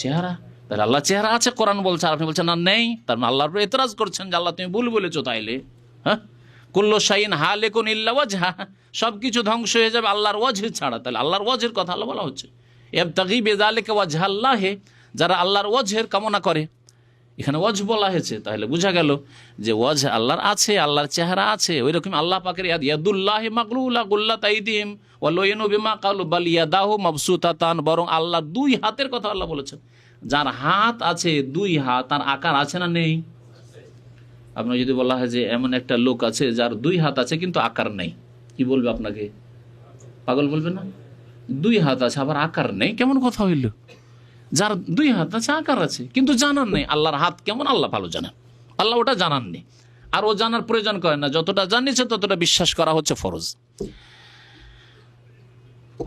Speaker 1: চেহারা। তাহলে আল্লাহ চেহারা আছে, কোরআন বলছে, আর আপনি বলছেন না নেই। তার মানে আল্লাহর উপর এতরাজ করছেন যে আল্লাহ তুমি ভুল বলেছো তাইলে। হ্যাঁ, কুল্লু শাইইন হালিকুন ইল্লা ওয়াজহা, সব কিছু ধ্বংস হয়ে যাবে আল্লাহর ওয়াজহ ছাড়া। তাহলে আল্লাহর ওয়াজহের কথা আল্লাহ বলা হচ্ছে। ইবতাগি বিযালিকা ওয়াজহাল্লাহি, যারা আল্লাহর ওয়াজহের কামনা করে, এখানে ওয়াজহ বলা হয়েছে। তাহলে বোঝা গেল যে ওয়াজহ আল্লাহর আছে, আল্লাহর চেহারা আছে। ওই রকম আল্লাহ পাকের ইয়াদুল্লাহি মাগলুলা গুল্লাত আইদিহিম ওয়া লুইনু বিমা ক্বালু বাল ইয়াদাহু মাবসুতাতান, বরং আল্লাহর দুই হাতের কথা আল্লাহ বলেছেন। যার হাত আছে, দুই হাত, তার আকার আছে না নেই? আপনার যদি বলা হয় যে এমন একটা লোক আছে যার দুই হাত আছে কিন্তু আকার নেই, কি বলবে আপনাকে? পাগল বলবে না? দুই হাত আছে আবার আকার নেই, কেমন কথা হইল? যার দুই হাত আছে, আকার আছে, কিন্তু জানার নেই আল্লাহর হাত কেমন, আল্লাহ ভালো জানেন। আল্লাহ ওটা জানাননি, আর ও জানার প্রয়োজন করে না। যতটা জানিয়েছে ততটা বিশ্বাস করা হচ্ছে ফরজ।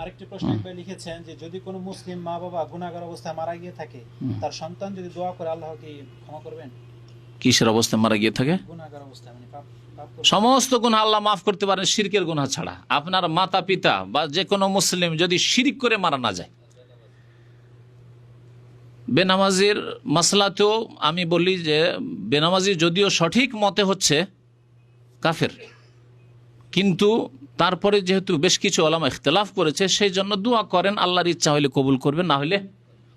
Speaker 2: আরেকটি প্রশ্ন ভাই লিখেছেন যে যদি কোনো মুসলিম মা বাবা গুনাহগার অবস্থায় মারা গিয়ে থাকে, তার সন্তান যদি দোয়া করে আল্লাহ কি ক্ষমা করবেন?
Speaker 1: কিসের অবস্থায় মারা গিয়ে থাকে?
Speaker 2: গুনাহগার অবস্থায়, মানে পাপ
Speaker 1: সমস্ত গুনাহ আল্লাহ মাফ করতে পারেন, শিরকের গুনাহ ছাড়া। আপনার মাতা পিতা বা যে কোনো মুসলিম যদি শিরক করে মারা না যায়, বেনামাজির মাসলাতেও আমি বলি যে বেনামাজি যদিও সঠিক মতে হচ্ছে কাফের, কিন্তু তারপরে যেহেতু বেশ কিছু ওলামা ইখতিলাফ করেছে, সেই জন্য দোয়া করেন, আল্লাহর ইচ্ছা হলে কবুল করবেন, না হলে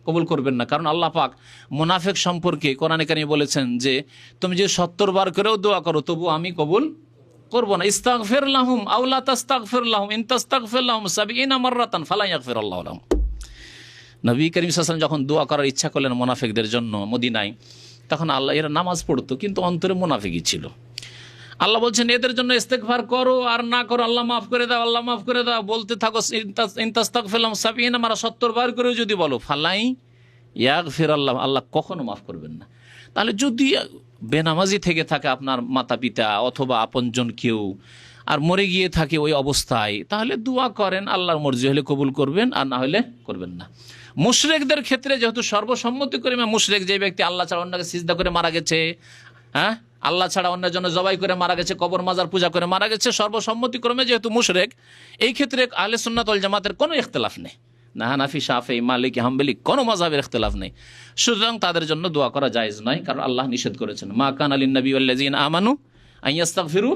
Speaker 1: কবুল করবেন না। কারণ আল্লাহ পাক মুনাফিক সম্পর্কে কোরআনে কারিমে বলেছেন যে তুমি যদি 70 বার করেও দোয়া করো তবু আমি কবুল করব না। ইস্তাগফির লাহুম আও লা তাস্তাগফির লাহুম ইন তাস্তাগফির লাহুম 70 মাররাতান ফালা ইয়াগফিরুল্লাহু লাহুম। নবী করিম সাল্লাল্লাহু আলাইহি ওয়াসাল্লাম যখন দোয়া করার ইচ্ছা করলেন মুনাফিকদের জন্য মদিনায়, তখন আল্লাহ, এরা নামাজ পড়তো কিন্তু অন্তরে মুনাফিকই ছিল। আল্লাহ বলছেন এদের জন্য ইস্তেগফার করো আর না করো, আল্লাহ মাফ করে দাও, আল্লাহ মাফ করে দাও, বলতে থাকো। ইন তাস্তাগফির লাহুম 70 মারা, 70 বার করে যদি বলো, ফালাই ইয়াগফিরুল্লাহ, আল্লাহ কখনো মাফ করবেন না। তাহলে যদি বেনামাজি থেকে থাকে আপনার মাতা পিতা অথবা আপনজন কেউ, আর মরে গিয়ে থাকে ওই অবস্থায়, তাহলে দোয়া করেন, আল্লাহর মর্জি হলে কবুল করবেন, আর না হলে করবেন না। মুশরিকদের ক্ষেত্রে যেহেতু সর্বসম্মতি করে, মুশরিক যে ব্যক্তি আল্লাহ ছাড়া অন্যকে সিজদা করে মারা গেছে, হ্যাঁ, আল্লাহ ছাড়া অন্যের জন্য জবাই করে মারা গেছে, কবর মাজার পূজা করে মারা গেছে, সর্বসম্মতিক্রমে যেহেতু মুশরিক, এই ক্ষেত্রে আহলে সুন্নাত ওয়াল জামাতের কোনো ইখতিলাফ নেই, না হানাফি শাফেঈ মালিকি হাম্বলি কোনো মাযহাবের ইখতিলাফ নেই। সুতরাং তাদের জন্য দোয়া করা জায়েজ নয়, কারণ আল্লাহ নিষেধ করেছেন মা কানা লিন নবী ওয়াল লাযিনা আমানু আইয়াস্তাগফিরু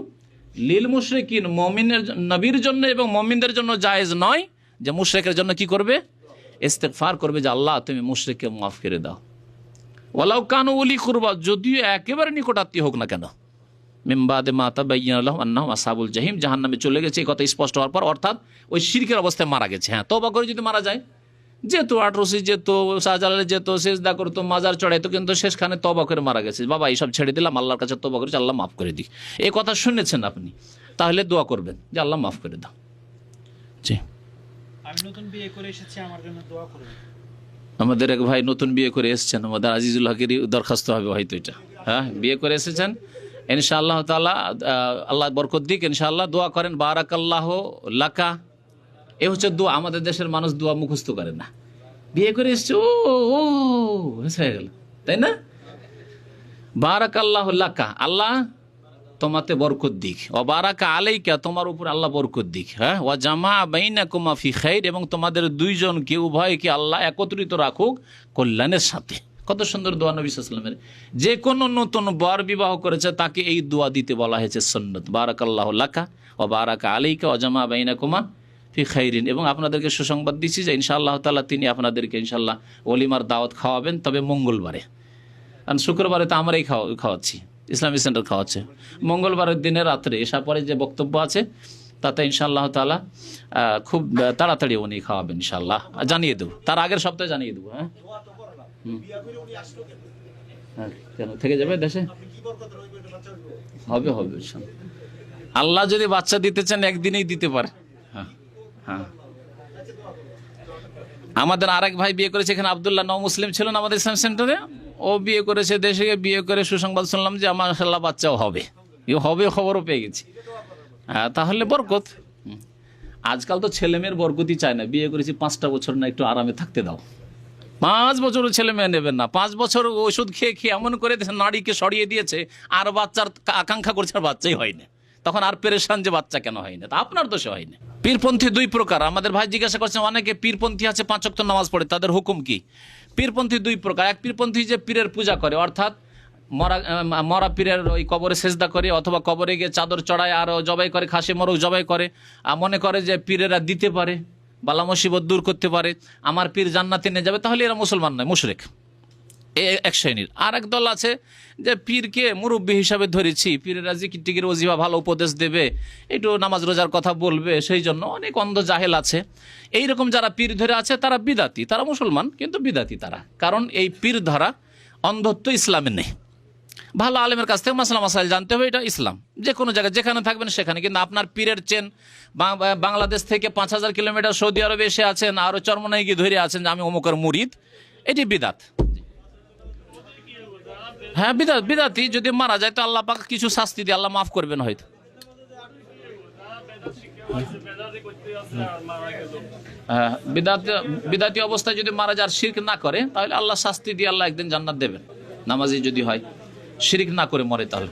Speaker 1: লিল মুশরিকিন, মুমিনের নবীর জন্য এবং মুমিনদের জন্য জায়েজ নয় যে মুশরিকের জন্য কি করবে? ইস্তেগফার করবে যে আল্লাহ তুমি মুশরিককে মাফ করে দাও। ওয়ালাউ কানু উলি কুরবা, যদিও একেবারে নিকটাত্মীয় হোক না কেন। মিন বাদে মা তাবায়্যানা লাহুম আন্নাহুম আসহাবুল জাহিম, জাহান্নামে চলে গেছে, এই কথা স্পষ্ট হওয়ার পর, অর্থাৎ ওই শিরকের অবস্থায় মারা গেছে। হ্যাঁ, তওবা করে যদি মারা যায়, যেহেতু আটরসি যেত, শাহজালালে যেত, সিজদা করতো, মাজার চড়াইতো, কিন্তু শেষখানে তওবা করে মারা গেছে, বাবা এইসব ছেড়ে দিলাম, আল্লাহর কাছে তওবা করেছি, আল্লাহ মাফ করে দিক, এই কথা শুনেছেন আপনি, তাহলে দোয়া করবেন যে আল্লাহ মাফ করে দাও। জি,
Speaker 2: আমি নতুন বিয়ে করে এসেছি, আমার জন্য দোয়া করবেন।
Speaker 1: আমাদের এক ভাই নতুন বিয়ে করে এসেছেন, আমাদের আজিজুল হকেরই দরখাস্ত হবে হয়তো এটা। হ্যাঁ, বিয়ে করে এসেছেন, ইনশাআল্লাহ তাআলা আল্লাহ বরকত দিক, ইনশাআল্লাহ দোয়া করেন বারাকাল্লাহু লাকা। এ হচ্ছে দোয়া। আমাদের দেশের মানুষ দোয়া মুখস্থ করে না, বিয়ে করে এসছে ও ও হয়ে গেল, তাই না? বারাকাল্লাহু লাকা, আল্লাহ তোমাতে বরকত দিক, ও বারাকা আলাইকা, তোমার উপর আল্লাহ বরকত দিক। হ্যাঁ, ওয়া জামা বাইনাকুমা ফি খাইর, এবং তোমাদের দুইজনকে উভয়কে আল্লাহ একত্রিত রাখুক কল্যাণের সাথে। কত সুন্দর দোয়া নবী সাল্লাল্লাহু আলাইহি ওয়াসাল্লামের। যে কোনো নতুন বর বিবাহ করেছে তাকে এই দোয়া দিতে বলা হয়েছে সুন্নত, বারাকাল্লাহু লাকা ওয়া বারাকা আলাইকা ওয়া জামা বাইনাকুমা ফি খাইরিন। এবং আপনাদেরকে সুসংবাদ দিচ্ছি যে ইনশাআল্লাহ তাআলা তিনি আপনাদেরকে ইনশাআল্লাহ ওলিমার দাওয়াত খাওয়াবেন, তবে মঙ্গলবারে। কারণ শুক্রবারে তো আমরাই খাওয়াচ্ছি, ইসলামী সেন্টার খাওয়াচ্ছে। মঙ্গলবারের দিনে রাত্রে এসা পরে যে বক্তব্য আছে তাতে ইনশাআল্লাহ তাআলা খুব তাড়াতাড়ি উনি খাওয়াবেন ইনশাআল্লাহ, জানিয়ে দেবো, তার আগের সপ্তাহে জানিয়ে দেবো। হ্যাঁ হ্যাঁ, কেন থেকে যাবে দেশে? হবে হবে, আল্লাহ যদি বাচ্চা দিতে চান একদিনেই দিতে পারে। হ্যাঁ হ্যাঁ, আমাদের আরেক ভাই বিয়ে করেছে এখানে, আব্দুল্লাহ, নও মুসলিম ছিল না আমাদের ইসলাম সেন্টারে, ও বিয়ে করেছে দেশে গিয়ে, বিয়ে করে সুসংবাদ শুনলাম যে আমার মাশাআল্লাহ বাচ্চাও হবে, হবে খবরও পেয়ে গেছি। তাহলে বরকত। আজকাল তো ছেলে মেয়ের বরকতই চায় না, বিয়ে করেছি 5টা বছর, না একটু আরামে থাকতে দাও। 5 বছরও ছেলে মেয়ে নেবেন না, 5 বছর ওষুধ খেয়ে খেয়ে এমন করে নারীকে সরিয়ে দিয়েছে, আর বাচ্চার আকাঙ্ক্ষা করছে আর বাচ্চাই হয় না, তখন আর পেরেশান যে বাচ্চা কেন হয় না, তা আপনার দোষে হয় না। পীরপন্থী 2 প্রকার, আমাদের ভাই জিজ্ঞাসা করছেন, অনেকে পীরপন্থী আছে 5 ওয়াক্ত নামাজ পড়ে, তাদের হুকুম কি? পীরপন্থী 2 প্রকার। এক পীরপন্থী যে পীরের পূজা করে, অর্থাৎ মরা পীরের ওই কবরে সেজদা করে, অথবা কবরে গিয়ে চাদর চড়ায় আর জবাই করে, খাসি মোরগ জবাই করে, মনে করে যে পীরেরা দিতে পারে, বালা মুসিবত দূর করতে পারে, আমার পীর জান্নাতে নিয়ে যাবে, তাহলে এরা মুসলমান নয়, মুশরিক। এক শ্রেণীর। আর এক দল আছে যে পীরকে মুরব্বী হিসাবে ধরেছি, পীরেরা জিকির টিকির ওজিফা ভালো উপদেশ দেবে, একটু নামাজ রোজার কথা বলবে, সেই জন্য অনেক অন্ধ জাহেল আছে। এইরকম যারা পীর ধরে আছে তারা বিদাতি, তারা মুসলমান কিন্তু বিদাতি তারা, কারণ এই পীর ধরা অন্ধত্ব ইসলামে নেই। ভালো আলেমের কাছ থেকে মাসলা মাসাইল জানতে হবে, এটা ইসলাম। যে কোনো জায়গায় যেখানে থাকবেন সেখানে, কিন্তু আপনার পীরের চেন বাংলাদেশ থেকে 5000 কিলোমিটার সৌদি আরবে এসে আছেন, আরও চরমনাই গিয়ে ধরে আছেন যে আমি অমুকের মুরিদ, এটি বিদাত। হ্যাঁ বিদাতি, যদি মারা যায় তো আল্লাহ পাক কিছু শাস্তি দিয়ে আল্লাহ মাফ করবেন হয়তো। বিদাতি অবস্থায় যদি মারা যায়, শিরক না করে, তাহলে আল্লাহ শাস্তি দিয়ে আল্লাহ একদিন জান্নাত দেবেন, নামাজি যদি হয়, শিরক না করে মরে তাহলে।